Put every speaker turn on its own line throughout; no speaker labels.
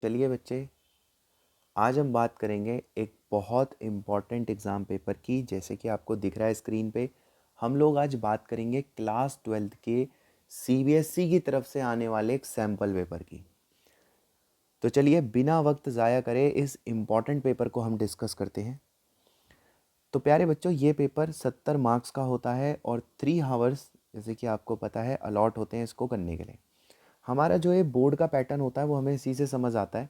चलिए बच्चे, आज हम बात करेंगे एक बहुत इम्पॉर्टेंट एग्ज़ाम पेपर की। जैसे कि आपको दिख रहा है स्क्रीन पे, हम लोग आज बात करेंगे क्लास 12th के सीबीएसई की तरफ से आने वाले एक सैम्पल पेपर की। तो चलिए बिना वक्त ज़ाया करे इस इम्पॉर्टेंट पेपर को हम डिस्कस करते हैं। तो प्यारे बच्चों, ये पेपर 70 मार्क्स का होता है और 3 आवर्स जैसे कि आपको पता है अलॉट होते हैं इसको करने के लिए। हमारा जो ये बोर्ड का पैटर्न होता है वो हमें इसी से समझ आता है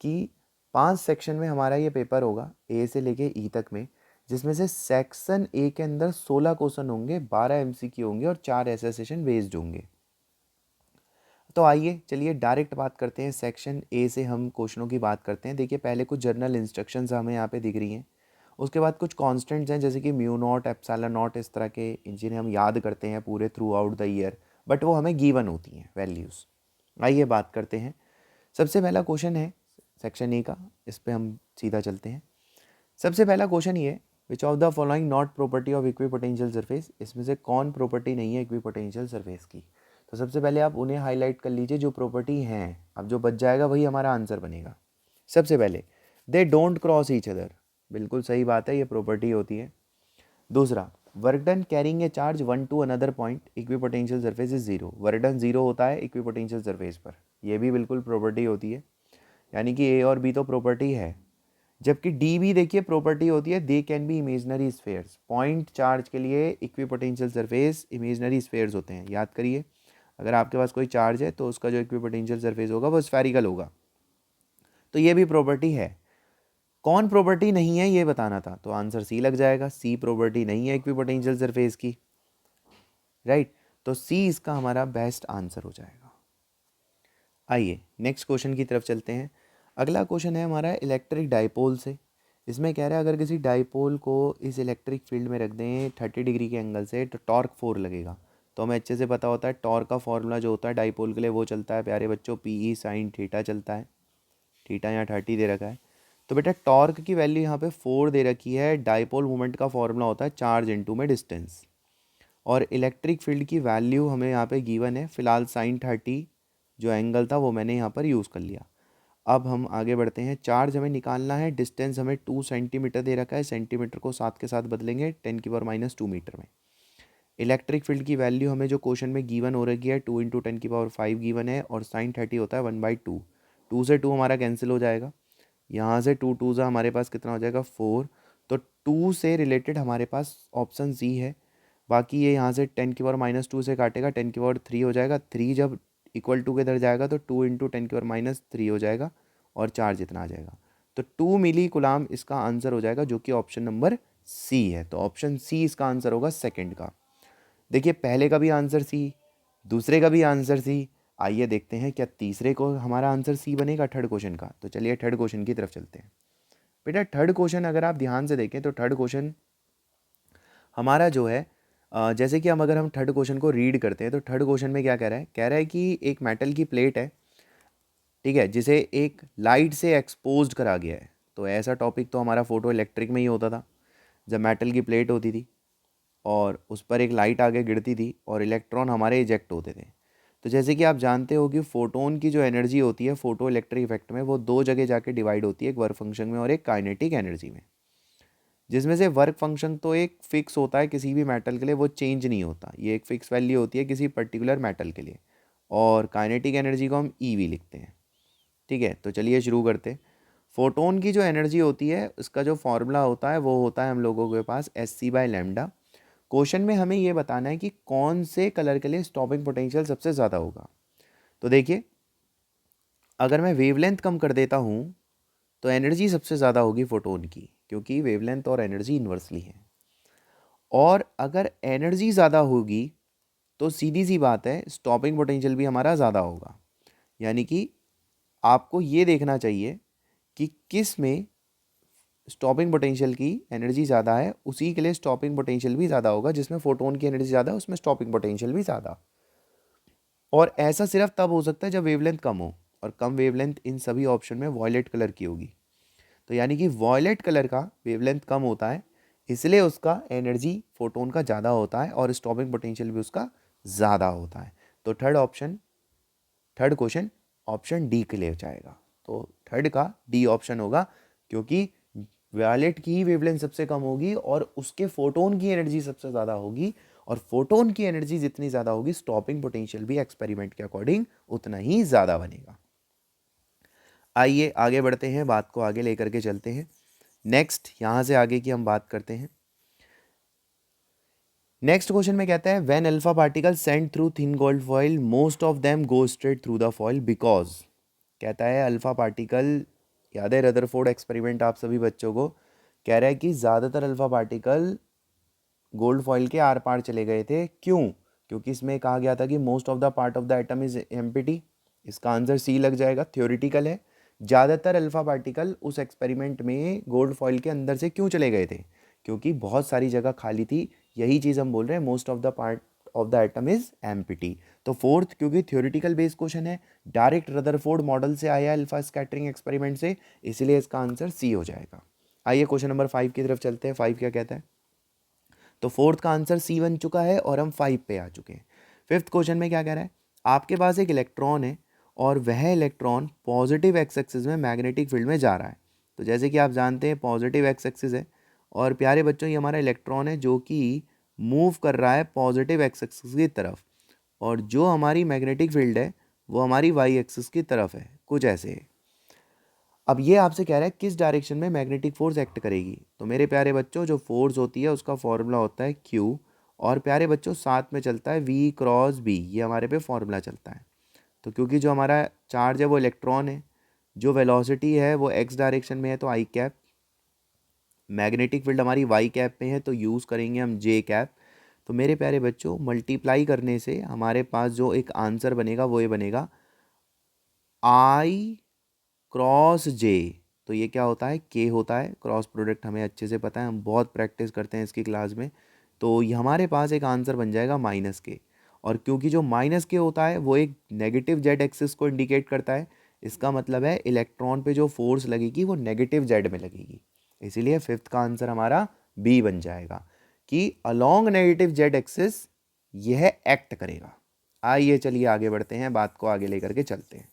कि 5 सेक्शन में हमारा ये पेपर होगा, ए से लेके ई तक में, जिसमें से सेक्शन ए के अंदर 16 क्वेश्चन होंगे, 12 एमसीक्यू होंगे और 4 एसेशन बेस्ड होंगे। तो आइए चलिए डायरेक्ट बात करते हैं। सेक्शन ए से हम क्वेश्चनों की बात करते हैं। देखिए, पहले कुछ जर्नल इंस्ट्रक्शंस हमें यहाँ पे दिख रही हैं। उसके बाद कुछ कॉन्स्टेंट्स हैं जैसे कि म्यू नॉट, एप्सिलॉन नॉट, इस तरह के, जिन्हें हम याद करते हैं पूरे through out the year, but वो हमें गिवन होती हैं वैल्यूज़। आइए बात करते हैं। सबसे पहला क्वेश्चन है सेक्शन ए का, इस पे हम सीधा चलते हैं। सबसे पहला क्वेश्चन ये, which of the following not property of equipotential surface, इसमें से कौन प्रॉपर्टी नहीं है इक्विपोटेंशियल सरफेस की। तो सबसे पहले आप उन्हें हाईलाइट कर लीजिए जो प्रॉपर्टी हैं। अब जो बच जाएगा वही हमारा आंसर बनेगा। सबसे पहले, they don't cross each other, बिल्कुल सही बात है, ये प्रॉपर्टी होती है। दूसरा, work done carrying a charge one two another point equipotential surface is zero, work done zero होता है इक्विपोटेंशियल सरफेस पर, ये भी बिल्कुल प्रॉपर्टी होती है। यानी कि ए और बी तो प्रॉपर्टी है। जबकि डी भी देखिए प्रॉपर्टी होती है, they can be imaginary spheres. Point charge के लिए इक्विपोटेंशियल सरफेस इमेजनरी स्फेयर्स होते हैं, याद करिए। अगर आपके पास कोई चार्ज है तो उसका जो इक्विपोटेंशियल सरफेस होगा वो स्फेरिकल होगा। तो ये भी प्रॉपर्टी है। कौन प्रॉपर्टी नहीं है ये बताना था, तो आंसर सी लग जाएगा। सी प्रॉपर्टी नहीं है इक्विपोटेंशियल सरफेस की, राइट। तो सी इसका हमारा बेस्ट आंसर हो जाएगा। आइए नेक्स्ट क्वेश्चन की तरफ चलते हैं। अगला क्वेश्चन है हमारा इलेक्ट्रिक डाइपोल से। इसमें कह रहा है अगर किसी डाइपोल को इस इलेक्ट्रिक फील्ड में रख दें 30 डिग्री के एंगल से तो टॉर्क 4 लगेगा। तो हमें अच्छे से पता होता है टॉर्क का फॉर्मूला जो होता है डाइपोल के लिए वो चलता है प्यारे बच्चों, पी ई साइन थीटा चलता है। थीटा यहाँ 30 दे रखा है। तो बेटा टॉर्क की वैल्यू यहाँ पे 4 दे रखी है। डाइपोल मोमेंट का फॉर्मूला होता है चार्ज इनटू में डिस्टेंस। और इलेक्ट्रिक फील्ड की वैल्यू हमें यहाँ पे गिवन है, फिलहाल साइन 30 जो एंगल था वो मैंने यहाँ पर यूज़ कर लिया। अब हम आगे बढ़ते हैं। चार्ज हमें निकालना है, डिस्टेंस हमें 2 सेंटीमीटर दे रखा है, सेंटीमीटर को 7 के साथ बदलेंगे 10⁻² मीटर में। इलेक्ट्रिक फील्ड की वैल्यू हमें जो क्वेश्चन में गिवन हो रखी है 2 × 10⁵ गिवन है, और साइन 30 होता है 1/2। 2 से 2 हमारा कैंसिल हो जाएगा, यहाँ से 2 2 से हमारे पास कितना हो जाएगा 4। तो 2 से रिलेटेड हमारे पास ऑप्शन सी है। बाकी ये यहाँ से 10⁻² से काटेगा 10⁻³ हो जाएगा। 3 जब इक्वल टू के इधर जाएगा तो 2 × 10⁻³ हो जाएगा और चार्ज इतना आ जाएगा। तो 2 मिली कुलाम इसका आंसर हो जाएगा, जो कि ऑप्शन नंबर सी है। तो ऑप्शन सी इसका आंसर होगा सेकंड का। देखिए पहले का भी आंसर सी, दूसरे का भी आंसर सी। आइए देखते हैं क्या तीसरे को हमारा आंसर सी बनेगा थर्ड क्वेश्चन का। तो चलिए थर्ड क्वेश्चन की तरफ चलते हैं। बेटा थर्ड क्वेश्चन अगर आप ध्यान से देखें तो थर्ड क्वेश्चन हमारा जो है, जैसे कि अगर हम थर्ड क्वेश्चन को रीड करते हैं तो थर्ड क्वेश्चन में क्या कह रहा है कि एक मेटल की प्लेट है, ठीक है, जिसे एक लाइट से एक्सपोज्ड करा गया है। तो ऐसा टॉपिक तो हमारा फोटो इलेक्ट्रिक में ही होता था, जब मेटल की प्लेट होती थी और उस पर एक लाइट आगे गिरती थी और इलेक्ट्रॉन हमारे इजेक्ट होते थे। तो जैसे कि आप जानते हो कि फोटोन की जो एनर्जी होती है फोटो इलेक्ट्रिक इफेक्ट में, वो दो जगह जाके डिवाइड होती है, एक वर्क फंक्शन में और एक काइनेटिक एनर्जी में। जिसमें से वर्क फंक्शन तो एक फिक्स होता है किसी भी मेटल के लिए, वो चेंज नहीं होता, ये एक फिक्स वैल्यू होती है किसी पर्टिकुलर मेटल के लिए। और काइनेटिक एनर्जी को हम ई वी लिखते हैं, ठीक है। तो चलिए शुरू करते हैं। फोटोन की जो एनर्जी होती है उसका जो फॉर्मूला होता है वो होता है हम लोगों के पास Sc/λ। क्वेश्चन में हमें ये बताना है कि कौन से कलर के लिए स्टॉपिंग पोटेंशियल सबसे ज़्यादा होगा। तो देखिए अगर मैं वेवलेंथ कम कर देता हूँ तो एनर्जी सबसे ज़्यादा होगी फोटोन की, क्योंकि वेवलेंथ और एनर्जी इन्वर्सली है। और अगर एनर्जी ज़्यादा होगी तो सीधी सी बात है स्टॉपिंग पोटेंशियल भी हमारा ज़्यादा होगा। यानी कि आपको ये देखना चाहिए कि किस में स्टॉपिंग पोटेंशियल की एनर्जी ज़्यादा है, उसी के लिए स्टॉपिंग पोटेंशियल भी ज़्यादा होगा। जिसमें फोटोन की एनर्जी ज़्यादा है उसमें स्टॉपिंग पोटेंशियल भी ज़्यादा। और ऐसा सिर्फ तब हो सकता है जब वेवलेंथ कम हो, और कम वेवलेंथ इन सभी ऑप्शन में वॉयलेट कलर की होगी। तो यानी कि वॉयलेट कलर का वेवलेंथ कम होता है, इसलिए उसका एनर्जी फोटोन का ज़्यादा होता है और स्टॉपिंग पोटेंशियल भी उसका ज़्यादा होता है। तो थर्ड क्वेश्चन ऑप्शन डी के लिए जाएगा। तो थर्ड का डी ऑप्शन होगा, क्योंकि वायलेट की ही वेवलेंथ सबसे कम होगी और उसके फोटोन की एनर्जी सबसे ज़्यादा होगी, और फोटोन की एनर्जी जितनी ज़्यादा होगी स्टॉपिंग पोटेंशियल भी एक्सपेरिमेंट के अकॉर्डिंग उतना ही ज़्यादा बनेगा। आइए आगे बढ़ते हैं, बात को आगे लेकर के चलते हैं। नेक्स्ट यहाँ से आगे की हम बात करते हैं। नेक्स्ट क्वेश्चन में कहता है when alpha particle send through thin gold foil most of them go straight through the foil because, कहता है अल्फा पार्टिकल, याद है रदरफोर्ड एक्सपेरिमेंट आप सभी बच्चों को, कह रहा है कि ज़्यादातर अल्फा पार्टिकल गोल्ड फॉइल के आर पार चले गए थे। क्यों? क्योंकि इसमें कहा गया था कि most of the part of the atom is empty. इसका आंसर सी लग जाएगा, थ्योरेटिकल है। ज़्यादातर अल्फा पार्टिकल उस एक्सपेरिमेंट में गोल्ड फॉइल के अंदर से क्यों चले गए थे? क्योंकि बहुत सारी जगह खाली थी। यही चीज़ हम बोल रहे हैं, most of the part of the atom is empty. तो फोर्थ, क्योंकि थ्योरेटिकल बेस्ड क्वेश्चन है, डायरेक्ट रदरफोर्ड मॉडल से आया अल्फा स्कैटरिंग एक्सपेरिमेंट से, इसीलिए इसका आंसर सी हो जाएगा। आइए क्वेश्चन नंबर 5 की तरफ चलते हैं। 5 क्या कहता है? तो फोर्थ का आंसर सी बन चुका है और हम 5 पे आ चुके हैं। फिफ्थ क्वेश्चन में क्या कह रहा है? आपके पास एक इलेक्ट्रॉन है और वह इलेक्ट्रॉन पॉजिटिव एक्स एक्सिस में मैग्नेटिक फील्ड में जा रहा है। तो जैसे कि आप जानते हैं पॉजिटिव एक्स एक्सिस है, और प्यारे बच्चों ये हमारा इलेक्ट्रॉन है जो कि मूव कर रहा है पॉजिटिव एक्स एक्सिस की तरफ, और जो हमारी मैग्नेटिक फील्ड है वो हमारी वाई एक्सिस की तरफ है, कुछ ऐसे है। अब ये आपसे कह रहा है किस डायरेक्शन में मैग्नेटिक फोर्स एक्ट करेगी। तो मेरे प्यारे बच्चों जो फोर्स होती है उसका फॉर्मूला होता है Q, और प्यारे बच्चों साथ में चलता है V क्रॉस B, ये हमारे पे फॉर्मूला चलता है। तो क्योंकि जो हमारा चार्ज है वो इलेक्ट्रॉन है, जो वेलोसिटी है वो x डायरेक्शन में है तो आई कैप, मैग्नेटिक फील्ड हमारी वाई कैप में है तो यूज़ करेंगे हम जे कैप। तो मेरे प्यारे बच्चों मल्टीप्लाई करने से हमारे पास जो एक आंसर बनेगा वो ये बनेगा आई क्रॉस जे। तो ये क्या होता है? के होता है। क्रॉस प्रोडक्ट हमें अच्छे से पता है, हम बहुत प्रैक्टिस करते हैं इसकी क्लास में। तो ये हमारे पास एक आंसर बन जाएगा माइनस के, और क्योंकि जो माइनस के होता है वो एक नेगेटिव जेड एक्सिस को इंडिकेट करता है, इसका मतलब है इलेक्ट्रॉन पे जो फोर्स लगेगी वो नेगेटिव जेड में लगेगी। इसीलिए फिफ्थ का आंसर हमारा बी बन जाएगा कि अलोंग नेगेटिव जेड एक्सिस यह एक्ट करेगा। आइए चलिए आगे बढ़ते हैं, बात को आगे लेकर के चलते हैं।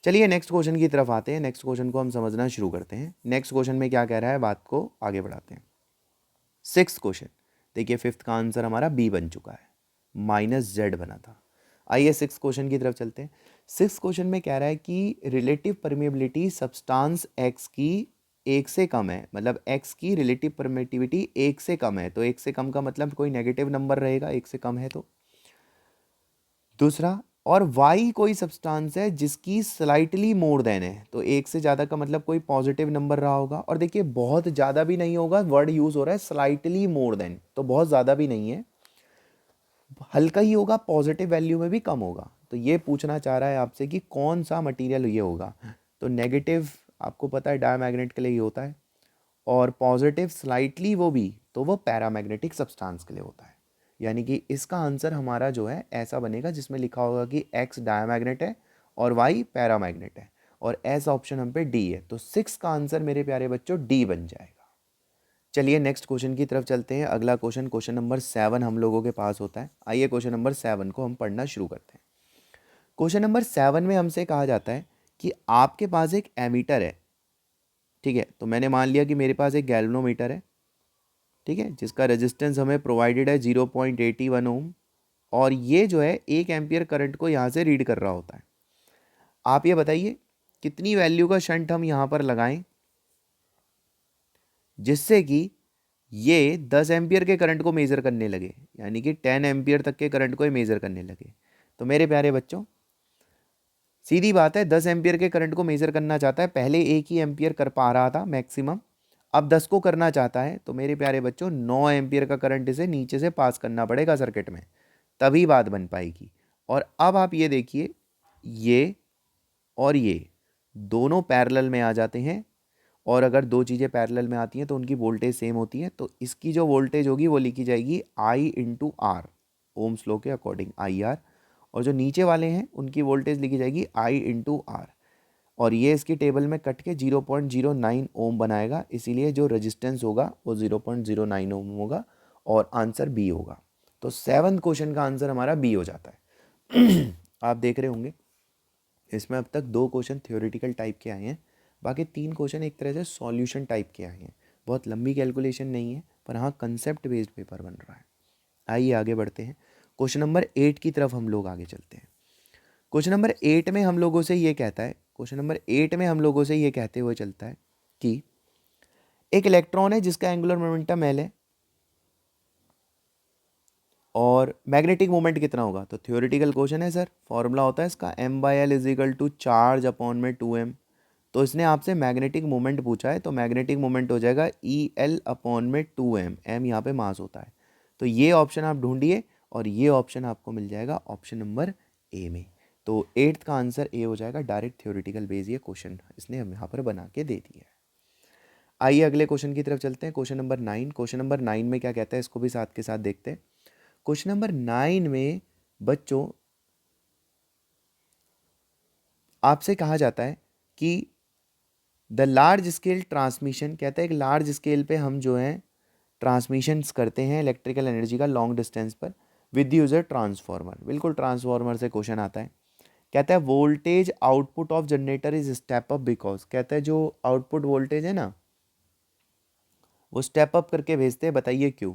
चलिए नेक्स्ट क्वेश्चन की तरफ आते हैं। नेक्स्ट क्वेश्चन को हम समझना शुरू करते हैं। नेक्स्ट क्वेश्चन में क्या कह रहा है, बात को आगे बढ़ाते हैं। सिक्स्थ क्वेश्चन देखिए, फिफ्थ का आंसर हमारा बी बन चुका है, माइनस जेड बना था। आइए सिक्स क्वेश्चन की तरफ चलते हैं। सिक्स क्वेश्चन में कह रहा है कि रिलेटिव परमिएबिलिटी सब्सटेंस एक्स की एक से कम है, मतलब एक्स की रिलेटिव परमिटिविटी एक से कम है। तो एक से कम का मतलब कोई नेगेटिव नंबर रहेगा, एक से कम है तो। दूसरा, और y कोई सब्सटेंस है जिसकी स्लाइटली मोर देन है, तो एक से ज़्यादा का मतलब कोई पॉजिटिव नंबर रहा होगा। और देखिए बहुत ज़्यादा भी नहीं होगा, वर्ड यूज़ हो रहा है स्लाइटली मोर देन, तो बहुत ज़्यादा भी नहीं है, हल्का ही होगा, पॉजिटिव वैल्यू में भी कम होगा। तो ये पूछना चाह रहा है आपसे कि कौन सा मटेरियल ये होगा। तो नेगेटिव आपको पता है डायमैग्नेट के लिए ही होता है, और पॉजिटिव स्लाइटली वो भी, तो वो पैरामैग्नेटिक सब्सटेंस के लिए होता है। यानी कि इसका आंसर हमारा जो है ऐसा बनेगा जिसमें लिखा होगा कि एक्स डायमैग्नेट है और वाई पैरामैग्नेट है, और ऐसा ऑप्शन हम पे डी है। तो सिक्स का आंसर मेरे प्यारे बच्चों डी बन जाएगा। चलिए नेक्स्ट क्वेश्चन की तरफ चलते हैं। अगला क्वेश्चन, क्वेश्चन नंबर 7 हम लोगों के पास होता है। आइए क्वेश्चन नंबर 7 को हम पढ़ना शुरू करते हैं। क्वेश्चन नंबर 7 में हमसे कहा जाता है कि आपके पास एक एमीटर है, ठीक है। तो मैंने मान लिया कि मेरे पास एक गैल्वेनोमीटर है, ठीक है, जिसका रेजिस्टेंस हमें प्रोवाइडेड है 0.81 ओम, और ये जो है 1 एम्पियर करंट को यहाँ से रीड कर रहा होता है। आप ये बताइए कितनी वैल्यू का शंट हम यहाँ पर लगाएं जिससे कि ये 10 एम्पियर के करंट को मेज़र करने लगे, यानी कि 10 एम्पियर तक के करंट को ये मेज़र करने लगे। तो मेरे प्यारे बच्चों सीधी बात है, 10 एम्पियर के करंट को मेज़र करना चाहता है, पहले 1 ही एम्पियर कर पा रहा था मैक्सिमम, अब 10 को करना चाहता है। तो मेरे प्यारे बच्चों 9 एम्पियर का करंट इसे नीचे से पास करना पड़ेगा सर्किट में, तभी बात बन पाएगी। और अब आप ये देखिए, ये और ये दोनों पैरेलल में आ जाते हैं, और अगर दो चीज़ें पैरेलल में आती हैं तो उनकी वोल्टेज सेम होती है। तो इसकी जो वोल्टेज होगी वो लिखी जाएगी आई इंटू आर, ओम्स लॉ के अकॉर्डिंग आई आर, और जो नीचे वाले हैं उनकी वोल्टेज लिखी जाएगी आई इंटू आर, और ये इसकी टेबल में कट के 0.09 ओम बनाएगा। इसीलिए जो रेजिस्टेंस होगा वो 0.09 ओम होगा, और आंसर बी होगा। तो 7th क्वेश्चन का आंसर हमारा बी हो जाता है। आप देख रहे होंगे इसमें अब तक 2 क्वेश्चन थ्योरेटिकल टाइप के आए हैं, बाकी 3 क्वेश्चन एक तरह से सॉल्यूशन टाइप के आए हैं। बहुत लंबी कैलकुलेशन नहीं है, पर हाँ कंसेप्ट बेस्ड पेपर बन रहा है। आइए आगे बढ़ते हैं, क्वेश्चन नंबर 8 की तरफ हम लोग आगे चलते हैं। क्वेश्चन नंबर 8 में हम लोगों से ये कहता है, क्वेश्चन नंबर 8 में हम लोगों से ये कहते हुए चलता है कि एक इलेक्ट्रॉन है जिसका एंगुलर मोमेंटम L है और मैग्नेटिक मोमेंट कितना होगा। तो थ्योरेटिकल क्वेश्चन है सर, फॉर्मूला होता है इसका m/l is equal to charge upon में 2m। तो इसने आपसे मैग्नेटिक मोमेंट पूछा है, तो मैग्नेटिक मोमेंट हो जाएगा EL अपॉन में 2m, m यहाँ पे मास होता है। तो ये ऑप्शन आप ढूंढिए और ये ऑप्शन आपको मिल जाएगा ऑप्शन नंबर ए में। तो 8th का आंसर ए हो जाएगा, डायरेक्ट थ्योरेटिकल बेस ये क्वेश्चन इसने हम यहाँ पर बना के दे दिया है। आइए अगले क्वेश्चन की तरफ चलते हैं, क्वेश्चन नंबर 9। क्वेश्चन नंबर 9 में क्या कहता है, इसको भी साथ के साथ देखते हैं। क्वेश्चन नंबर 9 में बच्चों आपसे कहा जाता है कि द लार्ज स्केल ट्रांसमिशन, कहता है एक लार्ज स्केल पे हम जो है ट्रांसमिशंस करते हैं इलेक्ट्रिकल एनर्जी का लॉन्ग डिस्टेंस पर विद यूजर ट्रांसफॉर्मर। बिल्कुल ट्रांसफॉर्मर से क्वेश्चन आता है। कहता है voltage output of generator is step up because, कहता है जो आउटपुट वोल्टेज है ना वो स्टेप अप करके भेजते हैं, बताइए क्यों।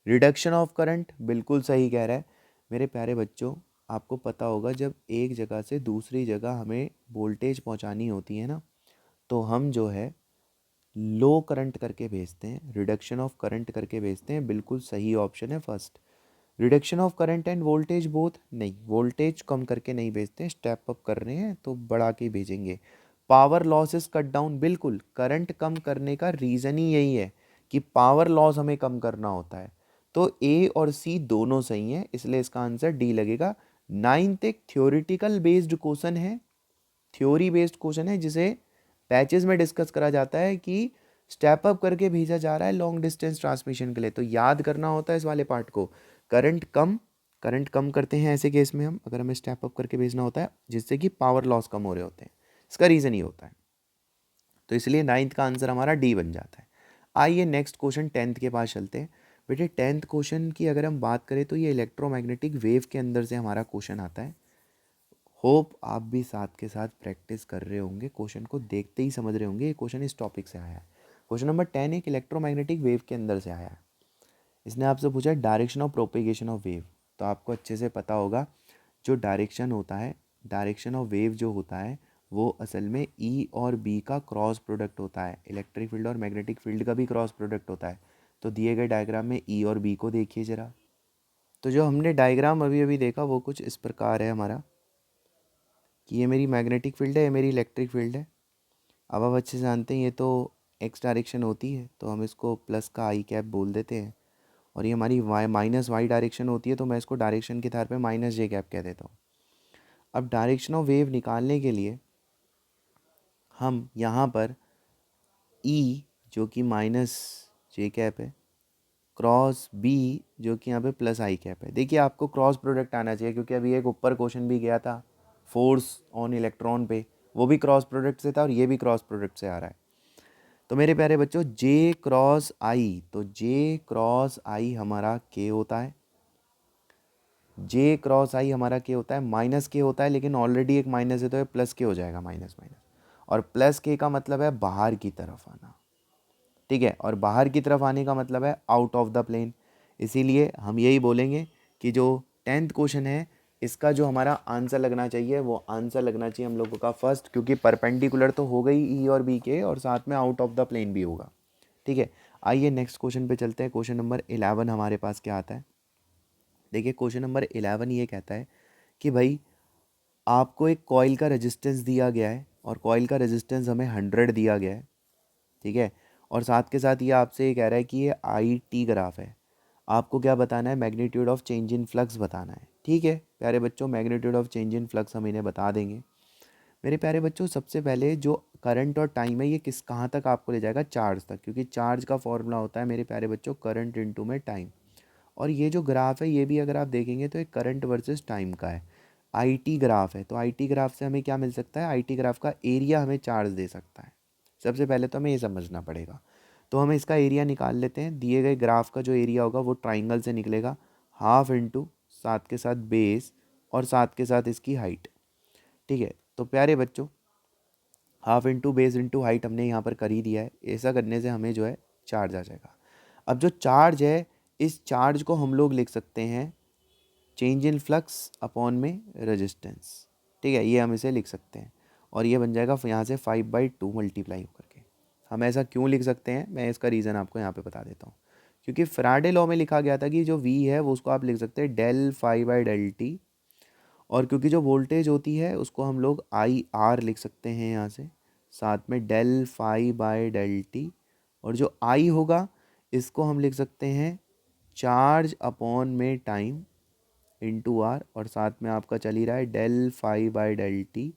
रिडक्शन ऑफ करंट, बिल्कुल सही कह रहा है मेरे प्यारे बच्चों। आपको पता होगा जब एक जगह से दूसरी जगह हमें वोल्टेज पहुंचानी होती है ना, तो हम जो है लो करंट करके भेजते हैं, रिडक्शन ऑफ करंट करके भेजते हैं। बिल्कुल सही ऑप्शन है first. Reduction of current end voltage both, नहीं वोल्टेज कम करके नहीं भेजते हैं, स्टेप अप कर रहे हैं तो बढ़ा के भेजेंगे। पावर लॉसेस कट डाउन, बिल्कुल करंट कम करने का रीज़न ही यही है कि पावर लॉस हमें कम करना होता है। तो ए और सी दोनों सही हैं, इसलिए इसका आंसर डी लगेगा। 9th एक थ्योरिटिकल बेस्ड क्वेश्चन है, थ्योरी बेस्ड क्वेश्चन है जिसे पैचेस में डिस्कस करा जाता है कि स्टेप अप करके भेजा जा रहा है लॉन्ग डिस्टेंस ट्रांसमिशन के लिए। तो याद करना होता है इस वाले पार्ट को, करंट कम करते हैं ऐसे केस में हम, अगर हमें स्टेप अप करके भेजना होता है जिससे कि पावर लॉस कम हो रहे होते हैं, इसका रीज़न ही होता है। तो इसलिए 9th का आंसर हमारा डी बन जाता है। आइए नेक्स्ट क्वेश्चन 10th के पास चलते हैं। बेटे 10th क्वेश्चन की अगर हम बात करें तो ये इलेक्ट्रोमैग्नेटिक वेव के अंदर से हमारा क्वेश्चन आता है। होप आप भी साथ के साथ प्रैक्टिस कर रहे होंगे, क्वेश्चन को देखते ही समझ रहे होंगे ये क्वेश्चन इस टॉपिक से आया है। क्वेश्चन नंबर 10 एक इलेक्ट्रोमैग्नेटिक वेव के अंदर से आया है। इसने आपसे पूछा है direction of propagation of wave. तो आपको अच्छे से पता होगा जो डायरेक्शन होता है, डायरेक्शन ऑफ वेव जो होता है वो असल में ई और बी का क्रॉस प्रोडक्ट होता है। इलेक्ट्रिक फील्ड और मैग्नेटिक फील्ड का भी क्रॉस प्रोडक्ट होता है। तो दिए गए डायग्राम में ई और बी को देखिए ज़रा। तो जो हमने डायग्राम अभी अभी देखा वो कुछ इस प्रकार है हमारा कि ये मेरी मैग्नेटिक फील्ड है, ये मेरी इलेक्ट्रिक फील्ड है। अब आप अच्छे से जानते हैं ये तो एक्स डायरेक्शन होती है, तो हम इसको प्लस का आई कैप बोल देते हैं। और ये हमारी माइनस वाई डायरेक्शन होती है, तो मैं इसको डायरेक्शन के आधार पे माइनस जे कैप कह देता हूँ। अब डायरेक्शन ऑफ वेव निकालने के लिए हम यहाँ पर ई जो कि माइनस जे कैप है क्रॉस बी जो कि यहाँ पे प्लस आई कैप है। देखिए आपको क्रॉस प्रोडक्ट आना चाहिए क्योंकि अभी एक ऊपर क्वेश्चन भी गया था फोर्स ऑन इलेक्ट्रॉन पे, वो भी क्रॉस प्रोडक्ट से था और ये भी क्रॉस प्रोडक्ट से आ रहा है। तो मेरे प्यारे बच्चों जे क्रॉस आई, तो जे क्रॉस आई हमारा के होता है, जे क्रॉस आई हमारा के होता है माइनस के होता है, लेकिन ऑलरेडी एक माइनस है तो ये प्लस के हो जाएगा, माइनस माइनस। और प्लस के का मतलब है बाहर की तरफ आना, ठीक है, और बाहर की तरफ आने का मतलब है आउट ऑफ द प्लेन। इसीलिए हम यही बोलेंगे कि जो 10th क्वेश्चन है इसका जो हमारा आंसर लगना चाहिए वो आंसर लगना चाहिए हम लोगों का फर्स्ट, क्योंकि परपेंडिकुलर तो हो गई ई और बी के और साथ में आउट ऑफ द प्लेन भी होगा, ठीक है। आइए नेक्स्ट क्वेश्चन पे चलते हैं। क्वेश्चन नंबर 11 हमारे पास क्या आता है, देखिए क्वेश्चन नंबर 11 ये कहता है कि भाई आपको एक कॉइल का रेजिस्टेंस दिया गया है और कॉइल का रेजिस्टेंस हमें 100 दिया गया है, ठीक है। और साथ के साथ ये आपसे ये कह रहा है कि ये आई टी ग्राफ है, आपको क्या बताना है, magnitude of change in flux बताना है, ठीक है प्यारे बच्चों। Magnitude of change in flux हम इन्हें बता देंगे। मेरे प्यारे बच्चों सबसे पहले जो करंट और टाइम है ये किस कहाँ तक आपको ले जाएगा, चार्ज तक, क्योंकि चार्ज का फॉर्मूला होता है मेरे प्यारे बच्चों करंट इनटू में टाइम। और ये जो ग्राफ है ये भी अगर आप देखेंगे तो एक करंट वर्सेस टाइम का है, आईटी ग्राफ है। तो आईटी ग्राफ से हमें क्या मिल सकता है, आईटी ग्राफ का एरिया हमें चार्ज दे सकता है। सबसे पहले तो हमें ये समझना पड़ेगा, तो हम इसका एरिया निकाल लेते हैं। दिए गए ग्राफ का जो एरिया होगा वो ट्राइंगल से निकलेगा, हाफ इंटू साथ के साथ बेस और साथ के साथ इसकी हाइट, ठीक है। तो प्यारे बच्चों, half into base into height हमने यहाँ पर कर ही दिया है। ऐसा करने से हमें जो है चार्ज आ जाएगा। अब जो चार्ज है, इस चार्ज को हम लोग लिख सकते हैं चेंज इन फ्लक्स अपॉन में रेजिस्टेंस। ठीक है, ये हम इसे लिख सकते हैं और ये बन जाएगा यहाँ से 5/2 मल्टीप्लाई होकर के। हम ऐसा क्यों लिख सकते हैं, मैं इसका रीज़न आपको यहाँ पे बता देता हूँ। क्योंकि फैराडे लॉ में लिखा गया था कि जो V है वो उसको आप लिख सकते हैं del phi by del t, और क्योंकि जो वोल्टेज होती है उसको हम लोग आई आर लिख सकते हैं यहाँ से, साथ में del phi by del t, और जो आई होगा इसको हम लिख सकते हैं चार्ज अपॉन में टाइम इंटू आर, और साथ में आपका चल ही रहा है del phi by del t.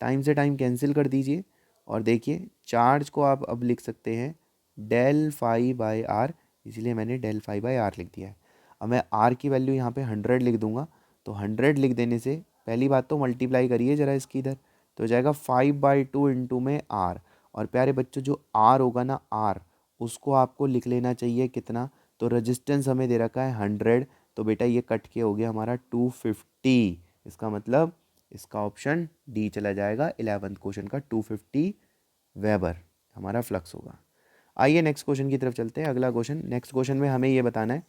Time से टाइम कैंसिल कर दीजिए और देखिए चार्ज को आप अब लिख सकते हैं डेल फाई बाय आर, इसलिए मैंने डेल फाई बाय आर लिख दिया है। अब मैं आर की वैल्यू यहाँ पे 100 लिख दूंगा, तो 100 लिख देने से पहली बात तो मल्टीप्लाई करिए ज़रा इसकी इधर, तो हो जाएगा 5/2 इंटू में आर। और प्यारे बच्चों, जो आर होगा ना आर, उसको आपको लिख लेना चाहिए कितना, तो रेजिस्टेंस हमें दे रखा है 100, तो बेटा ये कट के हो गया हमारा 250। इसका मतलब इसका ऑप्शन डी चला जाएगा 11th क्वेश्चन का, 250 वेबर हमारा फ्लक्स होगा। आइए नेक्स्ट क्वेश्चन की तरफ चलते हैं। अगला क्वेश्चन, नेक्स्ट क्वेश्चन में हमें ये बताना है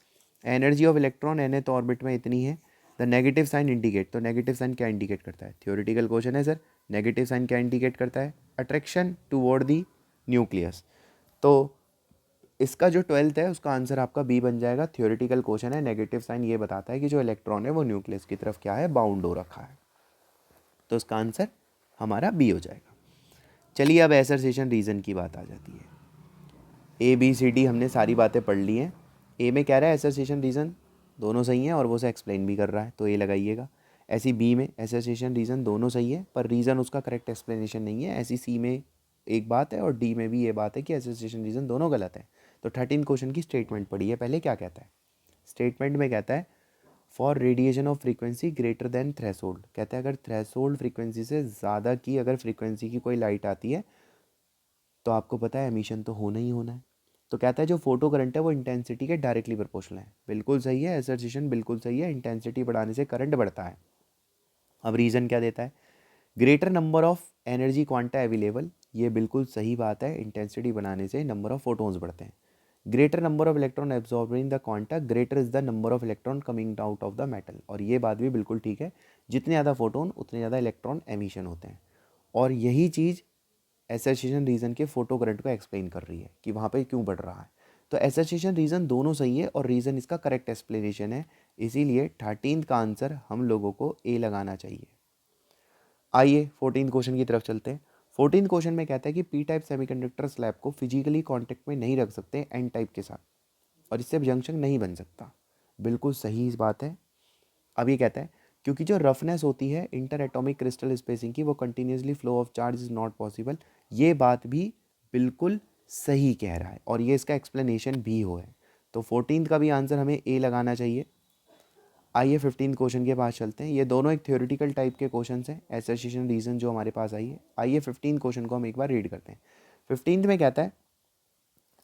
energy of electron nth orbit में इतनी है, द नेगेटिव साइन इंडिकेट। तो नेगेटिव साइन क्या इंडिकेट करता है, थियोरेटिकल क्वेश्चन है सर। नेगेटिव साइन क्या इंडिकेट करता है, अट्रैक्शन टुवर्ड द न्यूक्लियस। तो इसका जो 12th है उसका आंसर आपका बी बन जाएगा। थियोरेटिकल क्वेश्चन है, नेगेटिव साइन ये बताता है कि जो इलेक्ट्रॉन है वो न्यूक्लियस की तरफ क्या है, बाउंड हो रखा है, तो इसका आंसर हमारा बी हो जाएगा। चलिए अब एसरसेशन रीजन की बात आ जाती है। ए बी सी डी हमने सारी बातें पढ़ ली हैं। ए में कह रहा है एसोसिएशन रीज़न दोनों सही हैं और वो उसे एक्सप्लेन भी कर रहा है, तो ए लगाइएगा। ऐसी बी में एसोसिएशन रीज़न दोनों सही है पर रीज़न उसका करेक्ट एक्सप्लेनेशन नहीं है। ऐसी सी में एक बात है और डी में भी ये बात है कि एसोसिएशन रीज़न दोनों गलत है। तो 13 क्वेश्चन की स्टेटमेंट पढ़ी है पहले, क्या कहता है। स्टेटमेंट में कहता है for radiation of frequency greater than threshold. कहता है अगर थ्रेशोल्ड फ्रीक्वेंसी से ज़्यादा की अगर फ्रीक्वेंसी की कोई लाइट आती है तो आपको पता है एमिशन तो होना ही होना है। तो कहता है जो फोटो करंट है वो इंटेंसिटी के डायरेक्टली प्रोपोर्शनल है। बिल्कुल सही है, एसर्शन बिल्कुल सही है, इंटेंसिटी बढ़ाने से करंट बढ़ता है। अब रीज़न क्या देता है, greater number of energy quanta available. ये बिल्कुल सही बात है, इंटेंसिटी बढ़ाने से नंबर ऑफ फोटोन्स बढ़ते हैं। Greater number of electron absorbing the quanta, greater is the number of electron coming out of the metal. और ये बात भी बिल्कुल ठीक है, जितने ज़्यादा फोटोन उतने ज़्यादा इलेक्ट्रॉन एमिशन होते हैं। और यही चीज़ एसोसिएशन रीज़न के फोटो करंट को एक्सप्लेन कर रही है कि वहाँ पे क्यों बढ़ रहा है। तो एसोसिएशन रीज़न दोनों सही है और रीज़न इसका करेक्ट एक्सप्लेनेशन है, इसीलिए 13th का आंसर हम लोगों को ए लगाना चाहिए। आइए 14th क्वेश्चन की तरफ चलते हैं। 14th क्वेश्चन में कहता है कि पी टाइप सेमीकंडक्टर स्लैब को फिजिकली कॉन्टेक्ट में नहीं रख सकते एन टाइप के साथ और इससे जंक्शन नहीं बन सकता। बिल्कुल सही बात है। अब ये कहता है क्योंकि जो रफनेस होती है इंटर एटॉमिक क्रिस्टल स्पेसिंग की, वो continuously flow of charge is not possible. ये बात भी बिल्कुल सही कह रहा है और ये इसका एक्सप्लेनेशन भी हो है। तो 14th का भी आंसर हमें ए लगाना चाहिए। आइए 15th क्वेश्चन के पास चलते हैं। ये दोनों एक थ्योरेटिकल टाइप के क्वेश्चन हैं, एसोसिएशन रीजन जो हमारे पास आई है। आइए 15th क्वेश्चन को हम एक बार रीड करते हैं। 15th में कहता है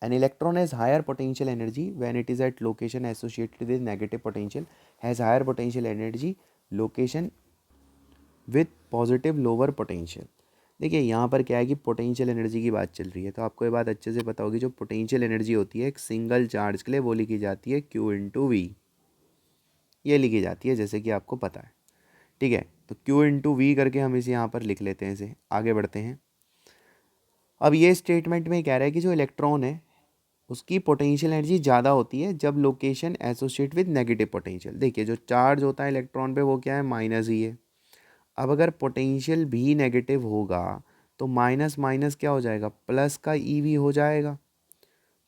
an electron has higher potential energy when it is at location associated with negative potential, has higher potential energy location with positive lower potential। देखिए यहाँ पर क्या है कि पोटेंशियल एनर्जी की बात चल रही है, तो आपको ये बात अच्छे से पता होगी। जो पोटेंशियल एनर्जी होती है एक सिंगल चार्ज के लिए वो लिखी जाती है Q इंटू वी, ये लिखी जाती है जैसे कि आपको पता है। ठीक है, तो Q इंटू वी करके हम इसे यहाँ पर लिख लेते हैं। इसे आगे बढ़ते हैं। अब ये स्टेटमेंट में कह रहा है कि जो इलेक्ट्रॉन है उसकी पोटेंशियल एनर्जी ज़्यादा होती है जब location associate with negative potential. देखिए जो चार्ज होता है इलेक्ट्रॉन पे वो क्या है, माइनस ही है। अब अगर पोटेंशियल भी नेगेटिव होगा तो माइनस माइनस क्या हो जाएगा, प्लस का ईवी हो जाएगा।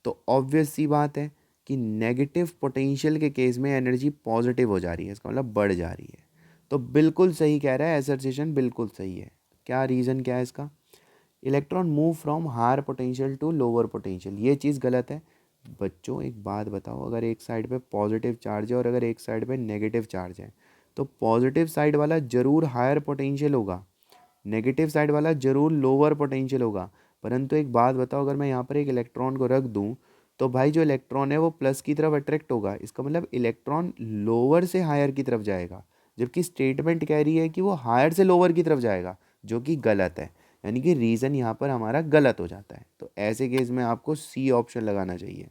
तो ऑब्वियस सी बात है कि नेगेटिव पोटेंशियल के केस में एनर्जी पॉजिटिव हो जा रही है, इसका मतलब बढ़ जा रही है। तो बिल्कुल सही कह रहा है, एसर्शन बिल्कुल सही है। क्या रीज़न क्या है इसका, electron move from higher potential to lower potential, ये चीज़ गलत है। बच्चों एक बात बताओ, अगर एक साइड पे पॉजिटिव चार्ज है और अगर एक साइड पे नेगेटिव चार्ज है तो पॉजिटिव साइड वाला ज़रूर हायर पोटेंशियल होगा, नेगेटिव साइड वाला ज़रूर लोअर पोटेंशियल होगा। परंतु एक बात बताओ, अगर मैं यहाँ पर एक इलेक्ट्रॉन को रख दूँ तो भाई जो इलेक्ट्रॉन है वो प्लस की तरफ अट्रैक्ट होगा, इसका मतलब इलेक्ट्रॉन लोअर से हायर की तरफ जाएगा, जबकि स्टेटमेंट कह रही है कि वो हायर से लोअर की तरफ जाएगा। जो कि गलत है, यानी कि रीज़न यहाँ पर हमारा गलत हो जाता है। तो ऐसे केस में आपको सी ऑप्शन लगाना चाहिए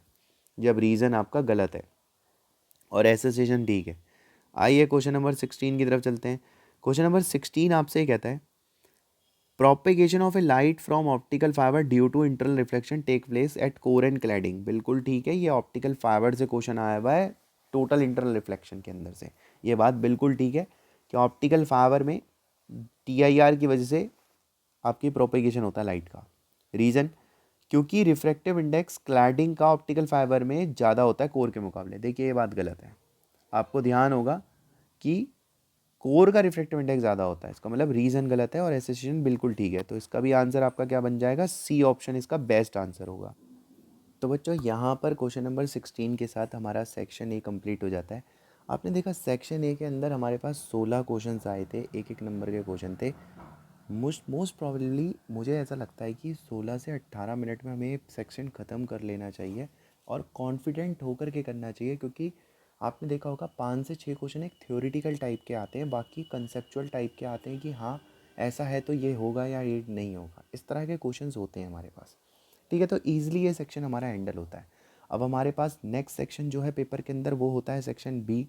जब रीज़न आपका गलत है और एसोसिएशन ठीक है। आइए क्वेश्चन नंबर 16 की तरफ चलते हैं। क्वेश्चन नंबर 16 आपसे ये कहता है propagation of a light from optical fibre due to internal reflection take place at core and cladding. बिल्कुल ठीक है, ये ऑप्टिकल फाइबर से क्वेश्चन आया हुआ है टोटल इंटरनल रिफ्लेक्शन के अंदर से। ये बात बिल्कुल ठीक है कि ऑप्टिकल फाइबर में TIR की वजह से आपकी प्रोपेगेशन होता है लाइट का। रीज़न, क्योंकि रिफ्रैक्टिव इंडेक्स क्लैडिंग का ऑप्टिकल फाइबर में ज़्यादा होता है कोर के मुकाबले। देखिए ये बात गलत है, आपको ध्यान होगा कि कोर का रिफ्रैक्टिव इंडेक्स ज़्यादा होता है, इसका मतलब रीज़न गलत है और एसोसिएशन बिल्कुल ठीक है। तो इसका भी आंसर आपका क्या बन जाएगा, सी ऑप्शन इसका बेस्ट आंसर होगा। तो बच्चों यहाँ पर क्वेश्चन नंबर 16 के साथ हमारा सेक्शन ए कंप्लीट हो जाता है। आपने देखा सेक्शन ए के अंदर हमारे पास 16 क्वेश्चन आए थे, एक एक नंबर के क्वेश्चन थे। मोस्ट प्रॉबेबली मुझे ऐसा लगता है कि 16 से 18 मिनट में हमें सेक्शन ख़त्म कर लेना चाहिए और कॉन्फिडेंट होकर के करना चाहिए, क्योंकि आपने देखा होगा 5 से 6 क्वेश्चन एक थ्योरेटिकल टाइप के आते हैं, बाकी कंसेप्चुअल टाइप के आते हैं कि हाँ ऐसा है तो ये होगा या ये नहीं होगा, इस तरह के क्वेश्चंस होते हैं हमारे पास। ठीक है, तो ईजिली ये सेक्शन हमारा हैंडल होता है। अब हमारे पास नेक्स्ट सेक्शन जो है पेपर के अंदर वो होता है सेक्शन बी।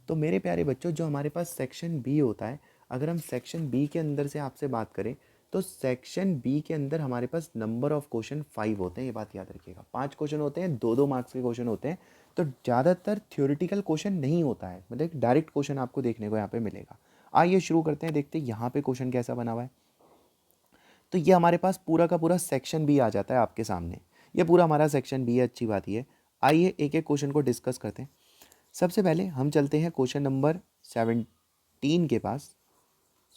तो मेरे प्यारे बच्चों, जो हमारे पास सेक्शन बी होता है, अगर हम सेक्शन बी के अंदर से आपसे बात करें तो सेक्शन बी के अंदर हमारे पास नंबर ऑफ़ क्वेश्चन 5 होते हैं। ये बात याद रखिएगा, 5 क्वेश्चन होते हैं, 2-2 मार्क्स के क्वेश्चन होते हैं। तो ज़्यादातर थ्योरेटिकल क्वेश्चन नहीं होता है, मतलब एक डायरेक्ट क्वेश्चन आपको देखने को यहाँ पे मिलेगा। आइए शुरू करते हैं, देखते हैं यहाँ पे क्वेश्चन कैसा बना हुआ है। तो ये हमारे पास पूरा का पूरा सेक्शन बी आ जाता है आपके सामने। ये पूरा हमारा सेक्शन बी है, अच्छी बात ये है। आइए एक एक क्वेश्चन को डिस्कस करते हैं। सबसे पहले हम चलते हैं क्वेश्चन नंबर 17 के पास।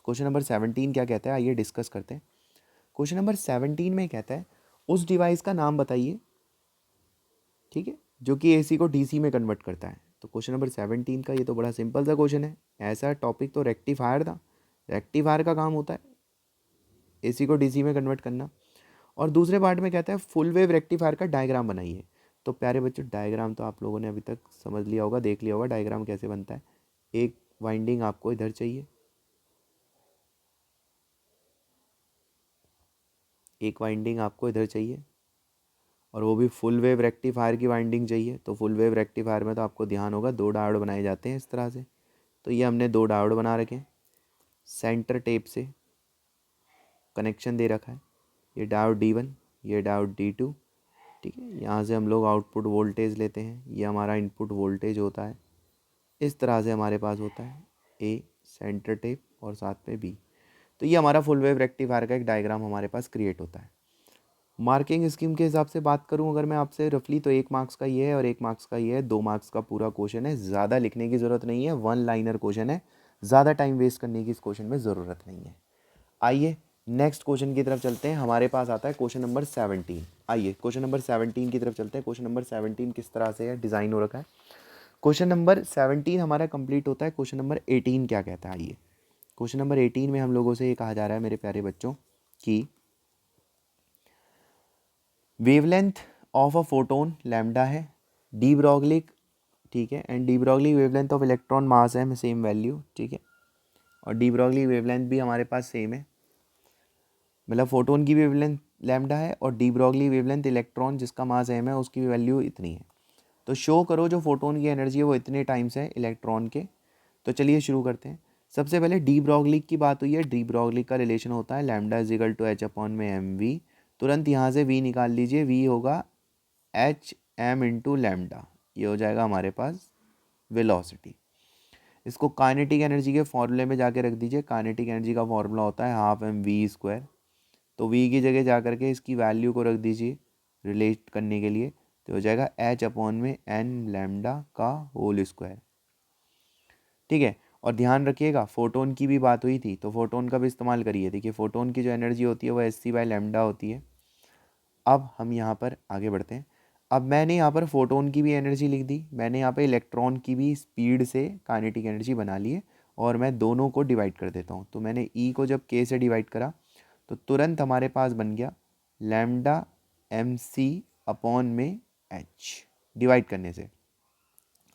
क्वेश्चन नंबर 17 क्या कहता है, आइए डिस्कस करते हैं। क्वेश्चन नंबर 17 में कहता है उस डिवाइस का नाम बताइए, ठीक है, जो कि AC को DC में कन्वर्ट करता है। तो क्वेश्चन नंबर 17 का ये तो बड़ा सिंपल सा क्वेश्चन है। ऐसा टॉपिक तो रेक्टिफायर था, रेक्टिफायर का काम होता है AC को DC में कन्वर्ट करना। और दूसरे पार्ट में कहता है फुल वेव रेक्टिफायर का डायग्राम बनाइए। तो प्यारे बच्चों, डायग्राम तो आप लोगों ने अभी तक समझ लिया होगा, देख लिया होगा डायग्राम कैसे बनता है। एक वाइंडिंग आपको इधर चाहिए, एक वाइंडिंग आपको इधर चाहिए, और वो भी फुल वेव रेक्टिफायर की वाइंडिंग चाहिए। तो फुल वेव रेक्टिफायर में तो आपको ध्यान होगा 2 डायोड बनाए जाते हैं इस तरह से। तो ये हमने 2 डायोड बना रखे हैं, सेंटर टेप से कनेक्शन दे रखा है। ये डायोड D1, ये डायोड D2। ठीक है, यहाँ से हम लोग आउटपुट वोल्टेज लेते हैं, ये हमारा इनपुट वोल्टेज होता है। इस तरह से हमारे पास होता है A सेंटर टेप और साथ में B। तो ये हमारा फुल वेव रेक्टिफायर का एक डायग्राम हमारे पास क्रिएट होता है। मार्किंग स्कीम के हिसाब से बात करूं अगर मैं आपसे रफली, तो 1 मार्क्स का ये है और 1 मार्क्स का ये है, 2 मार्क्स का पूरा क्वेश्चन है। ज़्यादा लिखने की ज़रूरत नहीं है, 1 लाइनर क्वेश्चन है, ज़्यादा टाइम वेस्ट करने की इस क्वेश्चन में ज़रूरत नहीं है। आइए नेक्स्ट क्वेश्चन की तरफ चलते हैं। हमारे पास आता है क्वेश्चन नंबर 17। आइए क्वेश्चन नंबर 17 की तरफ चलते हैं। क्वेश्चन नंबर 17 किस तरह से है, डिज़ाइन हो रखा है। क्वेश्चन नंबर 17 हमारा कंप्लीट होता है। क्वेश्चन नंबर 18 क्या कहता है, आइए क्वेश्चन नंबर 18 में हम लोगों से ये कहा जा रहा है मेरे प्यारे बच्चों कि wavelength of a photon lambda है, डी ब्रॉगली, ठीक है, and de Broglie wavelength of electron mass है सेम वैल्यू, ठीक है, और डी ब्रॉगली वेवलेंथ भी हमारे पास सेम है, मतलब फोटोन की वेवलेंथ लैम्डा है और डी ब्रॉगली वेवलेंथ इलेक्ट्रॉन जिसका मास एम है उसकी भी वैल्यू इतनी है। तो शो करो जो फोटोन की एनर्जी है वो इतने टाइम्स है इलेक्ट्रॉन के। तो चलिए शुरू करते हैं। सबसे पहले डी ब्रॉगली की बात हुई है, डी ब्रॉगली का रिलेशन होता है lambda is equal to H upon में एम वी। तुरंत यहाँ से वी निकाल लीजिए, वी होगा एच एम इंटू लैम्डा, ये हो जाएगा हमारे पास वेलोसिटी। इसको काइनेटिक एनर्जी के फॉर्मूले में जाके रख दीजिए। काइनेटिक एनर्जी का फॉर्मूला होता है हाफ एम वी स्क्वायर। तो वी की जगह जा करके इसकी वैल्यू को रख दीजिए रिलेट करने के लिए, तो हो जाएगा एच अपॉन में एन लैम्डा का होल स्क्वायर, ठीक है। और ध्यान रखिएगा फोटोन की भी बात हुई थी, तो फोटोन का भी इस्तेमाल करिए। देखिए फोटोन की जो एनर्जी होती है वो एच सी बाई लैम्डा होती है। अब हम यहाँ पर आगे बढ़ते हैं। अब मैंने यहाँ पर फोटोन की भी एनर्जी लिख दी, मैंने यहाँ पे इलेक्ट्रॉन की भी स्पीड से काइनेटिक एनर्जी बना ली है, और मैं दोनों को डिवाइड कर देता हूँ। तो मैंने ई को जब के से डिवाइड करा तो तुरंत हमारे पास बन गया लैम्डा एम सी अपॉन में एच डिवाइड करने से।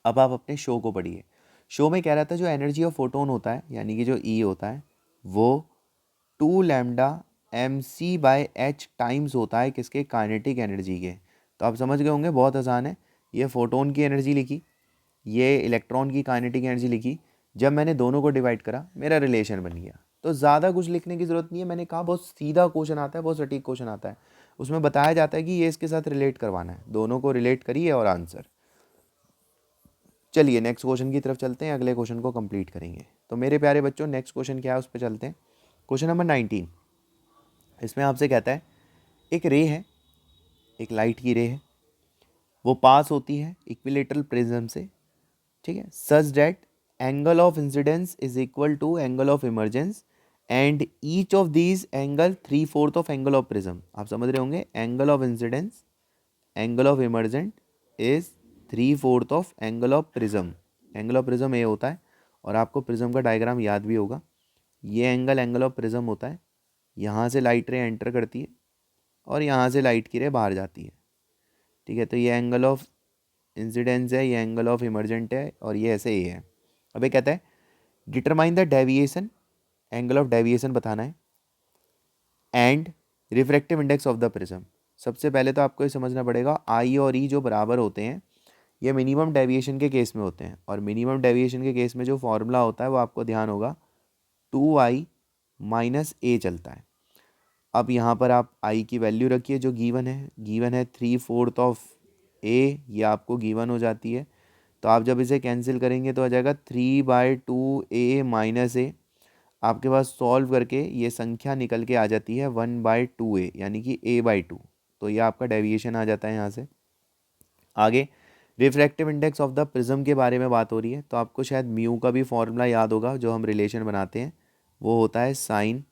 अब आप अपने शो को पढ़िए। शो में कह रहा था जो एनर्जी ऑफ फोटोन होता है, यानी कि जो ई होता है, वो 2 लैम्डा mc/h टाइम्स होता है किसके, काइनेटिक एनर्जी के। तो आप समझ गए होंगे, बहुत आसान है। ये फोटोन की एनर्जी लिखी, ये इलेक्ट्रॉन की काइनेटिक एनर्जी लिखी, जब मैंने दोनों को डिवाइड करा मेरा रिलेशन बन गया। तो ज़्यादा कुछ लिखने की ज़रूरत नहीं है, मैंने कहा बहुत सीधा क्वेश्चन आता है, बहुत सटीक क्वेश्चन आता है। उसमें बताया जाता है कि ये इसके साथ रिलेट करवाना है, दोनों को रिलेट करिए और आंसर। चलिए नेक्स्ट क्वेश्चन की तरफ चलते हैं, अगले क्वेश्चन को कंप्लीट करेंगे। तो मेरे प्यारे बच्चों नेक्स्ट क्वेश्चन क्या है उस पर चलते हैं। क्वेश्चन नंबर 19, इसमें आपसे कहता है एक रे है, एक लाइट की रे है, वो पास होती है इक्विलेटरल प्रिज्म से, ठीक है, such that angle of incidence is equal to angle of emergence and each of these angle 3/4 of angle of prism. आप समझ रहे होंगे, angle of incidence, angle of emergent is 3/4 of angle of prism. Angle of prism ये होता है, और आपको prism का डायग्राम याद भी होगा। ये एंगल एंगल ऑफ प्रिज्म होता है, यहाँ से लाइट रे एंटर करती है और यहाँ से लाइट की रे बाहर जाती है, ठीक है। तो ये एंगल ऑफ इंसिडेंस है, ये एंगल ऑफ इमरजेंट है, और ये ऐसे ही है। अब ये कहता है determine the deviation, angle of deviation बताना है, and refractive index of the prism. सबसे पहले तो आपको ये समझना पड़ेगा आई और ई जो बराबर होते हैं ये मिनिमम डेविएशन के केस में होते हैं, और मिनिमम डेविएशन के केस में जो फॉर्मूला होता है वो आपको ध्यान होगा 2i माइनस ए चलता है। अब यहाँ पर आप आई की वैल्यू रखिए जो गिवन है 3/4 ऑफ ए, ये आपको गिवन हो जाती है। तो आप जब इसे कैंसिल करेंगे तो आ जाएगा 3/2a माइनस ए। आपके पास सॉल्व करके ये संख्या निकल के आ जाती है 1/2a, यानी कि a/2। तो ये आपका डेविएशन आ जाता है यहाँ से। आगे refractive index of the prism के बारे में बात हो रही है, तो आपको शायद म्यू का भी फॉर्मूला याद होगा, जो हम रिलेशन बनाते हैं वो होता है sine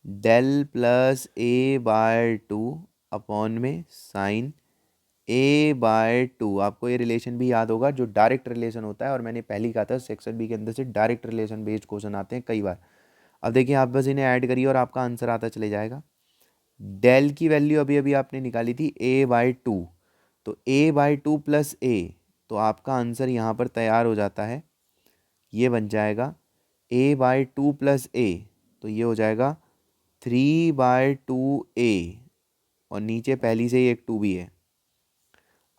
del plus a/2 upon में साइन a/2। आपको ये रिलेशन भी याद होगा जो डायरेक्ट रिलेशन होता है, और मैंने पहले कहा था सेक्शन बी के अंदर से डायरेक्ट रिलेशन बेस्ड क्वेश्चन आते हैं कई बार। अब देखिए आप बस इन्हें ऐड करिए और आपका आंसर आता चले जाएगा। डेल की वैल्यू अभी अभी आपने निकाली थी a/2, तो a/2 प्लस a, तो आपका आंसर यहाँ पर तैयार हो जाता है, ये बन जाएगा a/2 प्लस a, तो ये हो जाएगा 3/2a, और नीचे पहली से ही एक 2 भी है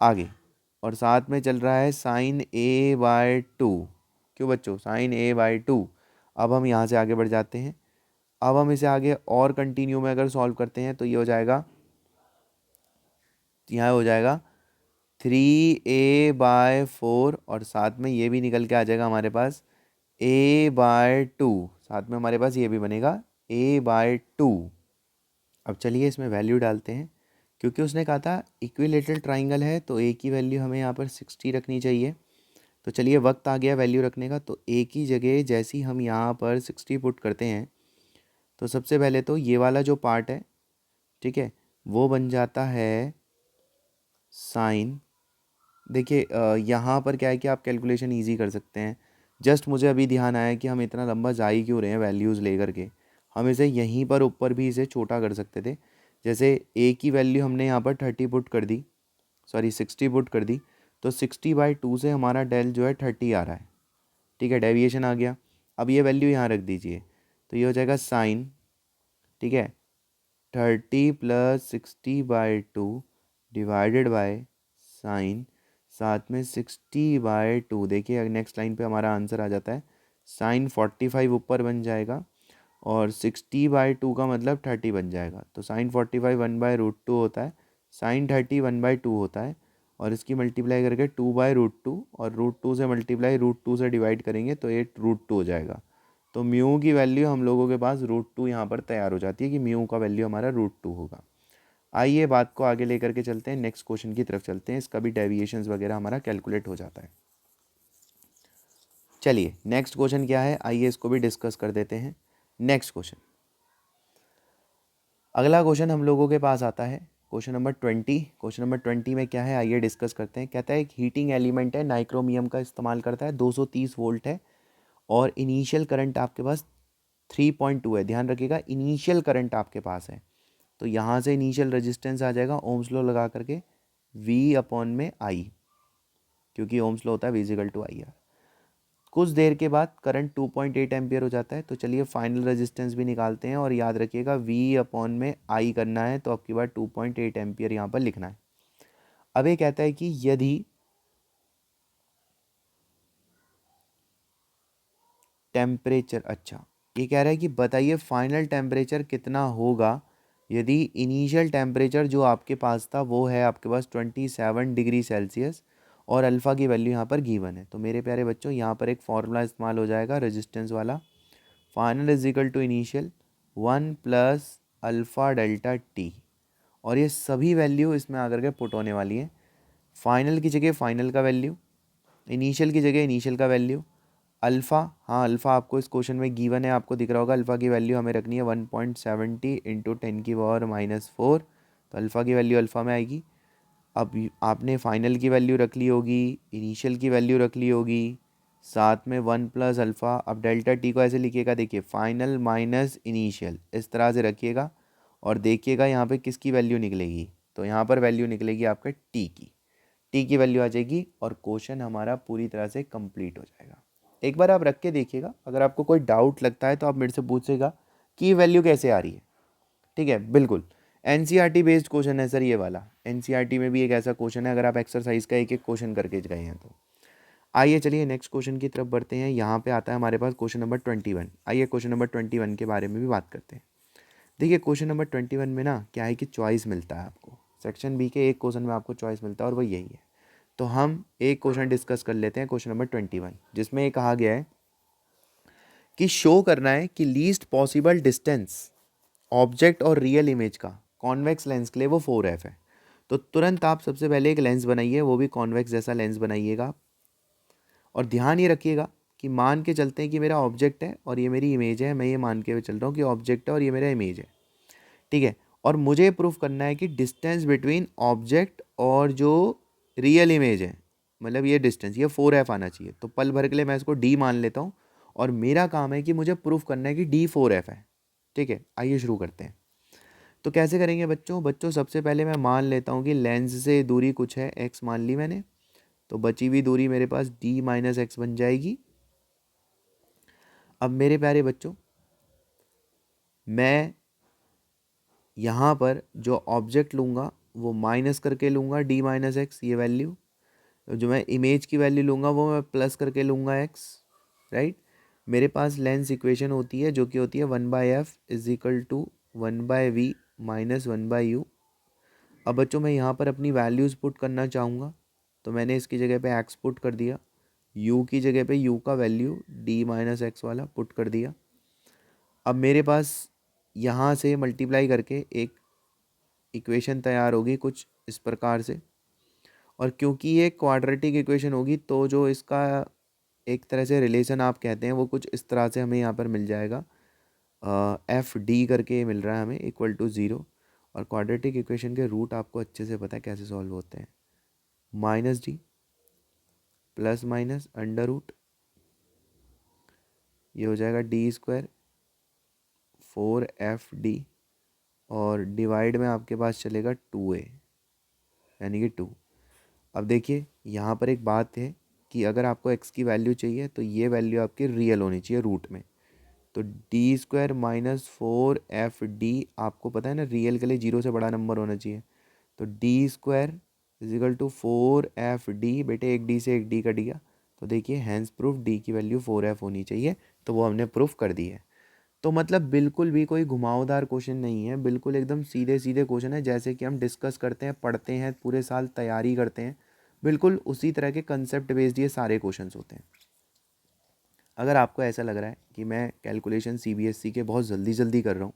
आगे, और साथ में चल रहा है साइन a/2। क्यों बच्चों, साइन a/2। अब हम यहाँ से आगे बढ़ जाते हैं। अब हम इसे आगे और कंटिन्यू में अगर सॉल्व करते हैं तो ये हो जाएगा, यहाँ हो जाएगा 3a/4, और साथ में ये भी निकल के आ जाएगा हमारे पास a/2, साथ में हमारे पास ये भी बनेगा a/2। अब चलिए इसमें वैल्यू डालते हैं, क्योंकि उसने कहा था इक्विलेटरल ट्राइंगल है तो a की वैल्यू हमें यहाँ पर 60 रखनी चाहिए। तो चलिए वक्त आ गया वैल्यू रखने का, तो a की जगह जैसे ही हम यहाँ पर 60 पुट करते हैं तो सबसे पहले तो ये वाला जो पार्ट है, ठीक है, वो बन जाता है साइन। देखिए यहाँ पर क्या है कि आप कैलकुलेशन इजी कर सकते हैं। जस्ट मुझे अभी ध्यान आया कि हम इतना लंबा जा ही क्यों रहे हैं वैल्यूज़ लेकर के, हम इसे यहीं पर ऊपर भी इसे छोटा कर सकते थे। जैसे a की वैल्यू हमने यहाँ पर 30 पुट कर दी, सॉरी 60 पुट कर दी, तो 60/2 से हमारा डेल जो है 30 आ रहा है, ठीक है, डेविएशन आ गया। अब ये वैल्यू यहाँ रख दीजिए, तो ये हो जाएगा साइन, ठीक है, 30 प्लस 60/2 डिवाइडेड बाय साइन, साथ में 60/2। देखिए नेक्स्ट लाइन पे हमारा आंसर आ जाता है साइन 45 ऊपर बन जाएगा, और 60/2 का मतलब 30 बन जाएगा। तो साइन 45 1/√2 होता है, साइन 30 1/2 होता है, और इसकी मल्टीप्लाई करके 2/√2, और √2 से मल्टीप्लाई √2 से डिवाइड करेंगे तो ये √2 हो जाएगा। तो म्यू की वैल्यू हम लोगों के पास √2 यहाँ पर तैयार हो जाती है कि म्यू का वैल्यू हमारा √2 होगा। आइए बात को आगे लेकर के चलते हैं, नेक्स्ट क्वेश्चन की तरफ चलते हैं, इसका भी डेविएशंस वगैरह हमारा कैलकुलेट हो जाता है। चलिए नेक्स्ट क्वेश्चन क्या है, आइए इसको भी डिस्कस कर देते हैं। नेक्स्ट क्वेश्चन, अगला क्वेश्चन हम लोगों के पास आता है क्वेश्चन नंबर 20। क्वेश्चन नंबर 20 में क्या है आइए डिस्कस करते हैं। कहता है एक हीटिंग एलिमेंट है, नाइक्रोमियम का इस्तेमाल करता है, 230 वोल्ट है, और इनिशियल करंट आपके पास 3.2 है। ध्यान रखिएगा इनिशियल करंट आपके पास है, तो यहाँ से इनिशियल रेजिस्टेंस आ जाएगा ओम्स लॉ लगा करके V अपॉन में I, क्योंकि ओम्स लॉ होता है V = IR। कुछ देर के बाद करंट 2.8 एम्पियर हो जाता है। तो चलिए फाइनल रेजिस्टेंस भी निकालते हैं और याद रखिएगा V अपॉन में I करना है, तो आपकी बात 2.8 एम्पियर यहाँ पर लिखना है। अब ये कहता है कि यदि टेम्परेचर, अच्छा ये कह रहा है कि बताइए फाइनल टेम्परेचर कितना होगा यदि इनिशियल टेम्परेचर जो आपके पास था वो है आपके पास 27 डिग्री सेल्सियस और अल्फ़ा की वैल्यू यहाँ पर गिवन है। तो मेरे प्यारे बच्चों यहाँ पर एक फॉर्मूला इस्तेमाल हो जाएगा रेजिस्टेंस वाला, final is equal to initial 1 plus alpha delta T, और ये सभी वैल्यू इसमें आकर के पुट होने वाली है। फाइनल की जगह फाइनल का वैल्यू, इनिशियल की जगह इनिशियल का वैल्यू, अल्फ़ा, हाँ अल्फ़ा आपको इस क्वेश्चन में गिवन है, आपको दिख रहा होगा। अल्फ़ा की वैल्यू हमें रखनी है 1.70 इंटू 10⁻⁻⁴, तो अल्फ़ा की वैल्यू अल्फ़ा में आएगी। अब आपने फाइनल की वैल्यू रख ली होगी, इनिशियल की वैल्यू रख ली होगी, साथ में 1 प्लस अल्फ़ा। अब डेल्टा टी को ऐसे लिखिएगा, देखिए फाइनल माइनस इनिशियल, इस तरह से रखिएगा और देखिएगा यहाँ पे किसकी वैल्यू निकलेगी। तो यहाँ पर वैल्यू निकलेगी आपका टी की वैल्यू आ जाएगी और क्वेश्चन हमारा पूरी तरह से कंप्लीट हो जाएगा। एक बार आप रख के देखिएगा, अगर आपको कोई डाउट लगता है तो आप मेरे से पूछिएगा कि वैल्यू कैसे आ रही है। ठीक है, बिल्कुल एनसीईआरटी बेस्ड क्वेश्चन है सर ये वाला। एनसीईआरटी में भी एक ऐसा क्वेश्चन है, अगर आप एक्सरसाइज का एक एक क्वेश्चन करके गए हैं तो। आइए चलिए नेक्स्ट क्वेश्चन की तरफ बढ़ते हैं। यहाँ पे आता है हमारे पास क्वेश्चन नंबर 21। आइए क्वेश्चन नंबर 21 के बारे में भी बात करते हैं। देखिए क्वेश्चन नंबर 21 में ना क्या है कि चॉइस मिलता है आपको, सेक्शन बी के एक क्वेश्चन में आपको चॉइस मिलता है और वो यही है। तो हम एक क्वेश्चन डिस्कस कर लेते हैं, क्वेश्चन नंबर 21, जिसमें ये कहा गया है कि शो करना है कि लीस्ट पॉसिबल डिस्टेंस ऑब्जेक्ट और रियल इमेज का कॉन्वेक्स लेंस के लिए वो 4f है। तो तुरंत आप सबसे पहले एक लेंस बनाइए, वो भी कॉन्वेक्स जैसा लेंस बनाइएगा। और ध्यान ये रखिएगा कि मान के चलते हैं कि मेरा ऑब्जेक्ट है और ये मेरी इमेज है, मैं ये मान के चल रहा हूँ कि ऑब्जेक्ट है और ये मेरा इमेज है। ठीक है, और मुझे प्रूफ करना है कि डिस्टेंस बिटवीन ऑब्जेक्ट और जो रियल इमेज है, मतलब ये डिस्टेंस ये 4f आना चाहिए। तो पल भर के लिए मैं इसको d मान लेता हूँ और मेरा काम है कि मुझे प्रूफ करना है कि d 4f है। ठीक है, आइए शुरू करते हैं। तो कैसे करेंगे बच्चों सबसे पहले मैं मान लेता हूँ कि लेंस से दूरी कुछ है x मान ली मैंने, तो बची हुई दूरी मेरे पास d माइनस एक्स बन जाएगी। अब मेरे प्यारे बच्चों मैं यहाँ पर जो ऑब्जेक्ट लूँगा वो माइनस करके लूँगा d माइनस एक्स ये वैल्यू, जो मैं इमेज की वैल्यू लूँगा वो मैं प्लस करके लूँगा x, राइट। मेरे पास लेंस इक्वेशन होती है जो कि होती है 1/f is equal to 1/v minus 1/u। अब बच्चों मैं यहाँ पर अपनी वैल्यूज़ पुट करना चाहूँगा, तो मैंने इसकी जगह पे x पुट कर दिया, u की जगह पे u का वैल्यू d माइनस एक्स वाला पुट कर दिया। अब मेरे पास यहाँ से मल्टीप्लाई करके एक इक्वेशन तैयार होगी कुछ इस प्रकार से, और क्योंकि ये क्वाड्रेटिक इक्वेशन होगी तो जो इसका एक तरह से रिलेशन आप कहते हैं वो कुछ इस तरह से हमें यहाँ पर मिल जाएगा, एफ डी करके मिल रहा है हमें इक्वल टू 0। और क्वाड्रेटिक इक्वेशन के रूट आपको अच्छे से पता है कैसे सॉल्व होते हैं, minus D plus minus under root, ये हो जाएगा d² 4f_d और डिवाइड में आपके पास चलेगा 2a यानी कि 2। अब देखिए यहाँ पर एक बात है कि अगर आपको x की वैल्यू चाहिए तो ये वैल्यू आपकी रियल होनी चाहिए रूट में। तो d² माइनस 4f_d आपको पता है ना रियल के लिए 0 से बड़ा नंबर होना चाहिए। तो d² is equal to 4f_d, बेटे एक d से एक d कट गया, तो देखिए हैंस प्रूफ d की वैल्यू 4f होनी चाहिए, तो वो हमने प्रूफ कर दी है। तो मतलब बिल्कुल भी कोई घुमावदार क्वेश्चन नहीं है, बिल्कुल एकदम सीधे सीधे क्वेश्चन है जैसे कि हम डिस्कस करते हैं, पढ़ते हैं, पूरे साल तैयारी करते हैं, बिल्कुल उसी तरह के कंसेप्ट बेस्ड ये सारे क्वेश्चंस होते हैं। अगर आपको ऐसा लग रहा है कि मैं कैलकुलेशन सीबीएसई के बहुत जल्दी जल्दी कर रहा हूँ,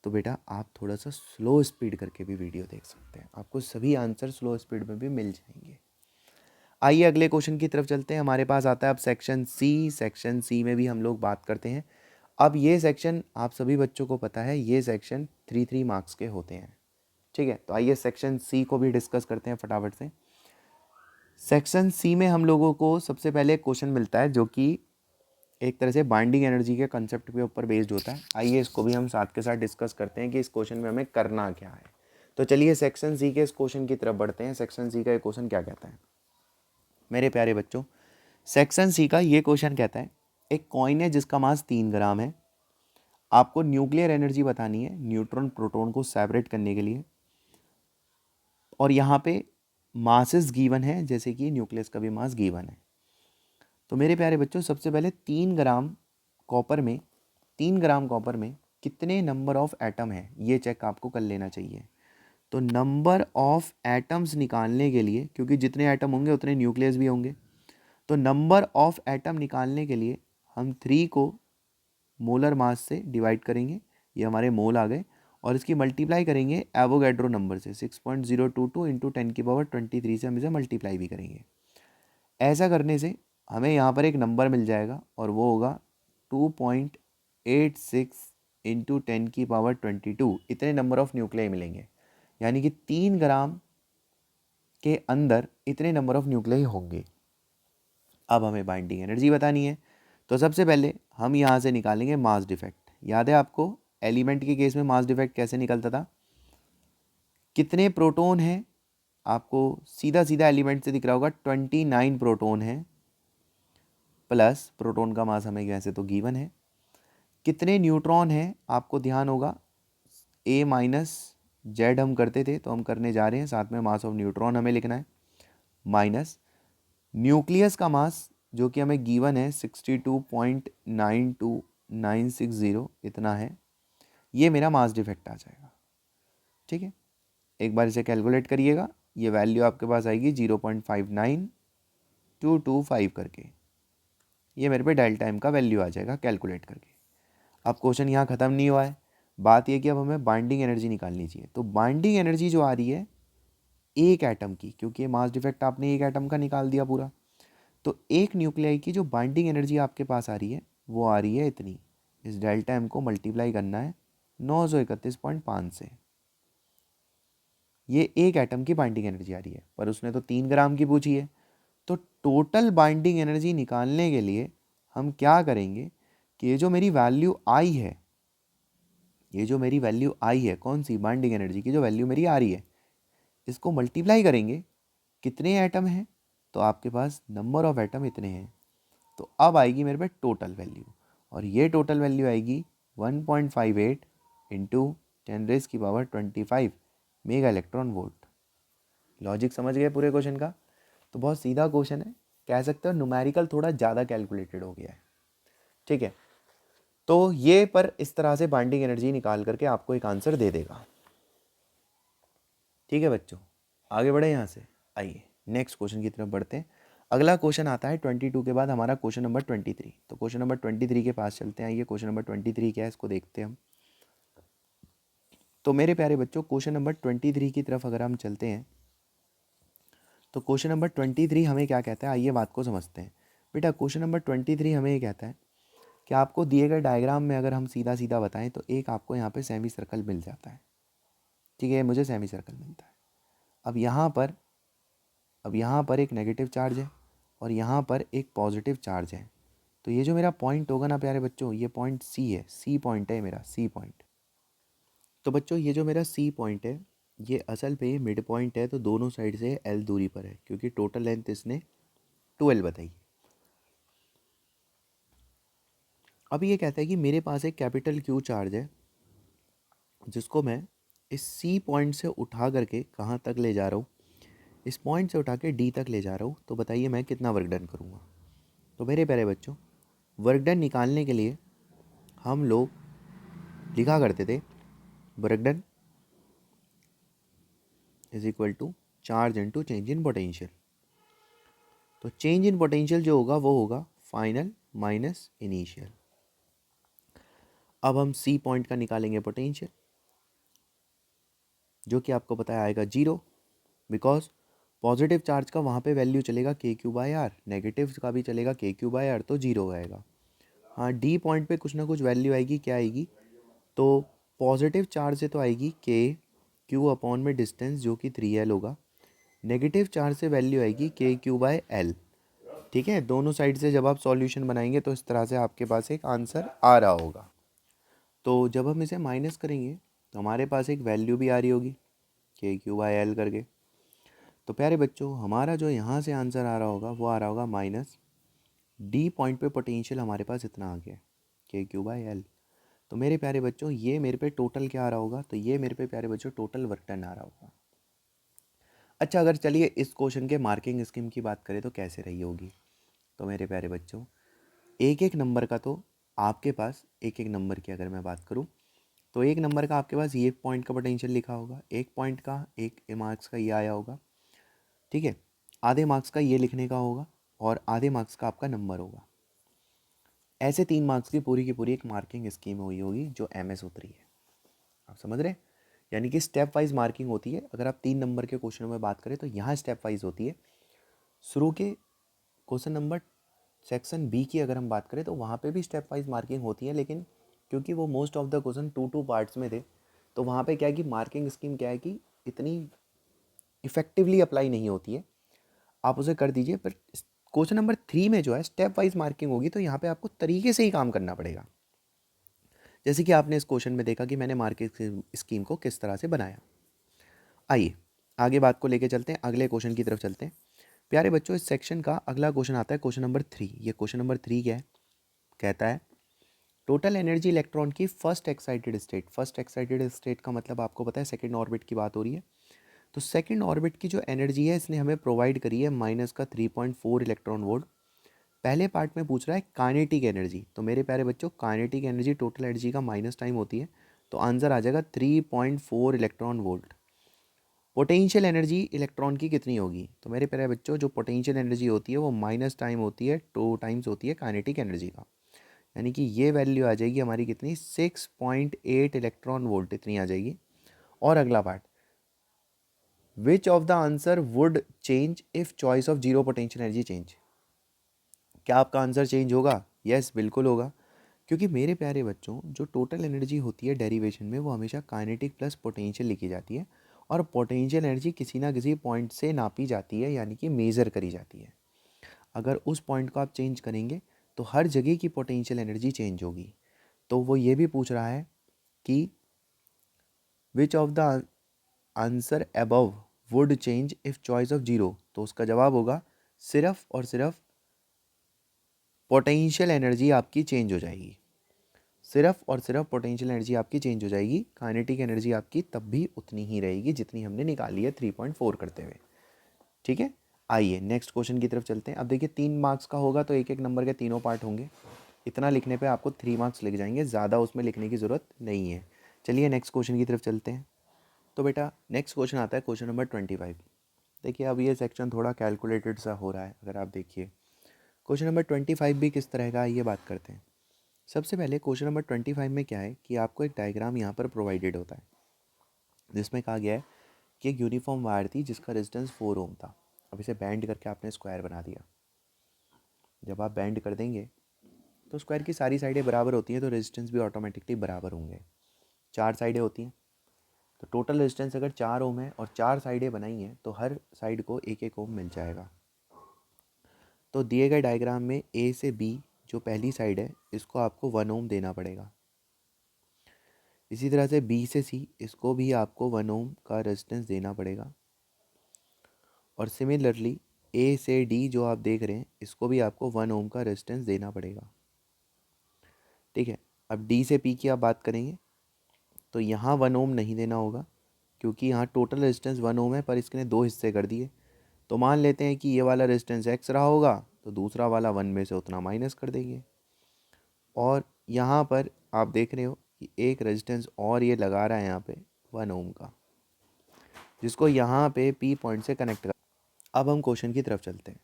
तो बेटा आप थोड़ा सा स्लो स्पीड करके भी वीडियो देख सकते हैं, आपको सभी आंसर स्लो स्पीड में भी मिल जाएंगे। आइए अगले क्वेश्चन की तरफ चलते हैं। हमारे पास आता है अब सेक्शन सी। सेक्शन सी में भी हम लोग बात करते हैं। अब ये सेक्शन आप सभी बच्चों को पता है, ये सेक्शन 3 मार्क्स के होते हैं। ठीक है, तो आइए सेक्शन सी को भी डिस्कस करते हैं फटाफट से। सेक्शन सी में हम लोगों को सबसे पहले क्वेश्चन मिलता है जो कि एक तरह से बाइंडिंग एनर्जी के कंसेप्ट के ऊपर बेस्ड होता है। आइए इसको भी हम साथ के साथ डिस्कस करते हैं कि इस क्वेश्चन में हमें करना क्या है। तो चलिए सेक्शन सी के इस क्वेश्चन की तरफ बढ़ते हैं। सेक्शन सी का ये क्वेश्चन क्या कहता है मेरे प्यारे बच्चों, सेक्शन सी का ये क्वेश्चन कहता है एक कॉइन है जिसका मास 3 ग्राम है, आपको न्यूक्लियर एनर्जी बतानी है न्यूट्रॉन प्रोटॉन को सेपरेट करने के लिए, और यहाँ पे मासेस गिवन है जैसे कि न्यूक्लियस का भी मास गिवन है। तो मेरे प्यारे बच्चों सबसे पहले 3 ग्राम कॉपर में कितने नंबर ऑफ एटम है ये चेक आपको कर लेना चाहिए। तो नंबर ऑफ एटम्स निकालने के लिए, क्योंकि जितने एटम होंगे उतने न्यूक्लियस भी होंगे, तो नंबर ऑफ एटम निकालने के लिए हम 3 को मोलर मास से डिवाइड करेंगे, ये हमारे मोल आ गए, और इसकी मल्टीप्लाई करेंगे एवोगैड्रो नंबर से 6.022 इंटू 10⁻23 से हम इसे मल्टीप्लाई भी करेंगे। ऐसा करने से हमें यहाँ पर एक नंबर मिल जाएगा और वो होगा 2.86 इंटू 10⁻22। इतने नंबर ऑफ न्यूक्लियाई मिलेंगे, यानी कि 3 ग्राम के अंदर इतने नंबर ऑफ न्यूक्लियाई होंगे। अब हमें बाइंडिंग एनर्जी बतानी है, तो सबसे पहले हम यहाँ से निकालेंगे मास डिफेक्ट। याद है आपको एलिमेंट के केस में मास डिफेक्ट कैसे निकलता था, कितने प्रोटॉन हैं, आपको सीधा सीधा एलिमेंट से दिख रहा होगा 29 प्रोटॉन है, प्लस प्रोटॉन का मास हमें वैसे तो गिवन है, कितने न्यूट्रॉन हैं आपको ध्यान होगा A माइनस जेड हम करते थे तो हम करने जा रहे हैं, साथ में मास ऑफ न्यूट्रॉन हमें लिखना है, माइनस न्यूक्लियस का मास जो कि हमें गिवन है 62.92960 इतना है, ये मेरा मास डिफेक्ट आ जाएगा। ठीक है, एक बार इसे कैलकुलेट करिएगा, ये वैल्यू आपके पास आएगी 0.59225 करके, ये मेरे पे डेल्टा एम का वैल्यू आ जाएगा कैलकुलेट करके। अब क्वेश्चन यहाँ ख़त्म नहीं हुआ है, बात ये कि अब हमें बाइंडिंग एनर्जी निकालनी चाहिए। तो बाइंडिंग एनर्जी जो आ रही है एक एटम की, क्योंकि मास डिफेक्ट आपने एक एटम का निकाल दिया पूरा, तो एक न्यूक्लियाई की जो बाइंडिंग एनर्जी आपके पास आ रही है वो आ रही है इतनी, इस डेल्टा एम को मल्टीप्लाई करना है 931.5 से, ये एक एटम की बाइंडिंग एनर्जी आ रही है, पर उसने तो 3 ग्राम की पूछी है। तो टोटल बाइंडिंग एनर्जी निकालने के लिए हम क्या करेंगे कि ये जो मेरी वैल्यू आई है, ये जो मेरी वैल्यू आई है कौन सी, बाइंडिंग एनर्जी की जो वैल्यू मेरी आ रही है, इसको मल्टीप्लाई करेंगे कितने एटम हैं, तो आपके पास नंबर ऑफ एटम इतने हैं, तो अब आएगी मेरे पे टोटल वैल्यू, और ये टोटल वैल्यू आएगी 1.58 into 10⁻25 mega electron volt. Logic समझ गए पूरे क्वेश्चन का। तो बहुत सीधा क्वेश्चन है, कह सकते हो न्यूमेरिकल थोड़ा ज़्यादा कैलकुलेटेड हो गया है। ठीक है, तो ये पर इस तरह से बाइंडिंग एनर्जी निकाल करके आपको एक आंसर दे देगा। ठीक है बच्चों, आगे बढ़े यहाँ से, आइए नेक्स्ट क्वेश्चन की तरफ बढ़ते हैं। अगला क्वेश्चन आता है 22 के बाद हमारा क्वेश्चन नंबर 23। तो क्वेश्चन नंबर 23 के पास चलते हैं, आइए क्वेश्चन नंबर 23 क्या है इसको देखते हैं हम। तो मेरे प्यारे बच्चों क्वेश्चन नंबर 23 की तरफ अगर हम चलते हैं, तो क्वेश्चन नंबर 23 हमें क्या कहता है, आइए बात को समझते हैं। बेटा क्वेश्चन नंबर 23 हमें ये कहता है कि आपको दिए गए डायग्राम में अगर हम सीधा सीधा बताएं तो एक आपको यहाँ पे सेमी सर्कल मिल जाता है। ठीक है, मुझे सेमी सर्कल मिलता है। अब यहाँ पर एक नेगेटिव चार्ज है और यहाँ पर एक पॉजिटिव चार्ज है। तो ये जो मेरा पॉइंट होगा ना प्यारे बच्चों, ये पॉइंट सी है, सी पॉइंट है मेरा, सी पॉइंट। तो बच्चों ये जो मेरा सी पॉइंट है ये असल पे मिड पॉइंट है, तो दोनों साइड से एल दूरी पर है, क्योंकि टोटल लेंथ इसने 12 बताई। अब ये कहता है कि मेरे पास एक कैपिटल क्यू चार्ज है जिसको मैं इस सी पॉइंट से उठा करके कहाँ तक ले जा रहा हूँ, इस पॉइंट से उठा के डी तक ले जा रहा हूँ। तो बताइए मैं कितना वर्क डन करूँगा। तो मेरे प्यारे बच्चों वर्क डन निकालने के लिए हम लोग लिखा करते थे work done is equal to charge into change in potential. तो चेंज इन पोटेंशियल जो होगा वो होगा फाइनल माइनस इनिशियल। अब हम सी पॉइंट का निकालेंगे पोटेंशियल, जो कि आपको पता है आएगा 0, बिकॉज पॉजिटिव चार्ज का वहाँ पे वैल्यू चलेगा KQ/R, नेगेटिव का भी चलेगा KQ/R, तो 0 आएगा। हाँ डी पॉइंट पे कुछ ना कुछ वैल्यू आएगी, क्या आएगी, तो पॉजिटिव चार्ज से तो आएगी KQ अपॉन में डिस्टेंस जो कि 3L होगा, नेगेटिव चार्ज से वैल्यू आएगी KQ/L। ठीक है, दोनों साइड से जब आप सॉल्यूशन बनाएंगे तो इस तरह से आपके पास एक आंसर आ रहा होगा। तो जब हम इसे माइनस करेंगे तो हमारे पास एक वैल्यू भी आ रही होगी KQ/L करके। तो प्यारे बच्चों हमारा जो यहाँ से आंसर आ रहा होगा वो आ रहा होगा माइनस डी पॉइंट पे पोटेंशियल हमारे पास इतना आ गया के क्यू बाई एल। तो मेरे प्यारे बच्चों ये मेरे पे टोटल क्या आ रहा होगा, तो ये मेरे पे प्यारे बच्चों टोटल वर्क डन आ रहा होगा। अच्छा, अगर चलिए इस क्वेश्चन के मार्किंग स्कीम की बात करें तो कैसे रही होगी। तो मेरे प्यारे बच्चों एक एक नंबर का, तो आपके पास एक एक नंबर की अगर मैं बात करूं तो एक नंबर का आपके पास ये पॉइंट का पोटेंशियल लिखा होगा, एक पॉइंट का एक मार्क्स का ये आया होगा, ठीक है। आधे मार्क्स का ये लिखने का होगा और आधे मार्क्स का आपका नंबर होगा। ऐसे 3 मार्क्स की पूरी एक मार्किंग स्कीम हुई होगी जो MS उतरी है। आप समझ रहे हैं, यानी कि स्टेप वाइज मार्किंग होती है। अगर आप 3 नंबर के क्वेश्चन में बात करें तो यहाँ स्टेप वाइज होती है। शुरू के क्वेश्चन नंबर सेक्शन बी की अगर हम बात करें तो वहाँ पे भी स्टेप वाइज मार्किंग होती है, लेकिन क्योंकि वो most of the question 2 parts में थे तो वहाँ पे क्या है कि मार्किंग स्कीम क्या है कि इतनी इफेक्टिवली अप्लाई नहीं होती है। आप उसे कर दीजिए, पर क्वेश्चन नंबर 3 में जो है स्टेप वाइज मार्किंग होगी तो यहाँ पे आपको तरीके से ही काम करना पड़ेगा। जैसे कि आपने इस क्वेश्चन में देखा कि मैंने मार्किंग स्कीम को किस तरह से बनाया। आइए आगे बात को लेके चलते हैं, अगले क्वेश्चन की तरफ चलते हैं। प्यारे बच्चों इस सेक्शन का अगला क्वेश्चन आता है क्वेश्चन नंबर 3। ये क्वेश्चन नंबर 3 क्या है, कहता है टोटल एनर्जी इलेक्ट्रॉन की first excited state. First excited state का मतलब आपको पता है सेकंड ऑर्बिट की बात हो रही है। तो सेकंड ऑर्बिट की जो एनर्जी है इसने हमें प्रोवाइड करी है -3.4 इलेक्ट्रॉन वोल्ट। पहले पार्ट में पूछ रहा है काइनेटिक एनर्जी। तो मेरे प्यारे बच्चों काइनेटिक एनर्जी टोटल एनर्जी का माइनस टाइम होती है, तो आंसर आ जाएगा 3.4 electron volt. Potential energy electron की कितनी होगी, तो मेरे प्यारे बच्चों जो पोटेंशियल एनर्जी होती है वो माइनस टाइम होती है 2 टाइम्स होती है काइनेटिक एनर्जी का, यानी कि ये वैल्यू आ जाएगी हमारी कितनी 6.8 इलेक्ट्रॉन वोल्ट इतनी आ जाएगी। और अगला part, which of the answer would change if choice of zero potential energy change. क्या आपका आंसर चेंज होगा? यस बिल्कुल होगा, क्योंकि मेरे प्यारे बच्चों जो टोटल एनर्जी होती है डेरिवेशन में वो हमेशा काइनेटिक प्लस पोटेंशियल लिखी जाती है, और पोटेंशियल एनर्जी किसी ना किसी पॉइंट से नापी जाती है, यानी कि मेज़र करी जाती है। अगर उस पॉइंट को आप चेंज करेंगे तो हर जगह की पोटेंशियल एनर्जी चेंज होगी। तो वो ये भी पूछ रहा है कि which of the answer above would change if choice of zero, तो उसका जवाब होगा सिर्फ और सिर्फ पोटेंशियल एनर्जी आपकी चेंज हो जाएगी। सिर्फ और सिर्फ पोटेंशियल एनर्जी आपकी चेंज हो जाएगी, काइनेटिक एनर्जी आपकी तब भी उतनी ही रहेगी जितनी हमने निकाली है 3.4 करते हुए। ठीक है, आइए नेक्स्ट क्वेश्चन की तरफ चलते हैं। अब देखिए 3 मार्क्स का होगा तो एक एक नंबर के तीनों पार्ट होंगे। इतना लिखने पे आपको 3 मार्क्स लिख जाएंगे, ज़्यादा उसमें लिखने की ज़रूरत नहीं है। चलिए नेक्स्ट क्वेश्चन की तरफ चलते हैं। तो बेटा नेक्स्ट क्वेश्चन आता है क्वेश्चन नंबर 25। देखिए अब ये सेक्शन थोड़ा कैलकुलेटेड सा हो रहा है। अगर आप देखिए क्वेश्चन नंबर 25 भी किस तरह का है ये बात करते हैं। सबसे पहले क्वेश्चन नंबर 25 में क्या है कि आपको एक डायग्राम यहाँ पर प्रोवाइडेड होता है, जिसमें कहा गया है कि एक यूनिफॉर्म वायर थी जिसका रेजिस्टेंस 4 ओम था। अब इसे बैंड करके आपने स्क्वायर बना दिया। जब आप बैंड कर देंगे तो स्क्वायर की सारी साइडें बराबर होती हैं तो रेजिस्टेंस भी ऑटोमेटिकली बराबर होंगे। 4 साइडें होती हैं तो टोटल रेजिस्टेंस अगर 4 ओम है और 4 साइडें बनाई हैं तो हर साइड को 1-1 ओम मिल जाएगा। तो दिए गए डायग्राम में ए से बी जो पहली साइड है इसको आपको 1 ओम देना पड़ेगा। इसी तरह से बी से सी इसको भी आपको 1 ओम का रेजिस्टेंस देना पड़ेगा। और सिमिलरली ए से डी जो आप देख रहे हैं इसको भी आपको 1 ओम का रेजिस्टेंस देना पड़ेगा। ठीक है, अब डी से पी की आप बात करेंगे तो यहाँ 1 ओम नहीं देना होगा, क्योंकि यहाँ टोटल रेजिस्टेंस 1 ओम है पर इसने 2 हिस्से कर दिए। तो मान लेते हैं कि ये वाला रेजिस्टेंस एक्स रहा होगा तो दूसरा वाला 1 में से उतना माइनस कर देंगे। और यहाँ पर आप देख रहे हो कि एक रेजिस्टेंस और ये लगा रहा है यहाँ पे 1 ओम का, जिसको यहाँ पे पी पॉइंट से कनेक्ट कर। अब हम क्वेश्चन की तरफ चलते हैं।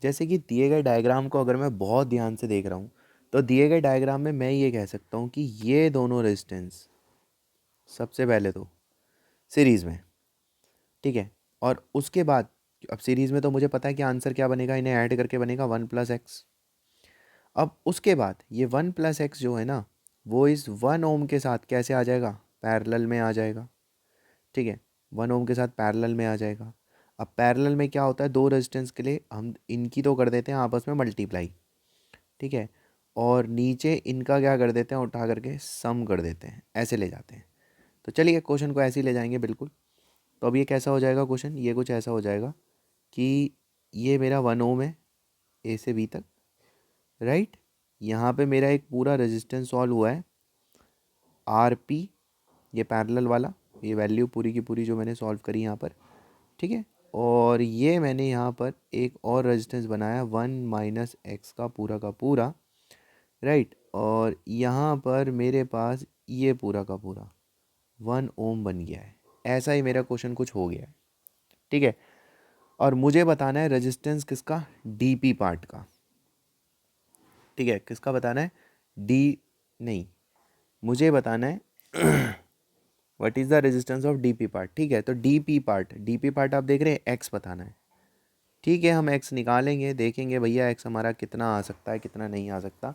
जैसे कि दिए गए डायग्राम को अगर मैं बहुत ध्यान से देख रहा हूँ तो दिए गए डायग्राम में मैं ये कह सकता हूँ कि ये दोनों रेजिस्टेंस सबसे पहले तो सीरीज़ में, ठीक है। और उसके बाद अब सीरीज़ में तो मुझे पता है कि आंसर क्या बनेगा, इन्हें ऐड करके बनेगा 1 + x। अब उसके बाद ये 1 + x जो है ना वो इस 1 ओम के साथ कैसे आ जाएगा, पैरेलल में आ जाएगा। ठीक है, 1 ओम के साथ पैरेलल में आ जाएगा। अब पैरेलल में क्या होता है, दो रेजिस्टेंस के लिए हम इनकी तो कर देते हैं आपस में मल्टीप्लाई, ठीक है, और नीचे इनका क्या कर देते हैं, उठा करके सम कर देते हैं, ऐसे ले जाते हैं। तो चलिए क्वेश्चन को ऐसे ही ले जाएंगे बिल्कुल। तो अब ये कैसा हो जाएगा क्वेश्चन, ये कुछ ऐसा हो जाएगा कि ये मेरा 1 ओम है ए से बी तक, राइट। यहाँ पे मेरा एक पूरा रेजिस्टेंस सॉल्व हुआ है, आर पी, ये पैरेलल वाला, ये वैल्यू पूरी की पूरी जो मैंने सॉल्व करी यहाँ पर, ठीक है। और ये मैंने यहाँ पर एक और रेजिस्टेंस बनाया 1 - x का पूरा, राइट। और यहाँ पर मेरे पास ये पूरा का पूरा 1 ओम बन गया है। ऐसा ही मेरा क्वेश्चन कुछ हो गया है, ठीक है। और मुझे बताना है रेजिस्टेंस किसका, डीपी पार्ट का, ठीक है। किसका बताना है, डी नहीं, मुझे बताना है what is the resistance of DP part, ठीक है। तो डीपी पार्ट आप देख रहे हैं, एक्स बताना है, ठीक है। हम एक्स निकालेंगे, देखेंगे भैया एक्स हमारा कितना आ सकता है, कितना नहीं आ सकता।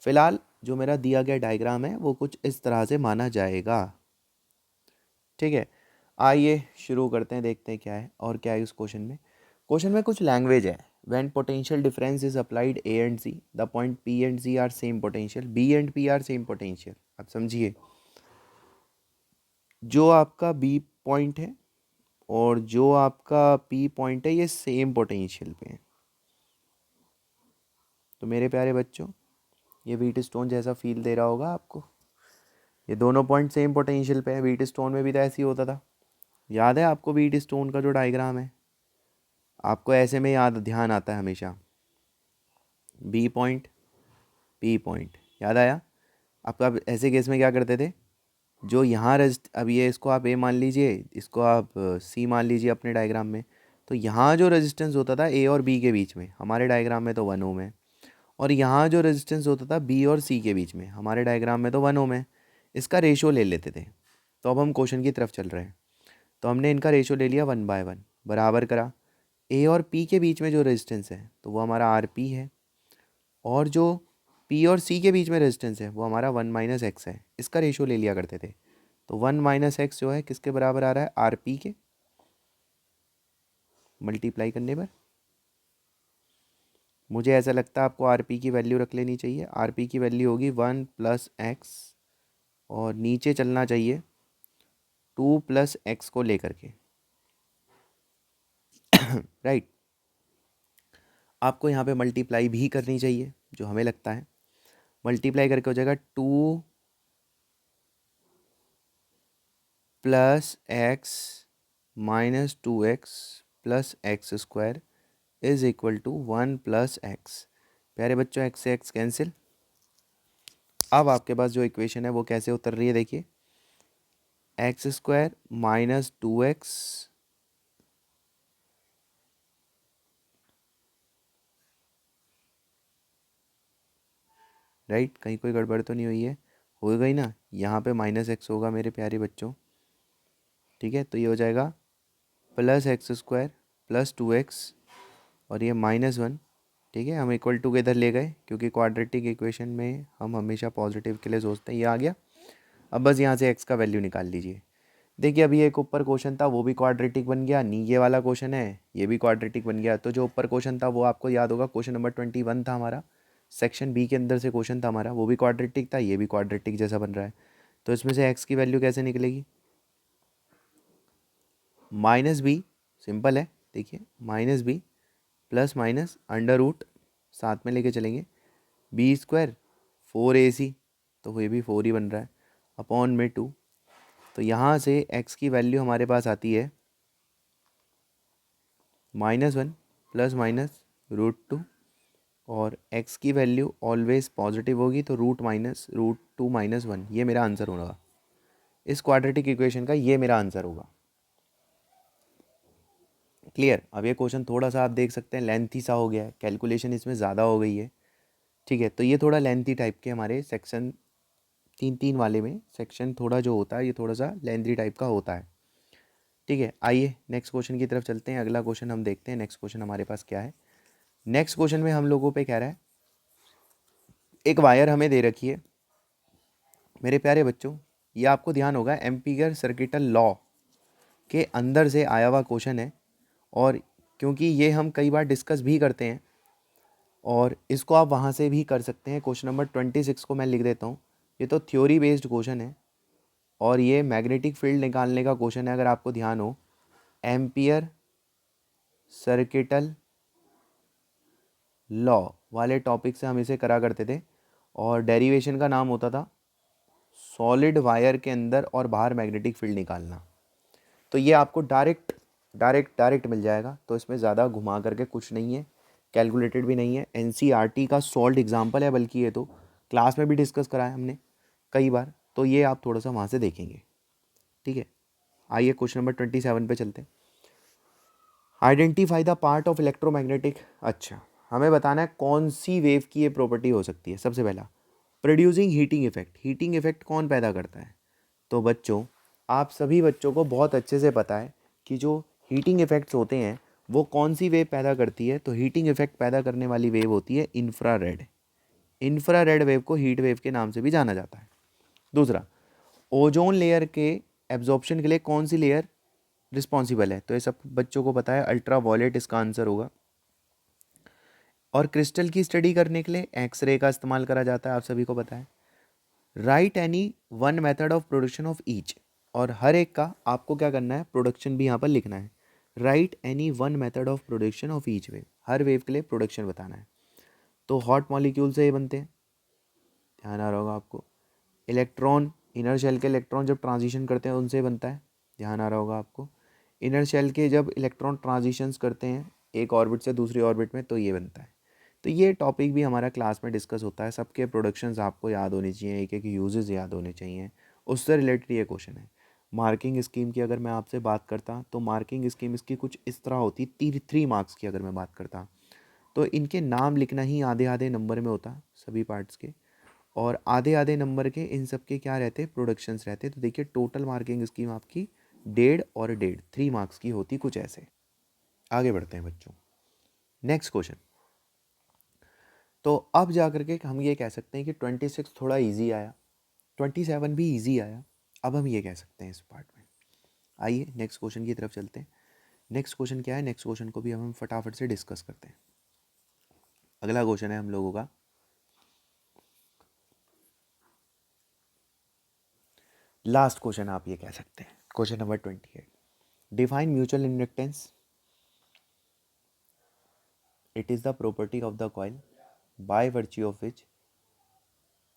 फिलहाल जो मेरा दिया गया डायग्राम है वो कुछ इस तरह से माना जाएगा, ठीक है। आइए शुरू करते हैं, देखते हैं क्या है और क्या है इस क्वेश्चन में कुछ लैंग्वेज है। When potential difference is applied A and C, the point P and C are same potential, B and P are same potential. अब समझिए, जो आपका बी पॉइंट है और जो आपका पी पॉइंट है ये सेम पोटेंशियल पे है। तो मेरे प्यारे बच्चों, ये व्हीट स्टोन जैसा फील दे रहा होगा आपको, ये दोनों पॉइंट सेम पोटेंशियल पे है। व्हीट स्टोन में भी तो ऐसे ही होता था, याद है आपको व्हीट स्टोन का जो डायग्राम है, आपको ऐसे में याद ध्यान आता है हमेशा, बी पॉइंट पी पॉइंट, याद आया आपका। ऐसे केस में क्या करते थे, जो यहाँ अब ये इसको आप ए मान लीजिए, इसको आप सी मान लीजिए अपने डायग्राम में। तो यहाँ जो रेजिस्टेंस होता था ए और बी के बीच में, हमारे डायग्राम में तो 1 ओम है। और यहाँ जो रेजिस्टेंस होता था बी और सी के बीच में, हमारे डायग्राम में तो 1 ओम है। इसका रेशो ले लेते थे। तो अब हम क्वेश्चन की तरफ चल रहे हैं, तो हमने इनका रेशो ले लिया 1/1, बराबर करा। ए और पी के बीच में जो रेजिस्टेंस है तो वो हमारा आर पी है, और जो पी और सी के बीच में रेजिस्टेंस है वो हमारा 1 - x है। इसका रेशो ले लिया करते थे। तो 1 - x जो है किसके बराबर आ रहा है, आर पी के, मल्टीप्लाई करने पर मुझे ऐसा लगता है आपको आर पी की वैल्यू रख लेनी चाहिए। आर पी की वैल्यू होगी 1 + x, और नीचे चलना चाहिए 2 + x को लेकर के, राइट। आपको यहाँ पे मल्टीप्लाई भी करनी चाहिए, जो हमें लगता है मल्टीप्लाई करके हो जाएगा 2 + x - 2x + x² = 1 + x। प्यारे बच्चों, x से x कैंसिल। अब आपके पास जो इक्वेशन है वो कैसे उतर रही है, देखिए, x² - 2x, राइट। कहीं कोई गड़बड़ तो नहीं हुई है, हो गई ना। यहाँ पे -x होगा मेरे प्यारे बच्चों, ठीक है। तो ये हो जाएगा +x² + 2x, और ये -1, ठीक है। हम इक्वल टू के इधर ले गए, क्योंकि क्वाड्रेटिक इक्वेशन में हम हमेशा पॉजिटिव के लिए सोचते हैं। ये आ गया। अब बस यहाँ से x का वैल्यू निकाल लीजिए। देखिए, अभी एक ऊपर क्वेश्चन था वो भी क्वाड्रेटिक बन गया, नीचे वाला क्वेश्चन है ये भी क्वाड्रेटिक बन गया। तो जो ऊपर क्वेश्चन था वो आपको याद होगा, क्वेश्चन नंबर 21 था हमारा, सेक्शन बी के अंदर से क्वेश्चन था हमारा, वो भी क्वाड्रेटिक था, ये भी क्वाड्रेटिक जैसा बन रहा है। तो इसमें से x की वैल्यू कैसे निकलेगी, -b, सिंपल है। देखिए, -b प्लस माइनस √, साथ में लेके चलेंगे, b², 4ac, तो ये भी 4 ही बन रहा है, अपॉन में 2। तो यहाँ से x की वैल्यू हमारे पास आती है -1 ± √2, और x की वैल्यू ऑलवेज पॉजिटिव होगी, तो √2 - 1, ये मेरा आंसर होगा। इस क्वाड्रेटिक इक्वेशन का ये मेरा आंसर होगा। क्लियर। अब ये क्वेश्चन थोड़ा सा आप देख सकते हैं लेंथी सा हो गया है, कैलकुलेशन इसमें ज़्यादा हो गई है, ठीक है। तो ये थोड़ा लेंथी टाइप के हमारे सेक्शन 3 वाले में सेक्शन थोड़ा जो होता है ये थोड़ा सा लेंथी टाइप का होता है, ठीक है। आइए नेक्स्ट क्वेश्चन की तरफ चलते हैं। अगला क्वेश्चन हम देखते हैं, नेक्स्ट क्वेश्चन हमारे पास क्या है। नेक्स्ट क्वेश्चन में हम लोगों पे कह रहा है, एक वायर हमें दे रखी है मेरे प्यारे बच्चों, ये आपको ध्यान होगा एम्पीयर सर्किटल लॉ के अंदर से आया हुआ क्वेश्चन है। और क्योंकि ये हम कई बार डिस्कस भी करते हैं, और इसको आप वहाँ से भी कर सकते हैं। क्वेश्चन नंबर 26 को मैं लिख देता हूँ। ये तो थ्योरी बेस्ड क्वेश्चन है, और ये मैग्नेटिक फील्ड निकालने का क्वेश्चन है, अगर आपको ध्यान हो। एम्पियर सर्किटल लॉ वाले टॉपिक से हम इसे करा करते थे, और डेरिवेशन का नाम होता था सॉलिड वायर के अंदर और बाहर मैग्नेटिक फील्ड निकालना। तो ये आपको डायरेक्ट मिल जाएगा, तो इसमें ज़्यादा घुमा करके कुछ नहीं है, कैलकुलेटेड भी नहीं है। एनसीईआरटी का सॉल्ड एग्जाम्पल है, बल्कि ये तो क्लास में भी डिस्कस करा है हमने कई बार, तो ये आप थोड़ा सा वहाँ से देखेंगे। ठीक है, आइए क्वेश्चन नंबर 27 पे चलते हैं। Identify the part of electromagnetic. अच्छा, हमें बताना है कौन सी वेव की ये प्रॉपर्टी हो सकती है। सबसे पहला, producing heating effect. Heating effect कौन पैदा करता है? तो बच्चों, आप सभी बच्चों को बहुत अच्छे से पता है कि जो हीटिंग इफेक्ट्स होते हैं वो कौन सी वेव पैदा करती है। तो हीटिंग इफेक्ट पैदा करने वाली वेव होती है इंफ्रारेड। इंफ्रारेड वेव को हीट वेव के नाम से भी जाना जाता है। दूसरा, ओजोन लेयर के एब्जॉर्प्शन के लिए कौन सी लेयर रिस्पॉन्सिबल है? तो ये सब बच्चों को पता है, अल्ट्रा वायलेट इसका आंसर होगा। और क्रिस्टल की स्टडी करने के लिए एक्सरे का इस्तेमाल करा जाता है, आप सभी को पता है। Right any one method of production of each. और हर एक का आपको क्या करना है, प्रोडक्शन भी यहाँ पर लिखना है। Right any one method of production of each wave, her wave के लिए प्रोडक्शन बताना है। तो हॉट मॉलिक्यूल से ये बनते हैं, ध्यान आ रहा होगा आपको। इलेक्ट्रॉन, इनर शेल के इलेक्ट्रॉन जब ट्रांजिशन करते हैं उनसे बनता है, ध्यान आ रहा होगा आपको। इनर शेल के जब इलेक्ट्रॉन ट्रांजिशंस करते हैं एक ऑर्बिट से दूसरी ऑर्बिट में, तो ये बनता है। तो ये टॉपिक भी हमारा क्लास में डिस्कस होता है। सबके प्रोडक्शंस आपको याद होने चाहिए, एक एक यूजेस याद होने चाहिए, उससे रिलेटेड ये क्वेश्चन है। मार्किंग स्कीम की अगर मैं आपसे बात करता, तो मार्किंग स्कीम इसकी कुछ इस तरह होती, 3 मार्क्स की अगर मैं बात करता, तो इनके नाम लिखना ही आधे आधे नंबर में होता सभी पार्ट्स के, और आधे आधे नंबर के इन सब के क्या रहते, प्रोडक्शंस रहते। तो देखिए टोटल मार्किंग स्कीम आपकी 1.5 3 मार्क्स की होती, कुछ ऐसे। आगे बढ़ते हैं बच्चों, नेक्स्ट क्वेश्चन। तो अब जा करके हम ये कह सकते हैं कि 26 थोड़ा इजी आया, 27 भी इजी आया, अब हम ये कह सकते हैं इस पार्ट में। आइए नेक्स्ट क्वेश्चन की तरफ चलते हैं। नेक्स्ट क्वेश्चन क्या है, नेक्स्ट क्वेश्चन को भी हम फटाफट से डिस्कस करते हैं। अगला क्वेश्चन है हम लोगों का, लास्ट क्वेश्चन आप ये कह सकते हैं, question number 28। Define mutual inductance. It is the property of the coil by virtue of which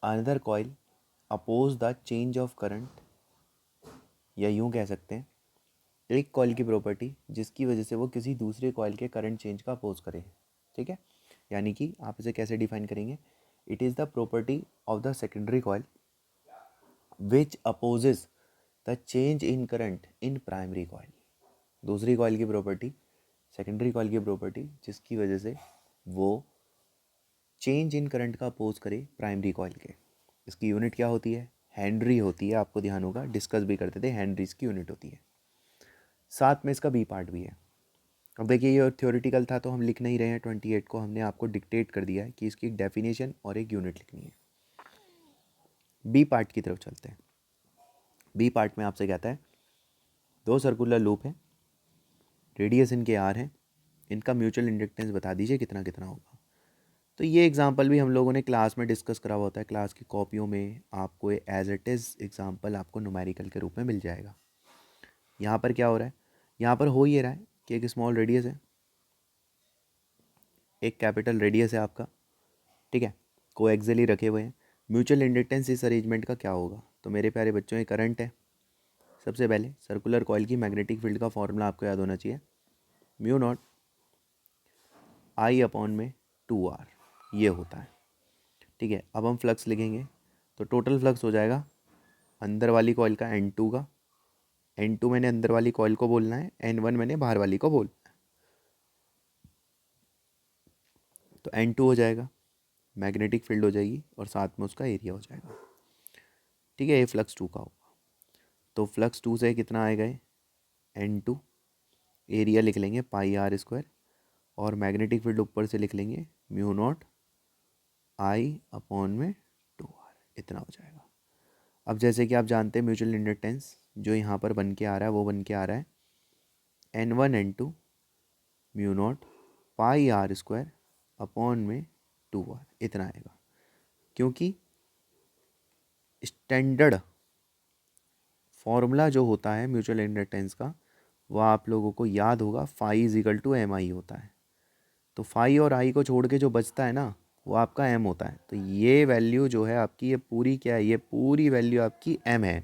another coil oppose the change of current। या यूं कह सकते हैं, एक कॉइल की प्रॉपर्टी जिसकी वजह से वो किसी दूसरे कॉइल के करंट चेंज का अपोज करे। ठीक है, यानी कि आप इसे कैसे डिफाइन करेंगे, it is the property of the secondary coil which opposes the change in current in primary coil. दूसरी कॉइल की प्रॉपर्टी, सेकेंडरी कॉइल की प्रॉपर्टी जिसकी वजह से वो चेंज इन करंट का अपोज करे प्राइमरी कॉइल के। इसकी यूनिट क्या होती है, हेनरी होती है, आपको ध्यान होगा, डिस्कस भी करते थे, हेनरीज की यूनिट होती है। साथ में इसका बी पार्ट भी है। अब देखिए ये थ्योरेटिकल था तो हम लिख नहीं रहे हैं 28 को, हमने आपको डिक्टेट कर दिया है कि इसकी एक डेफिनेशन और एक यूनिट लिखनी है। बी पार्ट की तरफ चलते हैं। बी पार्ट में आपसे कहता है, दो सर्कुलर लूप है, रेडियस इनके आर है, इनका म्यूचुअल इंडक्टेंस बता दीजिए कितना कितना होगा। तो ये एग्जाम्पल भी हम लोगों ने क्लास में डिस्कस करा होता है, क्लास की कॉपियों में आपको एज इट इज़ एग्जाम्पल आपको न्यूमेरिकल के रूप में मिल जाएगा। यहाँ पर क्या हो रहा है, यहाँ पर हो ये रहा है कि एक स्मॉल रेडियस है, एक कैपिटल रेडियस है आपका। ठीक है, कोएक्सियली रखे हुए हैं। म्यूचुअल इंडक्टेंस इस अरेंजमेंट का क्या होगा? तो मेरे प्यारे बच्चों, ये करंट है। सबसे पहले सर्कुलर कॉइल की मैग्नेटिक फील्ड का फॉर्मूला आपको याद होना चाहिए, म्यू नॉट आई अपॉन में 2r, ये होता है। ठीक है, अब हम फ्लक्स लिखेंगे, तो टोटल फ्लक्स हो जाएगा अंदर वाली कॉइल का N2 का, N2 मैंने अंदर वाली कॉइल को बोलना है, N1 मैंने बाहर वाली को बोलना है। तो N2 हो जाएगा, मैग्नेटिक फील्ड हो जाएगी और साथ में उसका एरिया हो जाएगा। ठीक है, ये फ्लक्स 2 का होगा। तो फ्लक्स 2 से कितना आएगा, N2, एरिया लिख लेंगे पाई आर स्क्वायर, और मैग्नेटिक फील्ड ऊपर से लिख लेंगे म्यू नॉट आई अपॉन में 2r, इतना हो जाएगा। अब जैसे कि आप जानते हैं म्यूचुअल इंडक्टेंस जो यहाँ पर बन के आ रहा है वो बन के आ रहा है N1 N2 mu naught pi R square upon में 2r, इतना आएगा। क्योंकि स्टैंडर्ड फॉर्मूला जो होता है म्यूचुअल इंडक्टेंस का, वह आप लोगों को याद होगा, phi is equal to M I होता है। तो फाई और आई को छोड़ के जो बचता है ना वो आपका एम होता है। तो ये वैल्यू जो है आपकी, ये पूरी क्या है, ये पूरी वैल्यू आपकी एम है,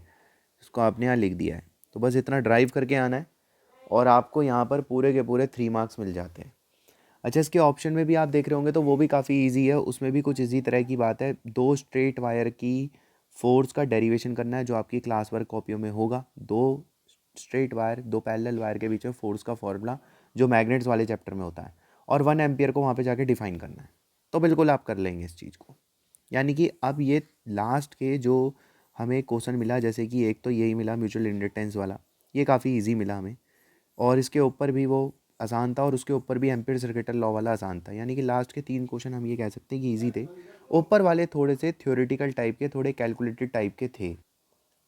इसको आपने यहाँ लिख दिया है। तो बस इतना ड्राइव करके आना है और आपको यहाँ पर पूरे के पूरे 3 मार्क्स मिल जाते हैं। अच्छा, इसके ऑप्शन में भी आप देख रहे होंगे तो वो भी काफ़ी इजी है, उसमें भी कुछ इसी तरह की बात है। 2 स्ट्रेट वायर की फोर्स का डेरिवेशन करना है जो आपकी क्लास वर्क कॉपियों में होगा। 2 स्ट्रेट वायर, 2 पैरेलल वायर के बीच में फोर्स का फॉर्मूला जो मैग्नेट्स वाले चैप्टर में होता है, और 1 एम्पियर को वहाँ पे जाके डिफाइन करना है। तो बिल्कुल आप कर लेंगे इस चीज़ को। यानी कि अब ये लास्ट के जो हमें क्वेश्चन मिला, जैसे कि एक तो यही मिला म्यूचुअल इंडक्टेंस वाला, ये काफ़ी इजी मिला हमें, और इसके ऊपर भी वो आसान था, और उसके ऊपर भी एम्पीयर सर्किटल लॉ वाला आसान था। यानी कि लास्ट के 3 क्वेश्चन हम ये कह सकते हैं कि इजी थे। ऊपर वाले थोड़े से थ्योरेटिकल टाइप के, थोड़े कैलकुलेटेड टाइप के थे।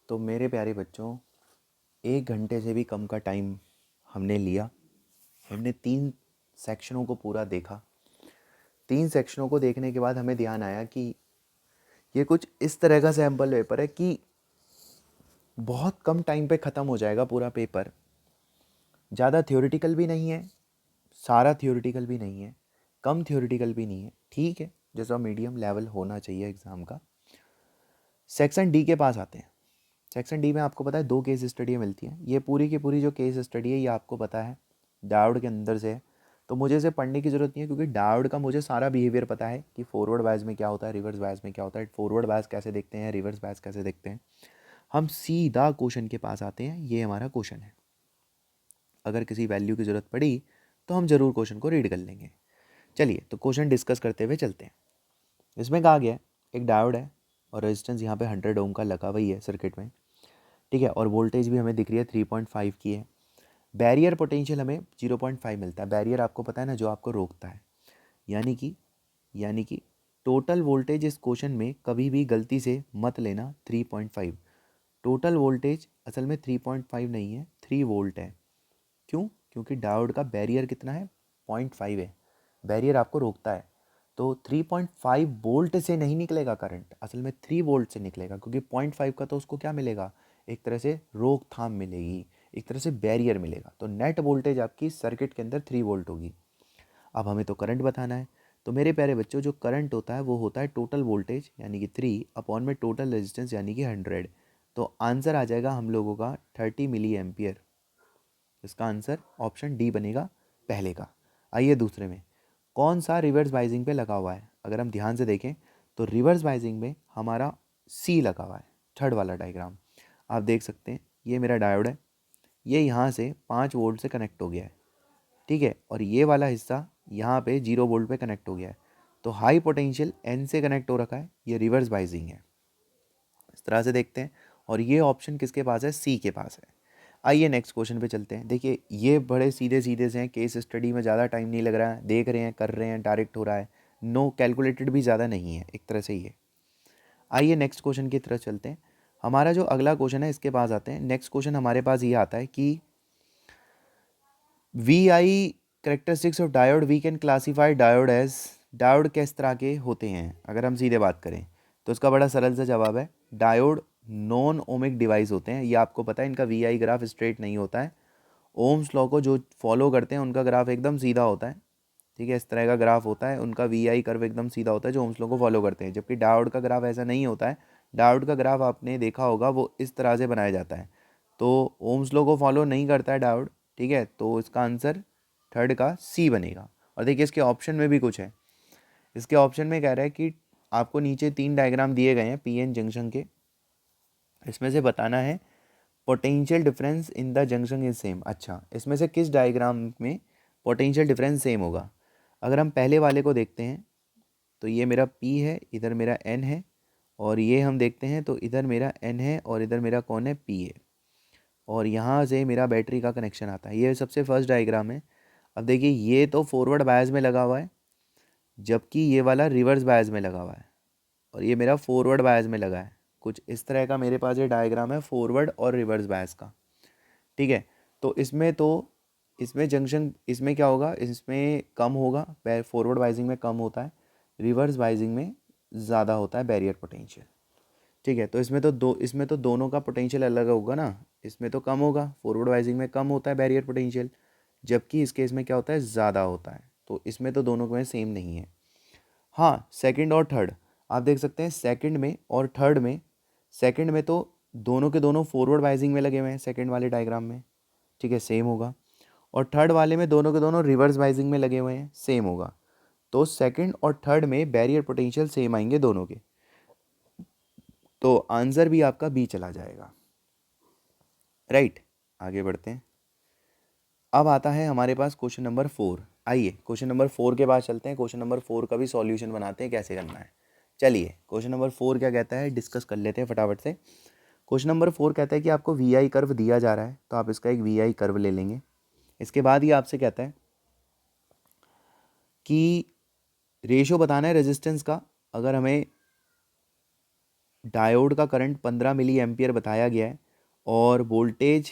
तो मेरे प्यारे बच्चों, 1 घंटे से भी कम का टाइम हमने लिया। हमने 3 सेक्शनों को पूरा देखा। 3 सेक्शनों को देखने के बाद हमें ध्यान आया कि ये कुछ इस तरह का सैम्पल पेपर है कि बहुत कम टाइम पे ख़त्म हो जाएगा पूरा पेपर। ज़्यादा थ्योरेटिकल भी नहीं है, सारा थ्योरेटिकल भी नहीं है, कम थ्योरेटिकल भी नहीं है, ठीक है, जैसा मीडियम लेवल होना चाहिए एग्ज़ाम का। सेक्शन डी के पास आते हैं। सेक्शन डी में आपको पता है 2 केस स्टडी मिलती हैं। ये पूरी की पूरी जो केस स्टडी है ये आपको पता है डायोड के अंदर से है, तो मुझे इसे पढ़ने की ज़रूरत नहीं है, क्योंकि डायोड का मुझे सारा बिहेवियर पता है कि फॉरवर्ड बायस में क्या होता है, रिवर्स बायस में क्या होता है, फॉरवर्ड बायस कैसे देखते हैं, रिवर्स बायस कैसे देखते हैं। हम सीधा क्वेश्चन के पास आते हैं। ये हमारा क्वेश्चन है। अगर किसी वैल्यू की ज़रूरत पड़ी तो हम ज़रूर क्वेश्चन को रीड कर लेंगे। चलिए, तो क्वेश्चन डिस्कस करते हुए चलते हैं। इसमें कहा गया है एक डायोड है और रेजिस्टेंस यहाँ पे 100 ओम का लगा हुआ ही है सर्किट में, ठीक है, और वोल्टेज भी हमें दिख रही है 3.5 की है। बैरियर पोटेंशियल हमें 0.5 मिलता है। बैरियर आपको पता है ना, जो आपको रोकता है। यानी कि टोटल वोल्टेज इस क्वेश्चन में कभी भी गलती से मत लेना 3.5। टोटल वोल्टेज असल में 3.5 नहीं है, 3 वोल्ट है। क्यों? क्योंकि डायोड का बैरियर कितना है, 0.5 है। बैरियर आपको रोकता है, तो 3.5 वोल्ट से नहीं निकलेगा करंट, असल में 3 वोल्ट से निकलेगा, क्योंकि 0.5 का तो उसको क्या मिलेगा, एक तरह से रोकथाम मिलेगी, एक तरह से बैरियर मिलेगा। तो नेट वोल्टेज आपकी सर्किट के अंदर 3 वोल्ट होगी। अब हमें तो करंट बताना है, तो मेरे प्यारे बच्चों जो करंट होता है वो होता है टोटल वोल्टेज यानी कि 3 अपॉन में टोटल रेजिस्टेंस यानी कि 100। तो आंसर आ जाएगा हम लोगों का 30 मिली एम्पियर। इसका आंसर ऑप्शन डी बनेगा पहले का। आइए दूसरे में, कौन सा रिवर्स बाइजिंग पे लगा हुआ है। अगर हम ध्यान से देखें तो रिवर्स बाइजिंग में हमारा सी लगा हुआ है, थर्ड वाला डायग्राम आप देख सकते हैं। ये मेरा डायोड है, ये यहाँ से 5 वोल्ट से कनेक्ट हो गया है, ठीक है, और ये वाला हिस्सा यहाँ पे 0 वोल्ट पे कनेक्ट हो गया है। तो हाई पोटेंशियल एन से कनेक्ट हो रखा है, ये रिवर्स बाइजिंग है। इस तरह से देखते हैं, और ये ऑप्शन किसके पास है, सी के पास है। आइए नेक्स्ट क्वेश्चन पे चलते हैं। देखिए ये बड़े सीधे सीधे से हैं, केस स्टडी में ज़्यादा टाइम नहीं लग रहा है, देख रहे हैं, कर रहे हैं, डायरेक्ट हो रहा है, नो कैलकुलेटेड भी ज़्यादा नहीं है, एक तरह से ये। आइए नेक्स्ट क्वेश्चन की तरफ चलते हैं। हमारा जो अगला क्वेश्चन है इसके पास आते हैं। नेक्स्ट क्वेश्चन हमारे पास ये आता है कि V I characteristics of diode, we can classify diode as, diode किस तरह के होते हैं। अगर हम सीधे बात करें तो इसका बड़ा सरल सा जवाब है, डायोड नॉन ओमिक डिवाइस होते हैं। ये आपको पता है, इनका वी आई ग्राफ स्ट्रेट नहीं होता है। ओम्स लॉ को जो फॉलो करते हैं उनका ग्राफ एकदम सीधा होता है, ठीक है, इस तरह का ग्राफ होता है उनका, वी आई कर्व एकदम सीधा होता है जो ओम्स लॉ को फॉलो करते हैं। जबकि डायोड का ग्राफ ऐसा नहीं होता है। डायोड का ग्राफ आपने देखा होगा वो इस तरह से बनाया जाता है, तो ओम्स लॉ को फॉलो नहीं करता है डायोड, ठीक है। तो इसका आंसर थर्ड का सी बनेगा। और देखिए इसके ऑप्शन में भी कुछ है। इसके ऑप्शन में कह रहा है कि आपको नीचे 3 डायग्राम दिए गए हैं पीएन जंक्शन के, इसमें से बताना है potential difference in the junction is same. अच्छा, इसमें से किस डायग्राम में पोटेंशियल डिफरेंस सेम होगा। अगर हम पहले वाले को देखते हैं तो ये मेरा P है, इधर मेरा N है, और ये हम देखते हैं तो इधर मेरा N है और इधर मेरा कौन है, P है, और यहाँ से मेरा बैटरी का कनेक्शन आता है। ये सबसे फर्स्ट डायग्राम है। अब देखिए ये तो फॉरवर्ड बायस में लगा हुआ है, जबकि ये वाला रिवर्स बायस में लगा हुआ है, और ये मेरा फॉरवर्ड बायस में लगा है। कुछ इस तरह का मेरे पास ये डायग्राम है फॉरवर्ड और रिवर्स बायस का, ठीक है। तो इसमें जंक्शन, इसमें क्या होगा, इसमें कम होगा, फॉरवर्ड बाइजिंग में कम होता है, रिवर्स बाइजिंग में ज़्यादा होता है बैरियर पोटेंशियल, ठीक है। तो इसमें तो दोनों का पोटेंशियल अलग होगा ना। इसमें तो कम होगा, फॉरवर्ड बाइजिंग में कम होता है बैरियर पोटेंशियल, जबकि इस केस में क्या होता है, ज़्यादा होता है, तो इसमें तो दोनों में सेम नहीं है। हाँ, सेकंड और थर्ड आप देख सकते हैं, सेकंड में और थर्ड में, सेकंड में तो दोनों के दोनों फॉरवर्ड वाइजिंग में लगे हुए हैं सेकंड वाले डायग्राम में, ठीक है, सेम होगा। और थर्ड वाले में दोनों के दोनों रिवर्स वाइजिंग में लगे हुए हैं, सेम होगा। तो सेकंड और थर्ड में बैरियर पोटेंशियल सेम आएंगे दोनों के, तो आंसर भी आपका बी चला जाएगा, राइट। आगे बढ़ते हैं। अब आता है हमारे पास क्वेश्चन नंबर 4। आइए क्वेश्चन नंबर 4 के बाद चलते हैं, क्वेश्चन नंबर 4 का भी सॉल्यूशन बनाते हैं कैसे करना है। चलिए क्वेश्चन नंबर 4 क्या कहता है डिस्कस कर लेते हैं फटाफट से। क्वेश्चन नंबर 4 कहता है कि आपको वी आई कर्व दिया जा रहा है, तो आप इसका एक वी आई कर्व ले लेंगे। इसके बाद ये आपसे कहता है कि रेशो बताना है रेजिस्टेंस का। अगर हमें डायोड का करंट 15 मिली एम्पियर बताया गया है और वोल्टेज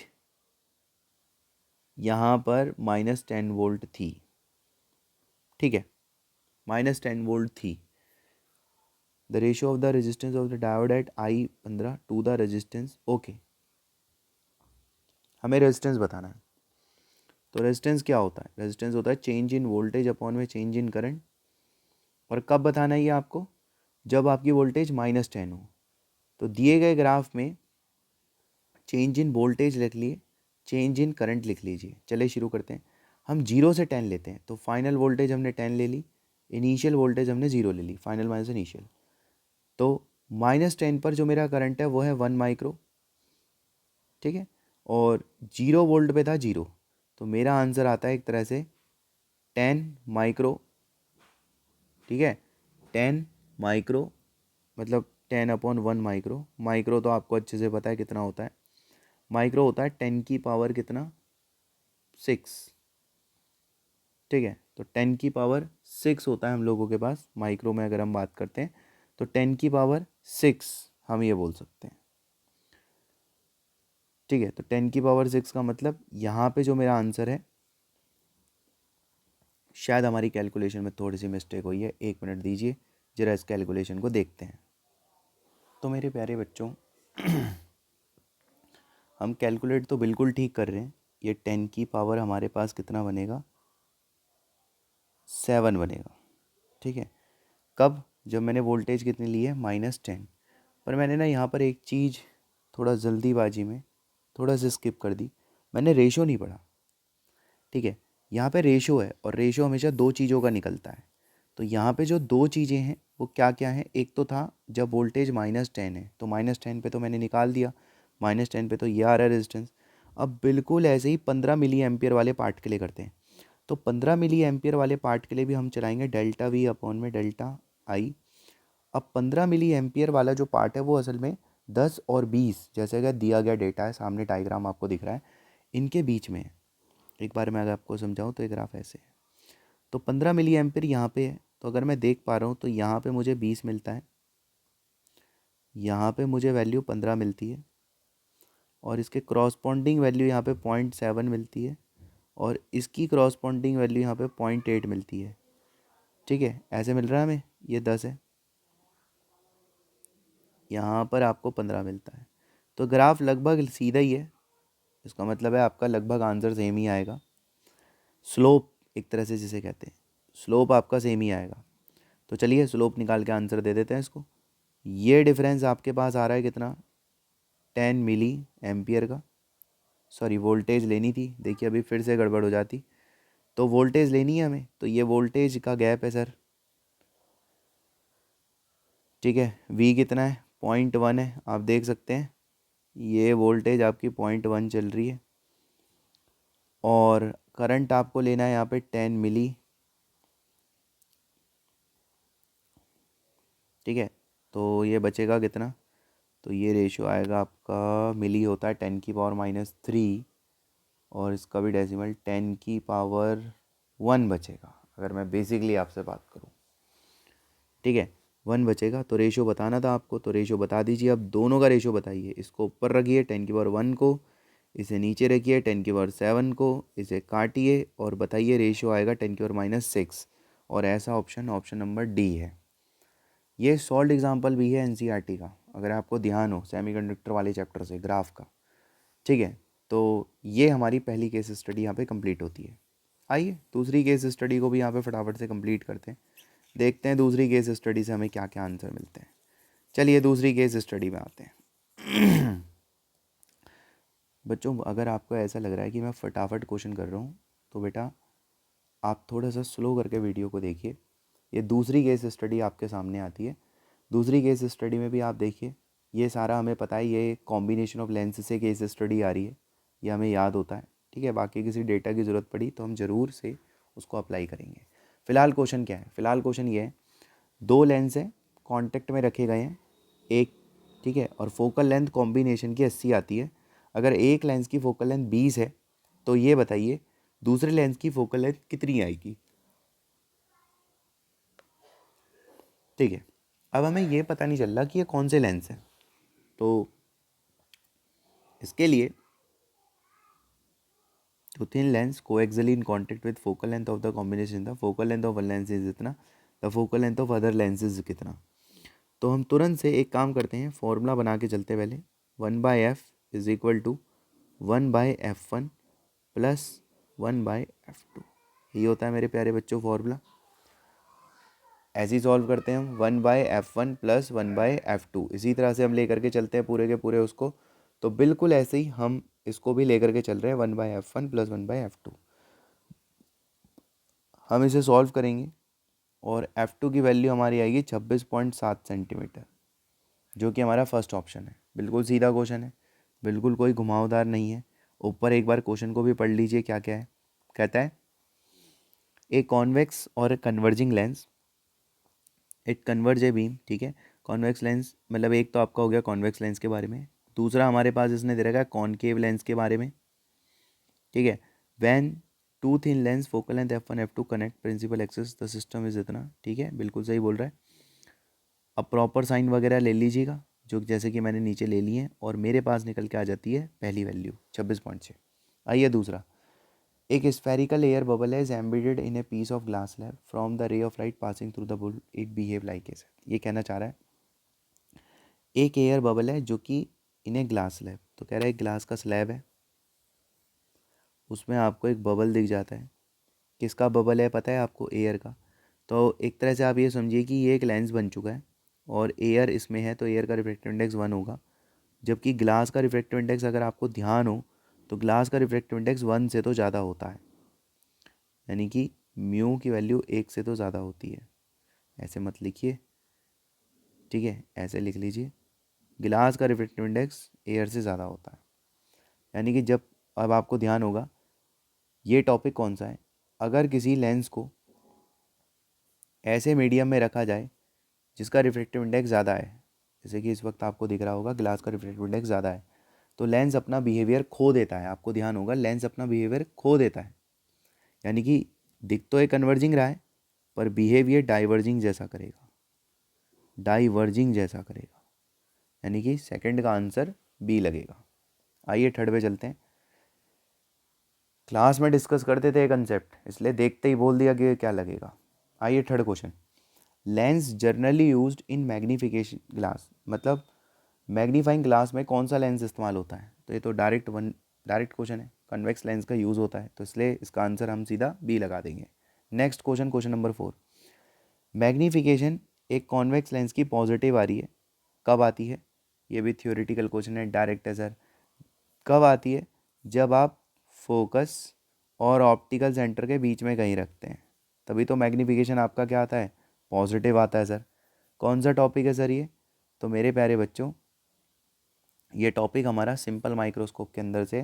यहाँ पर -10 वोल्ट थी, ठीक है, -10 वोल्ट थी। The ratio of the resistance of the diode at I 15 to the resistance, okay, हमें रेजिस्टेंस बताना है। तो रेजिस्टेंस क्या होता है, रेजिस्टेंस होता है चेंज इन वोल्टेज अपॉन में चेंज इन करंट। और कब बताना है ये आपको, जब आपकी वोल्टेज -10 हो। तो दिए गए ग्राफ में चेंज इन वोल्टेज लिख लिए, चेंज इन करंट लिख लीजिए। चलिए शुरू करते हैं। हम 0 से 10 लेते हैं, तो फाइनल वोल्टेज हमने 10 ले ली, इनिशियल वोल्टेज हमने 0 ले ली, फाइनल माइनस इनिशियल। तो -10 पर जो मेरा करंट है वो है 1 माइक्रो, ठीक है, और 0 वोल्ट पे था 0, तो मेरा आंसर आता है एक तरह से 10 माइक्रो, ठीक है, 10 माइक्रो मतलब 10/1 माइक्रो। माइक्रो तो आपको अच्छे से पता है कितना होता है, माइक्रो होता है 10 की पावर कितना, 6, ठीक है। तो 10 की पावर 6 होता है हम लोगों के पास माइक्रो में, अगर हम बात करते हैं तो 10 की पावर 6 हम ये बोल सकते हैं, ठीक है। तो 10 की पावर 6 का मतलब यहाँ पे जो मेरा आंसर है, शायद हमारी कैलकुलेशन में थोड़ी सी मिस्टेक हुई है, 1 मिनट दीजिए, जरा इस कैलकुलेशन को देखते हैं। तो मेरे प्यारे बच्चों हम कैलकुलेट तो बिल्कुल ठीक कर रहे हैं। ये 10 की पावर हमारे पास कितना बनेगा, 7 बनेगा, ठीक है। कब, जब मैंने वोल्टेज कितनी ली है, -10। पर मैंने ना यहाँ पर एक चीज़ थोड़ा जल्दीबाजी में थोड़ा सा स्किप कर दी, मैंने रेशो नहीं पढ़ा, ठीक है। यहाँ पे रेशो है और रेशो हमेशा दो चीज़ों का निकलता है। तो यहाँ पे जो दो चीज़ें हैं वो क्या क्या हैं, एक तो था जब वोल्टेज -10 है, तो -10 पे तो मैंने निकाल दिया, -10 पे तो ये आ रहा है रेजिस्टेंस। अब बिल्कुल ऐसे ही 15 मिली एम्पियर वाले पार्ट के लिए करते हैं। तो 15 मिली एम्पियर वाले पार्ट के लिए भी हम चलाएंगे डेल्टा वी अपॉन में डेल्टा आई। अब 15 मिली एम्पियर वाला जो पार्ट है वो असल में 10 और 20, जैसे कि दिया गया डेटा है, सामने डायग्राम आपको दिख रहा है, इनके बीच में है। एक बार मैं अगर आपको समझाऊं तो ये ग्राफ ऐसे है। तो 15 मिली एम्पियर यहाँ पे है, तो अगर मैं देख पा रहा हूँ तो यहाँ पे मुझे 20 मिलता है, यहाँ पे मुझे वैल्यू 15 मिलती है, और इसके क्रॉसपॉन्डिंग वैल्यू यहाँ पे 0.7 मिलती है, और इसकी क्रॉसपॉन्डिंग वैल्यू यहाँ पे 0.8 मिलती है, ठीक है। ऐसे मिल रहा है हमें, ये 10 है, यहाँ पर आपको 15 मिलता है। तो ग्राफ लगभग सीधा ही है, इसका मतलब है आपका लगभग आंसर सेम ही आएगा। स्लोप एक तरह से जिसे कहते हैं, स्लोप आपका सेम ही आएगा। तो चलिए स्लोप निकाल के आंसर दे देते हैं इसको। ये डिफरेंस आपके पास आ रहा है कितना, 10 मिली एम्पियर का। सॉरी, वोल्टेज लेनी थी, देखिए अभी फिर से गड़बड़ हो जाती। तो वोल्टेज लेनी है हमें, तो ये वोल्टेज का गैप है सर, ठीक है। वी कितना है, 0.1 है, आप देख सकते हैं ये वोल्टेज आपकी 0.1 चल रही है, और करंट आपको लेना है यहाँ पे 10 मिली, ठीक है। तो ये बचेगा कितना, तो ये रेशियो आएगा आपका, मिली होता है 10 की पावर -3, और इसका भी डेसिमल 10 की पावर 1 बचेगा, अगर मैं बेसिकली आपसे बात करूँ, ठीक है, 1 बचेगा। तो रेशियो बताना था आपको, तो रेशियो बता दीजिए। अब दोनों का रेशियो बताइए, इसको ऊपर रखिए 10 की पावर 1 को, इसे नीचे रखिए 10 की पावर 7 को, इसे काटिए और बताइए रेशियो आएगा 10 की पावर -6, और ऐसा ऑप्शन ऑप्शन नंबर डी है। ये सॉल्ड एग्जाम्पल भी है एनसीईआरटी का, अगर आपको ध्यान हो सेमीकंडक्टर वाले चैप्टर से ग्राफ का, ठीक है। तो ये हमारी पहली केस स्टडी यहाँ पे कंप्लीट होती है। आइए दूसरी केस स्टडी को भी यहाँ पे फटाफट से कंप्लीट करते हैं, देखते हैं दूसरी केस स्टडी से हमें क्या क्या आंसर मिलते हैं। चलिए दूसरी केस स्टडी में आते हैं। बच्चों अगर आपको ऐसा लग रहा है कि मैं फटाफट क्वेश्चन कर रहा हूँ तो बेटा आप थोड़ा सा स्लो करके वीडियो को देखिए। ये दूसरी केस स्टडी आपके सामने आती है। दूसरी केस स्टडी में भी आप देखिए, ये सारा हमें पता है, ये कॉम्बिनेशन ऑफ लेंस से केस स्टडी आ रही है, ये हमें याद होता है, ठीक है। बाकी किसी डेटा की ज़रूरत पड़ी तो हम ज़रूर से उसको अप्लाई करेंगे। फ़िलहाल क्वेश्चन क्या है, फ़िलहाल क्वेश्चन ये है, दो लेंस हैं कॉन्टेक्ट में रखे गए हैं एक, ठीक है, और फोकल लेंथ कॉम्बिनेशन की 80 आती है। अगर एक लेंस की फोकल लेंथ 20 है तो ये बताइए दूसरे लेंस की फोकल लेंथ कितनी आएगी, ठीक है। अब हमें ये पता नहीं चल रहा कि ये कौन से लेंस हैं, तो इसके लिए तो thin lens coaxially in contact with focal length of the combination, the focal length of one lens is इतना, the focal length of other lenses कितना। तो हम तुरंत से एक काम करते हैं, फॉर्मूला बना के चलते पहले, 1/f is equal to 1/f1 plus 1/f2, यही होता है मेरे प्यारे बच्चों फॉर्मूला। ऐसे ही सॉल्व करते हैं हम, 1/f1 प्लस 1/f2, इसी तरह से हम लेकर के चलते हैं पूरे के पूरे उसको। तो बिल्कुल ऐसे ही हम इसको भी लेकर के चल रहे हैं, 1/f1 प्लस 1/f2। हम इसे सॉल्व करेंगे और f2 की वैल्यू हमारी आएगी 26.7 सेंटीमीटर, जो कि हमारा फर्स्ट ऑप्शन है। बिल्कुल सीधा क्वेश्चन है, बिल्कुल कोई घुमावदार नहीं है। ऊपर एक बार क्वेश्चन को भी पढ़ लीजिए क्या क्या है। कहता है ए कॉन्वेक्स और a converging lens it converge a beam, ठीक है। कॉन्वेक्स लेंस मतलब एक तो आपका हो गया कॉन्वेक्स लेंस के बारे में, दूसरा हमारे पास इसने दे रखा है कॉनकेव लेंस के बारे में, ठीक है। When two thin lens focal length f1 f2 connect principal axis the system is इतना, ठीक है, बिल्कुल सही बोल रहा है। अब प्रॉपर साइन वगैरह ले लीजिएगा, जो जैसे कि मैंने नीचे ले लिए हैं, और मेरे पास निकल के आ जाती है पहली वैल्यू 26.6। आइए दूसरा, एक स्फेरिकल एयर बबल है embedded in a piece of glass slab from the ray of light passing through the bull it behave like a, ये कहना चाह रहा है एक एयर बबल है जो कि इन ए ग्लास स्लैब, तो कह रहा है एक ग्लास का स्लैब है, उसमें आपको एक बबल दिख जाता है। किसका बबल है पता है आपको, एयर का। तो एक तरह से आप ये समझिए कि ये एक लेंस बन चुका है और एयर इसमें है, तो एयर का रिफ्रैक्टिव इंडेक्स 1 होगा, जबकि ग्लास का रिफ्रैक्टिव इंडेक्स अगर आपको ध्यान हो तो ग्लास का रिफ्रैक्टिव इंडेक्स 1 से तो ज़्यादा होता है, यानी कि म्यू की वैल्यू 1 से तो ज़्यादा होती है। ऐसे मत लिखिए, ठीक है, ऐसे लिख लीजिए, गिलास का रिफ्रैक्टिव इंडेक्स एयर से ज़्यादा होता है। यानी कि जब, अब आपको ध्यान होगा ये टॉपिक कौन सा है, अगर किसी लेंस को ऐसे मीडियम में रखा जाए जिसका रिफ्रैक्टिव इंडेक्स ज़्यादा है, जैसे कि इस वक्त आपको दिख रहा होगा ग्लास का रिफ्रैक्टिव इंडेक्स ज़्यादा है, तो लेंस अपना बिहेवियर खो देता है। आपको ध्यान होगा लेंस अपना बिहेवियर खो देता है, यानी कि दिख तो ये कन्वर्जिंग रहा है पर बिहेवियर डाइवर्जिंग जैसा करेगा, डाइवर्जिंग जैसा करेगा, यानी कि सेकंड का आंसर बी लगेगा। आइए थर्ड पे चलते हैं। क्लास में डिस्कस करते थे कंसेप्ट, इसलिए देखते ही बोल दिया कि क्या लगेगा। आइए third question, lens generally used in magnification glass, मतलब मैग्नीफाइंग ग्लास में कौन सा लेंस इस्तेमाल होता है, तो ये तो डायरेक्ट क्वेश्चन है, कन्वेक्स लेंस का यूज़ होता है, तो इसलिए इसका आंसर हम सीधा बी लगा देंगे। Next question, question number 4, magnification एक कॉन्वेक्स लेंस की पॉजिटिव आ रही है, कब आती है, ये भी थ्योरेटिकल क्वेश्चन है, डायरेक्ट है सर। कब आती है, जब आप फोकस और ऑप्टिकल सेंटर के बीच में कहीं रखते हैं, तभी तो मैग्नीफिकेशन आपका क्या आता है, पॉजिटिव आता है सर। कौन सा टॉपिक है सर ये, तो मेरे प्यारे बच्चों ये टॉपिक हमारा सिंपल माइक्रोस्कोप के अंदर से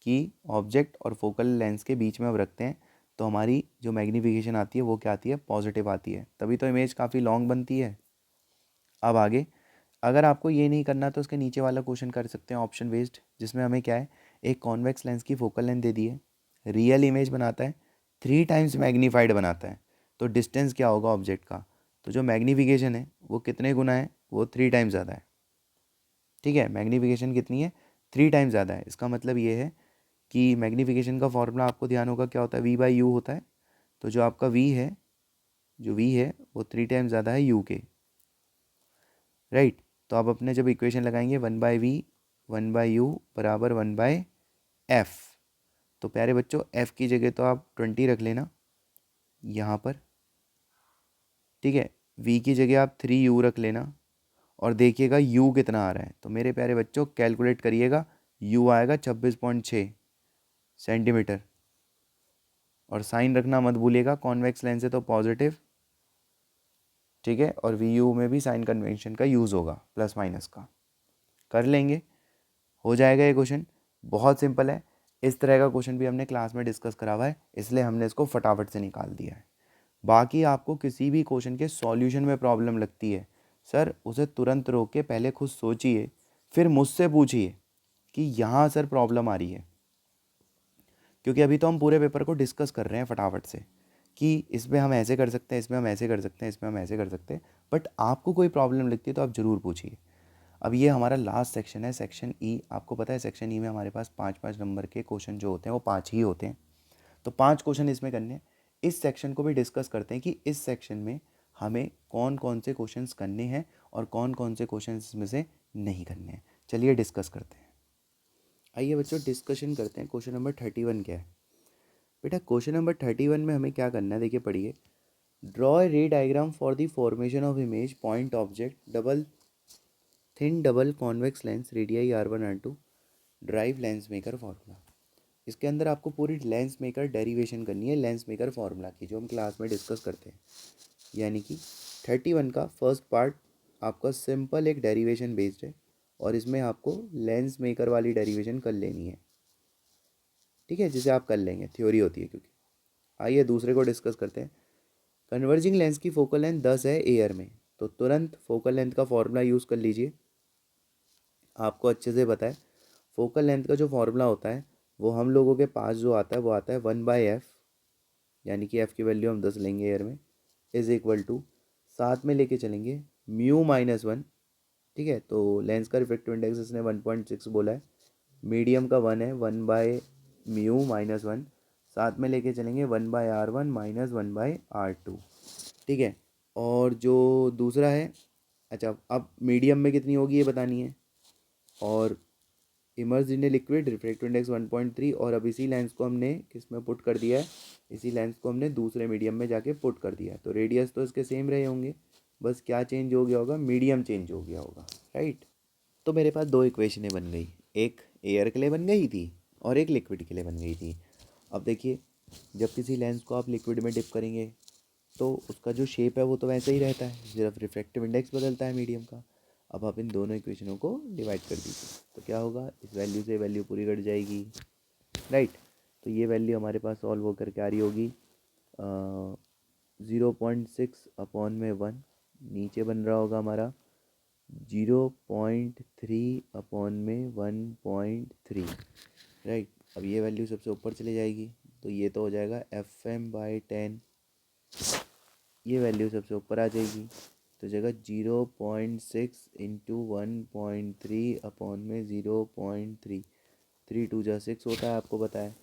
कि ऑब्जेक्ट और फोकल लेंस के बीच में अब रखते हैं तो हमारी जो मैग्नीफिकेशन आती है वो क्या आती है, पॉजिटिव आती है, तभी तो इमेज काफ़ी लॉन्ग बनती है। अब आगे, अगर आपको ये नहीं करना तो उसके नीचे वाला क्वेश्चन कर सकते हैं ऑप्शन बेस्ड, जिसमें हमें क्या है, एक कॉन्वेक्स लेंस की फोकल लेंथ दे दी है, रियल इमेज बनाता है, 3 टाइम्स मैग्नीफाइड बनाता है, तो डिस्टेंस क्या होगा ऑब्जेक्ट का, तो जो मैग्नीफिकेशन है वो कितने गुना है, वो 3 टाइम्स ज़्यादा है, ठीक है। मैग्नीफिकेशन कितनी है, 3 टाइम्स ज़्यादा है। इसका मतलब ये है कि मैग्नीफिकेशन का फॉर्मूला आपको ध्यान होगा क्या होता है, v/u होता है, तो जो आपका v है, जो v है वो 3 टाइम्स ज़्यादा है u के, राइट। तो आप अपने जब इक्वेशन लगाएंगे 1/v 1/u बराबर 1/f, तो प्यारे बच्चों एफ़ की जगह तो आप 20 रख लेना यहाँ पर, ठीक है। वी की जगह आप 3u रख लेना और देखिएगा u कितना आ रहा है। तो मेरे प्यारे बच्चों कैलकुलेट करिएगा, u आएगा 26.6 सेंटीमीटर। और साइन रखना मत भूलिएगा, कॉन्वेक्स लेंस है तो पॉजिटिव, ठीक है। और वी यू में भी साइन कन्वेंशन का यूज़ होगा, प्लस माइनस का। कर लेंगे, हो जाएगा ये क्वेश्चन, बहुत सिंपल है। इस तरह का क्वेश्चन भी हमने क्लास में डिस्कस करा हुआ है, इसलिए हमने इसको फटाफट से निकाल दिया है। बाकी आपको किसी भी क्वेश्चन के सॉल्यूशन में प्रॉब्लम लगती है सर, उसे तुरंत रोक के पहले खुद सोचिए, फिर मुझसे पूछिए कि यहाँ सर प्रॉब्लम आ रही है। क्योंकि अभी तो हम पूरे पेपर को डिस्कस कर रहे हैं फटाफट से कि इसमें हम ऐसे कर सकते हैं, इसमें हम ऐसे कर सकते हैं, इसमें हम ऐसे कर सकते हैं, बट आपको कोई प्रॉब्लम लगती है तो आप ज़रूर पूछिए। अब ये हमारा लास्ट सेक्शन है, सेक्शन ई। आपको पता है सेक्शन ई में हमारे पास 5-5 नंबर के क्वेश्चन जो होते हैं वो 5 ही होते हैं, तो 5 क्वेश्चन इसमें करने हैं। इस सेक्शन को भी डिस्कस करते हैं कि इस सेक्शन में हमें कौन कौन से क्वेश्चंस करने हैं और कौन कौन से क्वेश्चंस इसमें से नहीं करने हैं। चलिए डिस्कस करते हैं। आइए बच्चों डिस्कशन करते हैं। क्वेश्चन नंबर 31 क्या है बेटा? क्वेश्चन नंबर 31 में हमें क्या करना है, देखिए पढ़िए। ड्रॉ ए रे diagram for the formation of image point object double thin double convex lens radii R1 R2 drive lens maker formula. इसके अंदर आपको पूरी लेंस मेकर डेरिवेशन करनी है, लेंस मेकर फार्मूला की, जो हम क्लास में डिस्कस करते हैं। यानी कि 31 का फर्स्ट पार्ट आपका सिंपल एक डेरिवेशन बेस्ड है और इसमें आपको लेंस मेकर वाली डेरिवेशन कर लेनी है, ठीक है, जिसे आप कर लेंगे, थ्योरी होती है क्योंकि। आइए दूसरे को डिस्कस करते हैं। कन्वर्जिंग लेंस की फोकल लेंथ 10 है एयर में, तो तुरंत फोकल लेंथ का फॉर्मूला यूज़ कर लीजिए। आपको अच्छे से पता है फोकल लेंथ का जो फॉर्मूला होता है वो हम लोगों के पास जो आता है वो आता है 1/f, यानी कि f की वैल्यू हम 10 लेंगे एयर में, इज इक्वल टू साथ में लेके चलेंगे μ-1, ठीक है। तो लेंस का रिफ्रैक्टिव इंडेक्स इसने 1.6 बोला है, मीडियम का 1 है, 1/μ-1, साथ में लेके चलेंगे 1/r1 माइनस 1/r2, ठीक है। और जो दूसरा है, अच्छा अब मीडियम में कितनी होगी ये बतानी है, और emerge in a liquid refractive index 1.3, और अब इसी लेंस को हमने किस में पुट कर दिया है, इसी लेंस को हमने दूसरे मीडियम में जाके पुट कर दिया है। तो रेडियस तो इसके सेम रहे होंगे, बस क्या चेंज हो गया होगा, मीडियम चेंज हो गया होगा, राइट। तो मेरे पास दो इक्वेशनें बन गई, एक एयर के लिए बन गई थी और एक लिक्विड के लिए बन गई थी। अब देखिए जब किसी लेंस को आप लिक्विड में डिप करेंगे तो उसका जो शेप है वो तो वैसे ही रहता है, सिर्फ रिफ्रैक्टिव इंडेक्स बदलता है मीडियम का। अब आप इन दोनों इक्वेशनों को डिवाइड कर दीजिए तो क्या होगा, इस वैल्यू से वैल्यू पूरी कट जाएगी, राइट। तो ये वैल्यू हमारे पास सॉल्व होकर के आ रही होगी 0.6/1, नीचे बन रहा होगा हमारा 0.3/1.3, राइट। अब ये वैल्यू सबसे ऊपर चली जाएगी तो ये तो हो जाएगा FM/10, ये वैल्यू सबसे ऊपर आ जाएगी तो जगह 0.6 इंटू 1.3/0.3, 3×2 = 6 होता है, आपको पता है।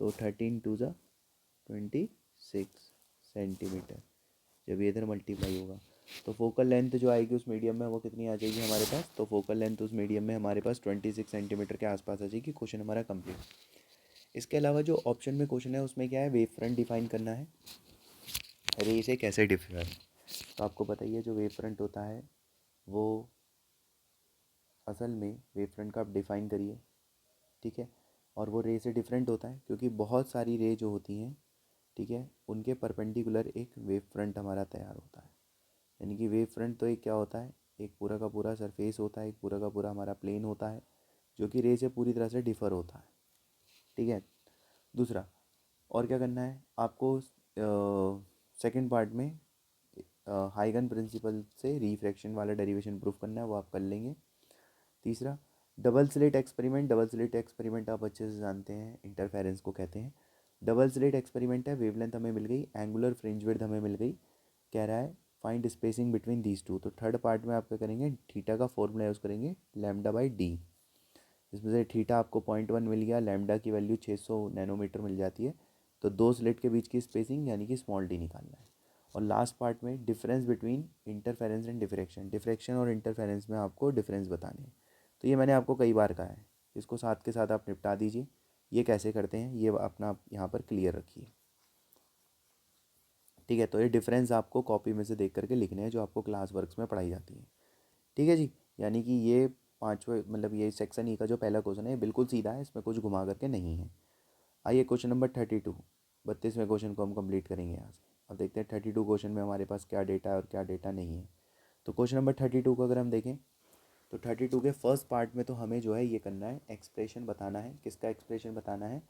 तो 13×2 = 26 सेंटीमीटर। जब ये इधर मल्टीप्लाई होगा तो फोकल लेंथ जो आएगी उस मीडियम में वो कितनी आ जाएगी हमारे पास, तो फोकल लेंथ उस मीडियम में हमारे पास 26 सेंटीमीटर के आसपास आ जाएगी। क्वेश्चन हमारा कंप्लीट। इसके अलावा जो ऑप्शन में क्वेश्चन है उसमें क्या है, वेव फ्रंट डिफाइन करना है, रे से कैसे डिफर। तो आपको पता ही है जो वेव फ्रंट होता है वो असल में वेव फ्रंट का आप डिफ़ाइन करिए, ठीक है। और वो रे से डिफरेंट होता है क्योंकि बहुत सारी रे जो होती हैं, ठीक है, उनके परपेंडिकुलर एक वेव फ्रंट हमारा तैयार होता है। यानी कि वेव फ्रंट तो एक क्या होता है, एक पूरा का पूरा सरफेस होता है, एक पूरा का पूरा हमारा प्लेन होता है जो कि रे से पूरी तरह से डिफ़र होता है, ठीक है। दूसरा और क्या करना है आपको, सेकंड पार्ट में हाइगन प्रिंसिपल से रिफ्रैक्शन वाला डेरिवेशन प्रूफ करना है, वो आप कर लेंगे। तीसरा double slit experiment. Double slit experiment आप अच्छे से जानते हैं, इंटरफेरेंस को कहते हैं। डबल स्लिट एक्सपेरिमेंट है, वेवलेंथ हमें मिल गई, एंगुलर फ्रिंज विड्थ हमें मिल गई, कह रहा है find spacing between these two. तो थर्ड पार्ट में आप क्या करेंगे, थीटा का फॉर्मूला यूज़ करेंगे λ/d। इसमें से थीटा आपको 0.1 मिल गया, लैम्डा की वैल्यू 600 नैनोमीटर मिल जाती है। तो दो स्लिट के बीच की स्पेसिंग यानी कि स्मॉल डी निकालना है। और लास्ट पार्ट में difference between interference and diffraction, diffraction और इंटरफेरेंस में आपको डिफरेंस बताने हैं। तो ये मैंने आपको कई बार कहा है, इसको साथ के साथ आप निपटा दीजिए। ये कैसे करते हैं ये अपना आप यहाँ पर क्लियर रखिए। ठीक है, तो ये डिफरेंस आपको कॉपी में से देख करके लिखने हैं जो आपको क्लास वर्क्स में पढ़ाई जाती है। ठीक है जी, यानी कि ये पाँचवें मतलब ये सेक्शन ई का जो पहला क्वेश्चन है ये बिल्कुल सीधा है, इसमें कुछ घुमा करके नहीं है। आइए क्वेश्चन नंबर 32, 32वें क्वेश्चन को हम कंप्लीट करेंगे यहाँ से। अब देखते हैं 32 क्वेश्चन में हमारे पास क्या डेटा है और क्या डेटा नहीं है। तो क्वेश्चन नंबर 32 को अगर हम देखें तो 32 के फर्स्ट पार्ट में तो हमें जो है ये करना है, एक्सप्रेशन बताना है। किसका एक्सप्रेशन बताना है?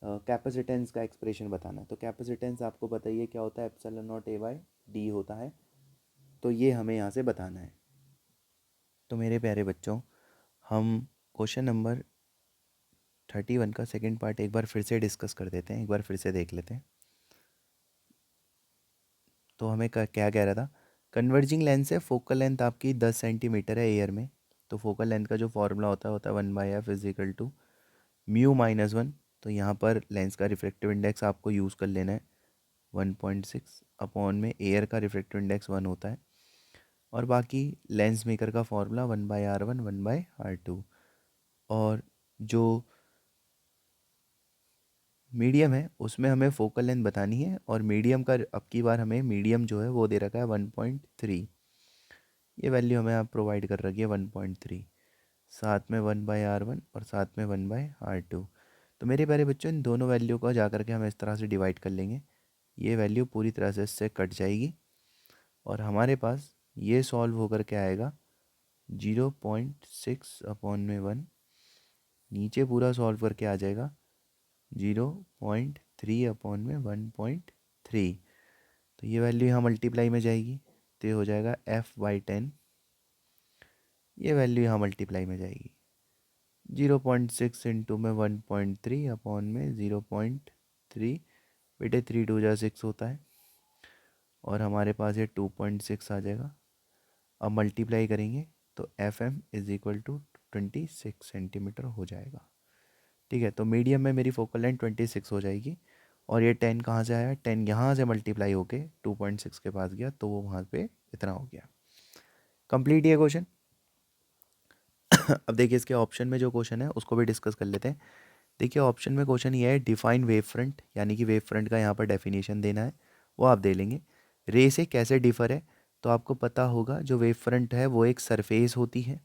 कैपेसिटेंस का एक्सप्रेशन बताना है। तो कैपेसिटेंस आपको बताइए क्या होता है? Epsilon not a by D होता है। तो ये हमें यहाँ से बताना है। तो मेरे प्यारे बच्चों, हम क्वेश्चन नंबर 31 का सेकंड पार्ट एक बार फिर से डिस्कस कर देते हैं, एक बार फिर से देख लेते हैं। तो हमें क्या कह रहा था? कन्वर्जिंग लेंस है, फोकल लेंथ आपकी 10 सेंटीमीटर है एयर में। तो फोकल लेंथ का जो फॉर्मूला होता है 1/f is equal to mu minus 1। तो यहाँ पर लेंस का रिफ्रैक्टिव इंडेक्स आपको यूज़ कर लेना है 1.6 अपॉन में एयर का रिफ्रैक्टिव इंडेक्स 1 होता है। और बाकी लेंस मेकर का फॉर्मूला 1/r1 1/r2। और जो मीडियम है उसमें हमें फोकल लेंथ बतानी है, और मीडियम का अब की बार हमें मीडियम जो है वो दे रखा है 1.3। ये वैल्यू हमें आप प्रोवाइड कर रखी है 1.3, साथ में 1/r1 और साथ में 1/r2। तो मेरे प्यारे बच्चों, इन दोनों वैल्यू को जा करके हम इस तरह से डिवाइड कर लेंगे, ये वैल्यू पूरी तरह से इससे कट जाएगी और हमारे पास ये सॉल्व होकर के आएगा 0.6 अपॉन में 1। नीचे पूरा सॉल्व करके आ जाएगा 0.3 अपॉन में 1.3। तो ये वैल्यू यहाँ मल्टीप्लाई में जाएगी तो ये हो जाएगा f/10। ये वैल्यू यहाँ मल्टीप्लाई में जाएगी 0.6 इंटू में 1.3 अपॉन में 0.3। बेटे 3 2 जा 6 होता है और हमारे पास ये 2.6 आ जाएगा। अब मल्टीप्लाई करेंगे तो F M is equal to 26 centimetre हो जाएगा। ठीक है, तो मीडियम में मेरी फोकल लेंथ 26 हो जाएगी। और ये 10 कहाँ से आया? 10 यहाँ से मल्टीप्लाई होके 2.6 के पास गया तो वो वहाँ पे इतना हो गया। कंप्लीट ये क्वेश्चन। अब देखिए इसके ऑप्शन में जो क्वेश्चन है उसको भी डिस्कस कर लेते हैं। देखिए ऑप्शन में क्वेश्चन ये है डिफाइन वेव फ्रंट, यानी कि वेव फ्रंट का यहाँ पर डेफिनेशन देना है, वो आप दे लेंगे। रे से कैसे डिफर है? तो आपको पता होगा जो वेव फ्रंट है वो एक सरफेस होती है,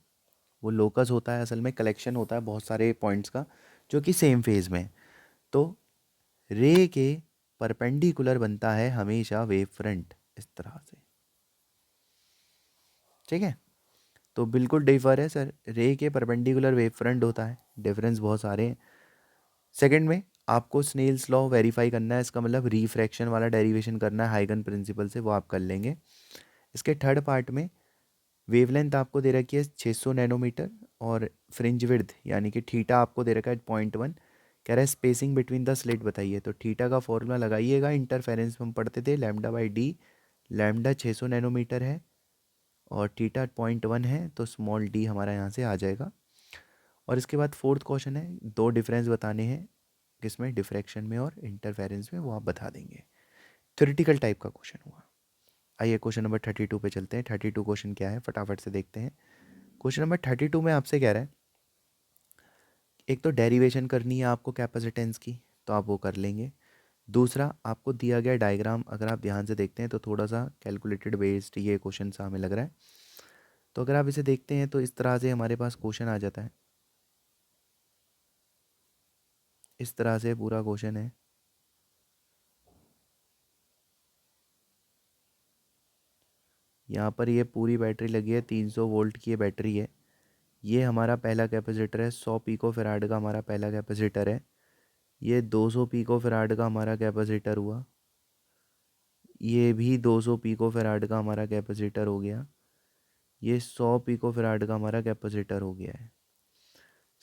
वो लोकस होता है, असल में कलेक्शन होता है बहुत सारे पॉइंट्स का जो कि सेम फेज में है। तो रे के परपेंडिकुलर बनता है हमेशा वेव फ्रंट इस तरह से। ठीक है, तो बिल्कुल डिफर है सर, रे के परपेंडिकुलर वेव फ्रंट होता है, डिफरेंस बहुत सारे हैं। सेकंड में आपको स्नेल्स लॉ वेरीफाई करना है, इसका मतलब रिफ्रैक्शन वाला डेरिवेशन करना है हाइगन प्रिंसिपल से, वो आप कर लेंगे। इसके थर्ड पार्ट में वेवलेंथ आपको दे रखी है 600 नैनोमीटर और फ्रिंज विड्थ यानी कि थीटा आपको दे रखा है 0.1। कह रहा है स्पेसिंग बिटवीन द स्लिट बताइए, तो थीटा का फॉर्मूला लगाइएगा, इंटरफेरेंस हम पढ़ते थे λ/d। लैम्डा 600 नैनोमीटर है और थीटा 0.1 है, तो स्मॉल डी हमारा यहाँ से आ जाएगा। और इसके बाद फोर्थ क्वेश्चन है, दो डिफरेंस बताने हैं, किसमें? डिफ्रैक्शन में और इंटरफेरेंस में, वो आप बता देंगे। थ्योरेटिकल टाइप का क्वेश्चन हुआ। आइए क्वेश्चन नंबर 32 पे चलते हैं। 32 क्वेश्चन क्या है फटाफट से देखते हैं। क्वेश्चन नंबर 32 में आपसे कह रहा है एक तो डेरिवेशन करनी है आपको कैपेसिटेंस की, तो आप वो कर लेंगे। दूसरा आपको दिया गया डायग्राम अगर आप ध्यान से देखते हैं तो थोड़ा सा कैलकुलेटेड बेस्ड ये क्वेश्चन सा हमें लग रहा है। तो अगर आप इसे देखते हैं तो इस तरह से हमारे पास क्वेश्चन आ जाता है, इस तरह से पूरा क्वेश्चन है। यहाँ पर ये पूरी बैटरी लगी है, 300 वोल्ट की ये बैटरी है। ये हमारा पहला कैपेसिटर है, 100 पिको फैराड का हमारा पहला कैपेसिटर है। ये 200 पिको फैराड का हमारा कैपेसिटर हुआ। ये भी 200 पिको फैराड का हमारा कैपेसिटर हो गया। ये 100 पिको फैराड का हमारा कैपेसिटर हो गया है।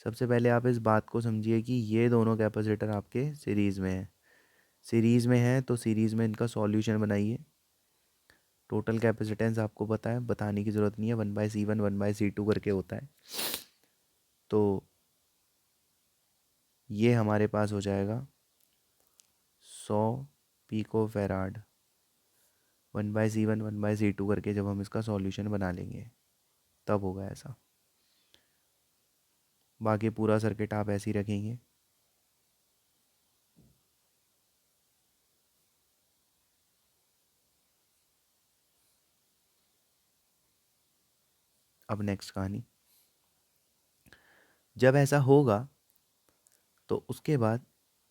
सबसे पहले आप इस बात को समझिए कि ये दोनों कैपेसिटर आपके सीरीज़ में हैं। सीरीज़ में हैं तो सीरीज़ में इनका सॉल्यूशन बनाइए। टोटल कैपेसिटेंस आपको पता है, बताने की ज़रूरत नहीं है, 1/C1 1/C2 करके होता है। तो ये हमारे पास हो जाएगा 100 पिको फैराड 1/C1 1/C2 करके, जब हम इसका सॉल्यूशन बना लेंगे तब होगा ऐसा। बाकी पूरा सर्किट आप ऐसे ही रखेंगे। अब नेक्स्ट कहानी, जब ऐसा होगा तो उसके बाद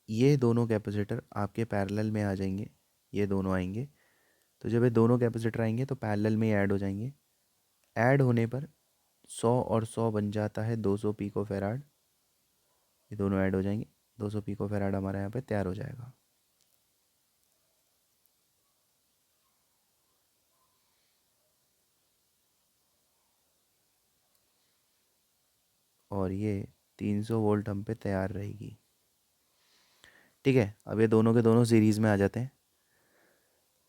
ये दोनों कैपेसिटर आपके पैरेलल में आ जाएंगे, ये दोनों आएंगे। तो जब ये दोनों कैपेसिटर आएंगे तो पैरेलल में ऐड हो जाएंगे। ऐड होने पर 100 और 100 बन जाता है 200 पिको फैराड। ये दोनों ऐड हो जाएंगे, 200 पिको फैराड हमारा यहाँ पे तैयार हो जाएगा। और ये 300 वोल्ट हम पे तैयार रहेगी। ठीक है, अब ये दोनों के दोनों सीरीज़ में आ जाते हैं।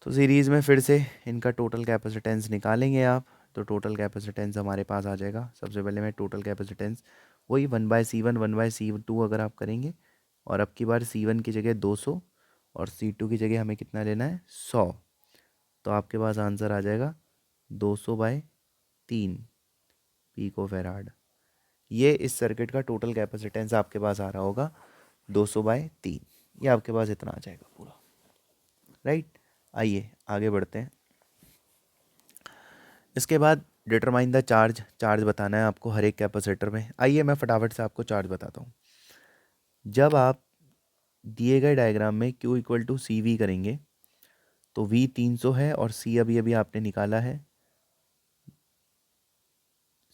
तो सीरीज़ में फिर से इनका टोटल कैपेसिटेंस निकालेंगे आप, तो टोटल कैपेसिटेंस हमारे पास आ जाएगा। सबसे पहले मैं टोटल कैपेसिटेंस वही 1/C1 1/C2 अगर आप करेंगे, और अब की बार C1 की जगह 200 और C2 की जगह हमें कितना लेना है 100, तो आपके पास आंसर आ जाएगा 200/3 पिको फैराड। ये इस सर्किट का टोटल कैपेसिटेंस आपके पास आ रहा होगा 200/3, ये आपके पास इतना आ जाएगा पूरा। राइट, आइए आगे बढ़ते हैं। इसके बाद डिटरमाइन द चार्ज, चार्ज बताना है आपको हर एक कैपेसिटर में। आइए मैं फटाफट से आपको चार्ज बताता हूँ। जब आप दिए गए डायग्राम में Q equal to C V करेंगे तो V 300 है और C अभी अभी आपने निकाला है,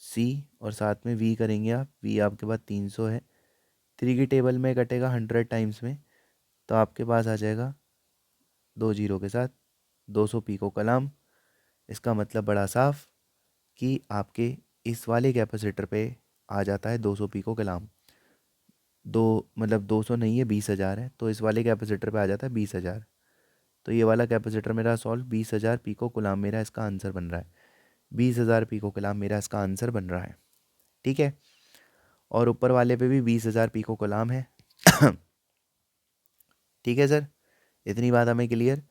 C और साथ में V करेंगे आप, V आपके पास 300 है, 3 की टेबल में कटेगा 100 टाइम्स में, तो आपके पास आ जाएगा 2 जीरो के साथ 200 पिको कलाम। इसका मतलब बड़ा साफ कि आपके इस वाले कैपेसिटर पे आ जाता है 200 पिको कलाम। दो मतलब 200 नहीं है, 20,000 है, तो इस वाले कैपेसिटर पे आ जाता है 20,000। तो ये वाला कैपेसिटर मेरा सॉल्व 20,000 पिको कलाम मेरा इसका आंसर बन रहा है। 20,000 पिको कलाम मेरा इसका आंसर बन रहा है। ठीक है, और ऊपर वाले पे भी 20,000 पिको कलाम है। ठीक है सर, इतनी बात हमें क्लियर।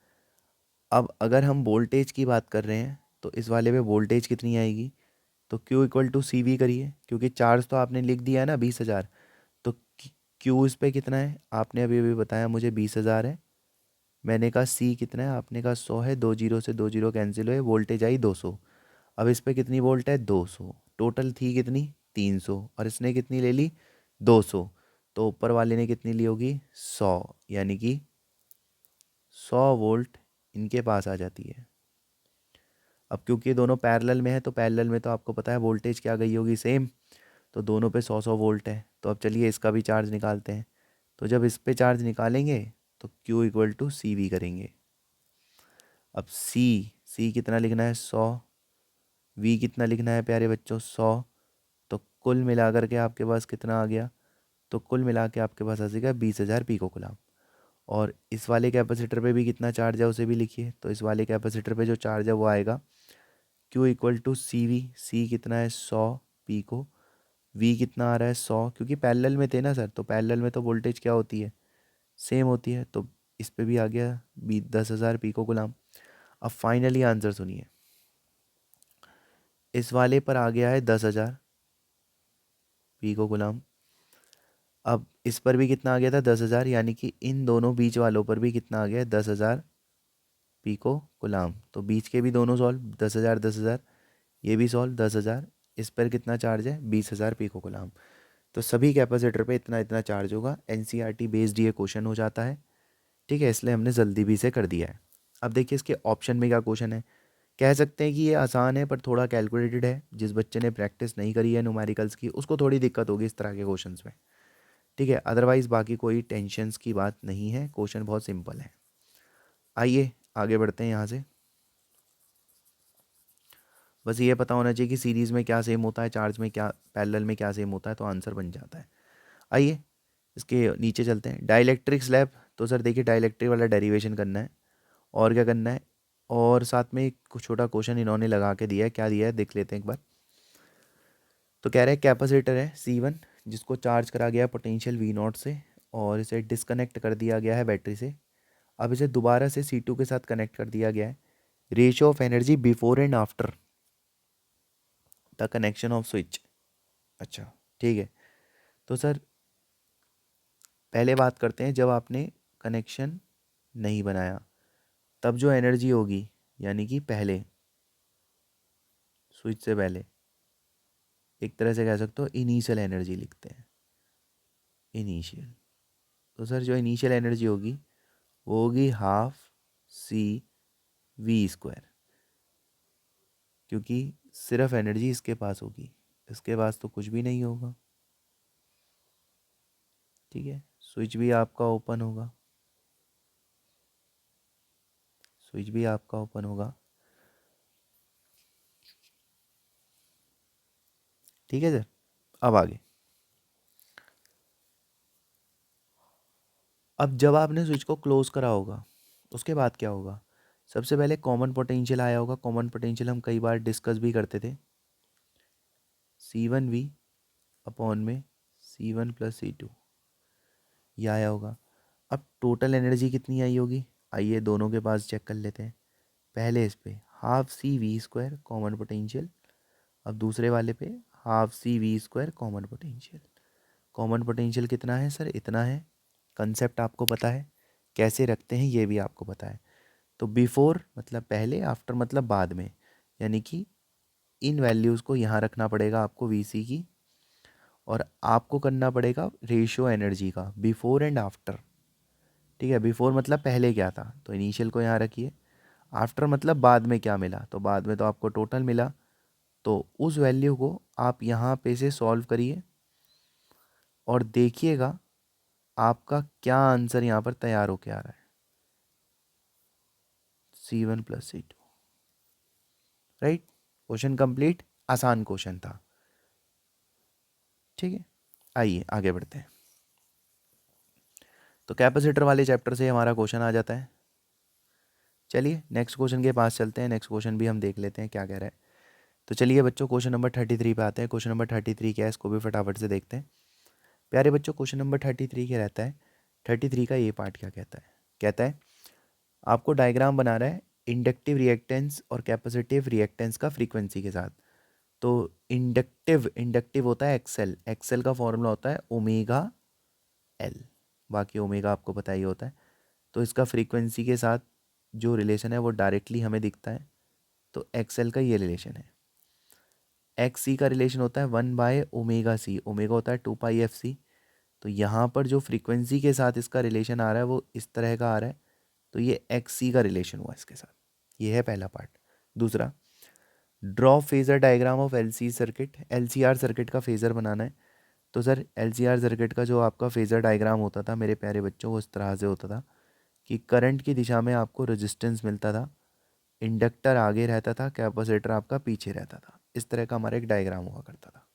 अब अगर हम वोल्टेज की बात कर रहे हैं तो इस वाले पे वोल्टेज कितनी आएगी, तो Q equal to C V करिए, क्योंकि चार्ज तो आपने लिख दिया है ना 20,000, तो Q इस पे कितना है आपने अभी अभी बताया मुझे 20,000 है, मैंने कहा C कितना है आपने कहा 100 है, 2 जीरो से 2 जीरो कैंसिल हुए, वोल्टेज आई 200। अब इस पे कितनी वोल्ट है 200, टोटल थी कितनी 300, और इसने कितनी ले ली 200, तो ऊपर वाले ने कितनी ली होगी 100, यानी कि 100 वोल्ट इनके पास आ जाती है। अब क्योंकि दोनों पैरेलल में है तो पैरेलल में तो आपको पता है वोल्टेज क्या गई होगी सेम, तो दोनों पे 100 वोल्ट है। तो अब चलिए इसका भी चार्ज निकालते हैं। तो जब इस पे चार्ज निकालेंगे तो Q equal to C V करेंगे। अब C कितना लिखना है 100, V कितना लिखना है प्यारे बच्चों 100, तो कुल मिलाकर के आपके पास कितना आ गया, तो कुल मिला के आपके पास आ जाएगा 20,000 पिको कूलम। और इस वाले कैपेसिटर पे भी कितना चार्ज है उसे भी लिखिए, तो इस वाले कैपेसिटर पे जो चार्ज है वो आएगा Q equal to C V, C कितना है 100 पिको, V कितना आ रहा है 100, क्योंकि पैरेलल में थे ना सर, तो पैरेलल में तो वोल्टेज क्या होती है सेम होती है, तो इस पे भी आ गया 10,000 पिको गुलाम। अब फाइनली आंसर सुनिए, इस वाले पर आ गया है 10,000 पिको गुलाम। अब इस पर भी कितना आ गया था 10,000, यानी कि इन दोनों बीच वालों पर भी कितना आ गया है 10,000 पिको गुलाम। तो बीच के भी दोनों सॉल्व 10,000 10,000, ये भी सॉल्व 10,000, इस पर कितना चार्ज है 20,000 पिको गुलाम। तो सभी कैपेसिटर पे इतना इतना चार्ज होगा। एनसीईआरटी बेस्ड ये क्वेश्चन हो जाता है। ठीक है, इसलिए हमने जल्दी भी से कर दिया है। अब देखिए इसके ऑप्शन में क्या क्वेश्चन है। कह सकते हैं कि ये आसान है पर थोड़ा कैलकुलेटेड है। जिस बच्चे ने प्रैक्टिस नहीं करी है न्यूमेरिकल्स की उसको थोड़ी दिक्कत होगी इस तरह के क्वेश्चंस में। ठीक है, अदरवाइज़ बाकी कोई टेंशन्स की बात नहीं है, क्वेश्चन बहुत सिंपल है। आइए आगे बढ़ते हैं यहाँ से। बस ये पता होना चाहिए कि सीरीज़ में क्या सेम होता है, चार्ज में क्या, पैरेलल में क्या सेम होता है, तो आंसर बन जाता है। आइए इसके नीचे चलते हैं। डाइलेक्ट्रिक स्लैब, तो सर देखिए डाइलेक्ट्रिक वाला डेरिवेशन करना है और क्या करना है, और साथ में एक छोटा क्वेश्चन इन्होंने लगा के दिया है। क्या दिया है देख लेते हैं एक बार। तो कह रहे हैं कैपेसिटर है C1 जिसको चार्ज करा गया पोटेंशियल V0 से और इसे डिस्कनेक्ट कर दिया गया है बैटरी से। अब इसे दोबारा से C2 के साथ कनेक्ट कर दिया गया है। Ratio of energy before and after the connection off switch. अच्छा ठीक है, तो सर पहले बात करते हैं जब आपने कनेक्शन नहीं बनाया तब जो एनर्जी होगी, यानी कि पहले स्विच से पहले, एक तरह से कह सकते हो इनिशियल एनर्जी लिखते हैं, इनिशियल। तो सर जो इनिशियल एनर्जी होगी वो होगी हाफ सी वी स्क्वायर, क्योंकि सिर्फ एनर्जी इसके पास होगी, इसके पास तो कुछ भी नहीं होगा। ठीक है, स्विच भी आपका ओपन होगा, स्विच भी आपका ओपन होगा। ठीक है सर, अब आगे। अब जब आपने स्विच को क्लोज करा होगा उसके बाद क्या होगा? सबसे पहले कॉमन पोटेंशियल आया होगा। कॉमन पोटेंशियल हम कई बार डिस्कस भी करते थे, C1V अपॉन में C1 प्लस C2, ये आया होगा। अब टोटल एनर्जी कितनी आई होगी, आइए दोनों के पास चेक कर लेते हैं। पहले इस पे half C V square common potential, अब दूसरे वाले पे half C V square common potential. Common potential कितना है सर, इतना है। कंसेप्ट आपको पता है, कैसे रखते हैं ये भी आपको पता है। तो बिफोर मतलब पहले, आफ्टर मतलब बाद में, यानी कि इन वैल्यूज़ को यहाँ रखना पड़ेगा आपको वी सी की, और आपको करना पड़ेगा रेशियो एनर्जी का बिफोर एंड आफ्टर। ठीक है, बिफोर मतलब पहले क्या था तो इनिशियल को यहाँ रखिए, आफ्टर मतलब बाद में क्या मिला, तो बाद में तो आपको टोटल मिला, तो उस वैल्यू को आप यहाँ पे से सॉल्व करिए और देखिएगा आपका क्या आंसर यहाँ पर तैयार होके आ रहा है, C1 plus C2। Right, question complete, आसान क्वेश्चन था। ठीक है, आइए आगे बढ़ते हैं। तो कैपेसिटर वाले चैप्टर से हमारा क्वेश्चन आ जाता है। चलिए नेक्स्ट क्वेश्चन के पास चलते हैं, नेक्स्ट क्वेश्चन भी हम देख लेते हैं क्या कह रहा है। तो चलिए बच्चों क्वेश्चन नंबर 33 पे आते हैं। क्वेश्चन नंबर 33 क्या है इसको भी फटाफट से देखते हैं। प्यारे बच्चों क्वेश्चन नंबर 33 क्या रहता है, 33 का ये पार्ट क्या कहता है, कहता है आपको डायग्राम बना रहा है इंडक्टिव रिएक्टेंस और कैपेसिटिव रिएक्टेंस का फ्रीक्वेंसी के साथ। तो इंडक्टिव, इंडक्टिव होता है एक्सेल, एक्सेल का फॉर्मूला होता है ओमेगा एल, बाकी ओमेगा आपको पता ही होता है। तो इसका फ्रीक्वेंसी के साथ जो रिलेशन है वो डायरेक्टली हमें दिखता है, तो एक्सेल का ये रिलेशन है। एक्स सी का रिलेशन होता है 1/ओमेगा सी, ओमेगा होता है 2πfc। तो यहाँ पर जो फ्रीक्वेंसी के साथ इसका रिलेशन आ रहा है वो इस तरह का आ रहा है, तो ये एक्स सी का रिलेशन हुआ इसके साथ। ये है पहला पार्ट। दूसरा, draw phasor diagram of LC circuit, LCR circuit का फेजर बनाना है। तो सर एलसीआर सर्किट का जो आपका फेजर डायग्राम होता था मेरे प्यारे बच्चों, वो इस तरह से होता था कि करंट की दिशा में आपको रेजिस्टेंस मिलता था, इंडक्टर आगे रहता था, कैपेसिटर आपका पीछे रहता था। इस तरह का हमारा एक डायग्राम हुआ करता था।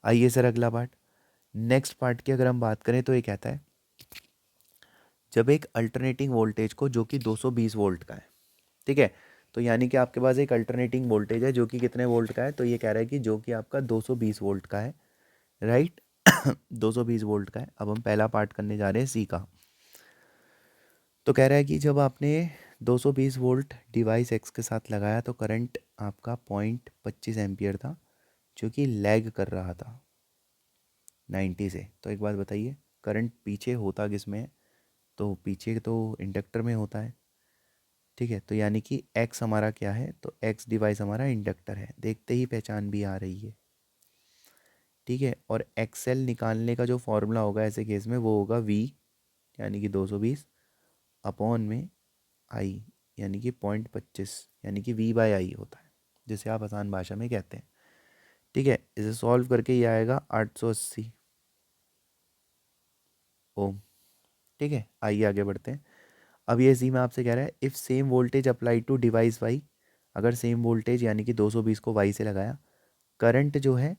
आइए सर अगला पार्ट, नेक्स्ट पार्ट की अगर हम बात करें तो ये कहता है जब एक अल्टरनेटिंग वोल्टेज को जो कि 220 वोल्ट का है, ठीक है, तो यानी कि आपके पास एक अल्टरनेटिंग वोल्टेज है जो कि कितने वोल्ट का है, तो ये कह रहा है कि जो कि आपका 220 वोल्ट का है। राइट 220 वोल्ट का है। अब हम पहला पार्ट करने जा रहे हैं सी का। तो कह रहा है कि जब आपने 220 वोल्ट डिवाइस एक्स के साथ लगाया तो करंट आपका 0.25 एम्पियर था जो कि लैग कर रहा था 90 से। तो एक बात बताइए, करंट पीछे होता किस में है, तो पीछे तो इंडक्टर में होता है। ठीक है, तो यानी कि एक्स हमारा क्या है, तो एक्स डिवाइस हमारा इंडक्टर है, देखते ही पहचान भी आ रही है। ठीक है, और एक्सएल निकालने का जो फॉर्मूला होगा ऐसे केस में वो होगा वी यानी कि 220 अपॉन में आई यानी कि 0.25, यानी कि V/I होता है, जिसे आप आसान भाषा में कहते हैं। ठीक है, इसे सॉल्व करके ये आएगा 880 ओम। ठीक है, आइए आगे बढ़ते हैं। अब ये सी में आपसे कह रहा है if same voltage apply to device Y, अगर सेम वोल्टेज यानी कि 220 को वाई से लगाया, करंट जो है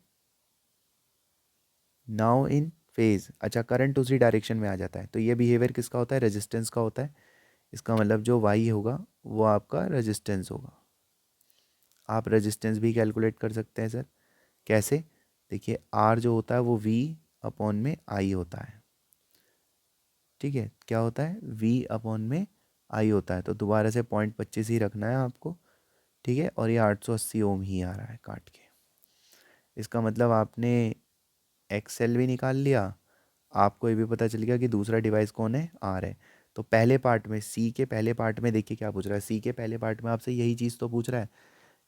नाउ इन फेज, अच्छा करंट उसी डायरेक्शन में आ जाता है, तो ये बिहेवियर किसका होता है, रेजिस्टेंस का होता है। इसका मतलब जो वाई होगा वो आपका रेजिस्टेंस होगा। आप रेजिस्टेंस भी कैलकुलेट कर सकते हैं सर, कैसे, देखिए आर जो होता है वो वी अपॉन में आई होता है। ठीक है, क्या होता है, वी अपॉन में आई होता है, तो दोबारा से 0.25 ही रखना है आपको। ठीक है, और ये 880 ओम ही आ रहा है काट के। इसका मतलब आपने एक्सएल भी निकाल लिया, आपको ये भी पता चल गया कि दूसरा डिवाइस कौन है, आर है। तो पहले पार्ट में, सी के पहले पार्ट में देखिए क्या पूछ रहा है, सी के पहले पार्ट में आपसे यही चीज़ तो पूछ रहा है।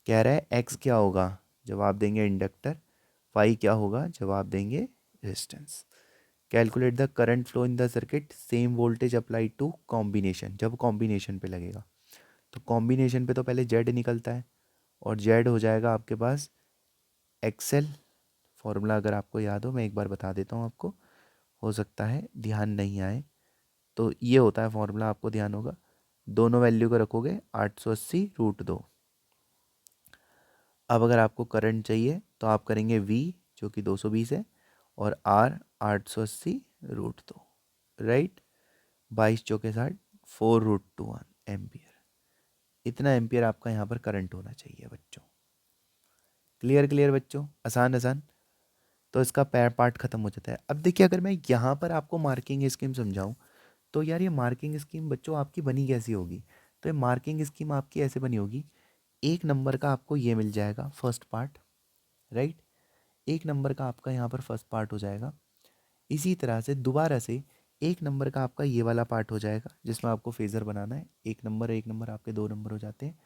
कह रहा है एक्स क्या होगा, जवाब देंगे इंडक्टर, फाई क्या होगा, जवाब देंगे resistance. Calculate the current flow in the circuit, same voltage apply to combination, जब कॉम्बिनेशन पे लगेगा तो कॉम्बिनेशन पे तो पहले जेड निकलता है और जेड हो जाएगा आपके पास एक्सएल। फॉर्मूला अगर आपको याद हो मैं एक बार बता देता हूँ आपको, हो सकता है ध्यान नहीं आए, तो ये होता है फॉर्मूला, आपको ध्यान होगा। दोनों वैल्यू को रखोगे 880√2। अब अगर आपको करंट चाहिए तो आप करेंगे V जो कि 220 है और R 880√2, राइट। 22 चौके 60, 4√21 एम्पियर। इतना एम्पियर आपका यहाँ पर करंट होना चाहिए बच्चों। क्लियर क्लियर बच्चों, आसान आसान। तो इसका पैर पार्ट खत्म हो जाता है। अब देखिए अगर मैं यहाँ पर आपको मार्किंग स्कीम समझाऊँ तो यार ये मार्किंग स्कीम बच्चों आपकी बनी कैसी होगी, तो ये मार्किंग स्कीम आपकी ऐसे बनी होगी, एक नंबर का आपको ये मिल जाएगा फर्स्ट पार्ट, राइट। एक नंबर का आपका यहाँ पर फर्स्ट पार्ट हो जाएगा। इसी तरह से दोबारा से एक नंबर का आपका ये वाला पार्ट हो जाएगा जिसमें आपको फेज़र बनाना है। एक नंबर आपके 2 नंबर हो जाते हैं।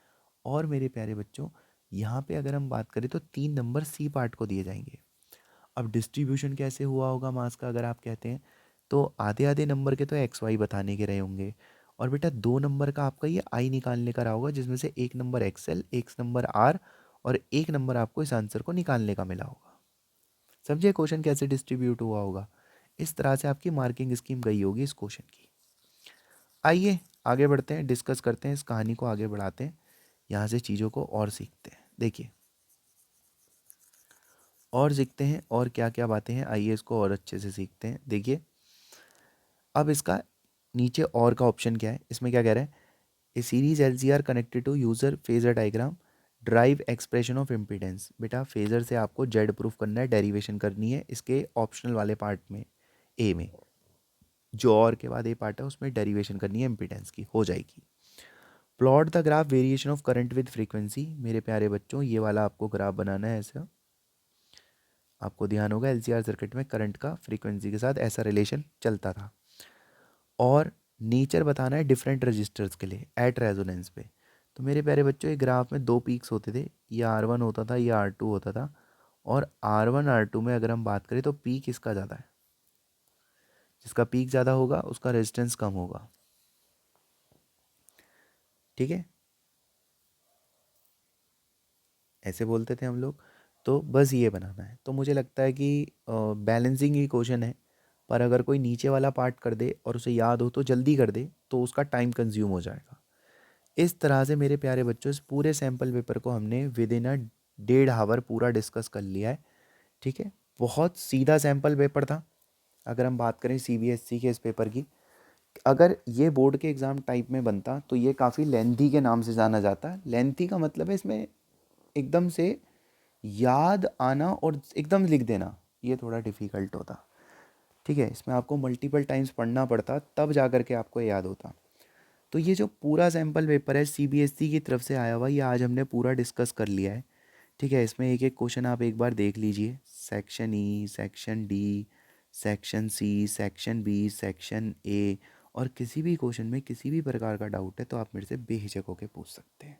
और मेरे प्यारे बच्चों यहाँ पे अगर हम बात करें तो 3 नंबर सी पार्ट को दिए जाएंगे। अब डिस्ट्रीब्यूशन कैसे हुआ होगा मास का अगर आप कहते हैं तो आधे आधे नंबर के तो एक्स वाई बताने के रहे होंगे, और बेटा 2 नंबर का आपका ये आई निकालने का रहा होगा जिसमें से एक नंबर एक्सएल, एक नंबर आर और एक नंबर आपको इस आंसर को निकालने का मिला होगा। समझिए क्वेश्चन कैसे डिस्ट्रीब्यूट हुआ होगा। इस तरह से आपकी मार्किंग स्कीम गई होगी इस क्वेश्चन की। आइए आगे बढ़ते हैं, डिस्कस करते हैं, इस कहानी को आगे बढ़ाते हैं, यहाँ से चीज़ों को और सीखते हैं। देखिए और सीखते हैं और क्या क्या बातें हैं, आइए इसको और अच्छे से सीखते हैं। देखिए अब इसका नीचे और का ऑप्शन क्या है, इसमें क्या कह रहा है, a series LCR connected to user phasor diagram derive expression of impedance. बेटा फेजर से आपको जेड प्रूफ करना है, डेरिवेशन करनी है इसके ऑप्शनल वाले पार्ट में, ए में, जो और के बाद ए पार्ट है उसमें डेरिवेशन करनी है इम्पीडेंस की, हो जाएगी। Plot the graph variation of current with frequency. मेरे प्यारे बच्चों ये वाला आपको ग्राफ बनाना है ऐसा, आपको ध्यान होगा एलसीआर सर्किट में करंट का फ्रीक्वेंसी के साथ ऐसा रिलेशन चलता था। और नेचर बताना है डिफरेंट रजिस्टर्स के लिए एट रेजोनेंस पे। तो मेरे प्यारे बच्चों ये ग्राफ में 2 पीक्स होते थे, ये R1 होता था, ये R2 होता था। और R1 R2 में अगर हम बात करें तो पीक इसका ज़्यादा है, जिसका पीक ज़्यादा होगा उसका रेजिस्टेंस कम होगा, ठीक है, ऐसे बोलते थे हम लोग। तो बस ये बनाना है। तो मुझे लगता है कि बैलेंसिंग ही क्वेश्चन है, पर अगर कोई नीचे वाला पार्ट कर दे और उसे याद हो तो जल्दी कर दे तो उसका टाइम कंज्यूम हो जाएगा। इस तरह से मेरे प्यारे बच्चों इस पूरे सैम्पल पेपर को हमने विद इन अ 1.5 आवर पूरा डिस्कस कर लिया है, ठीक है। बहुत सीधा सैम्पल पेपर था अगर हम बात करें सीबीएसई के इस पेपर की। अगर ये बोर्ड के एग्ज़ाम टाइप में बनता तो ये काफ़ी लेंथी के नाम से जाना जाता है। लेंथी का मतलब है इसमें एकदम से याद आना और एकदम लिख देना ये थोड़ा डिफ़िकल्ट होता, ठीक है। इसमें आपको मल्टीपल टाइम्स पढ़ना पड़ता तब जा कर के आपको याद होता। तो ये जो पूरा सैम्पल पेपर है सीबीएसई की तरफ से आया हुआ, ये आज हमने पूरा डिस्कस कर लिया है, ठीक है। इसमें एक एक क्वेश्चन आप एक बार देख लीजिए, section E, section D, section C, section B, section A, और किसी भी क्वेश्चन में किसी भी प्रकार का डाउट है तो आप मेरे से बेहिचक होकर पूछ सकते हैं।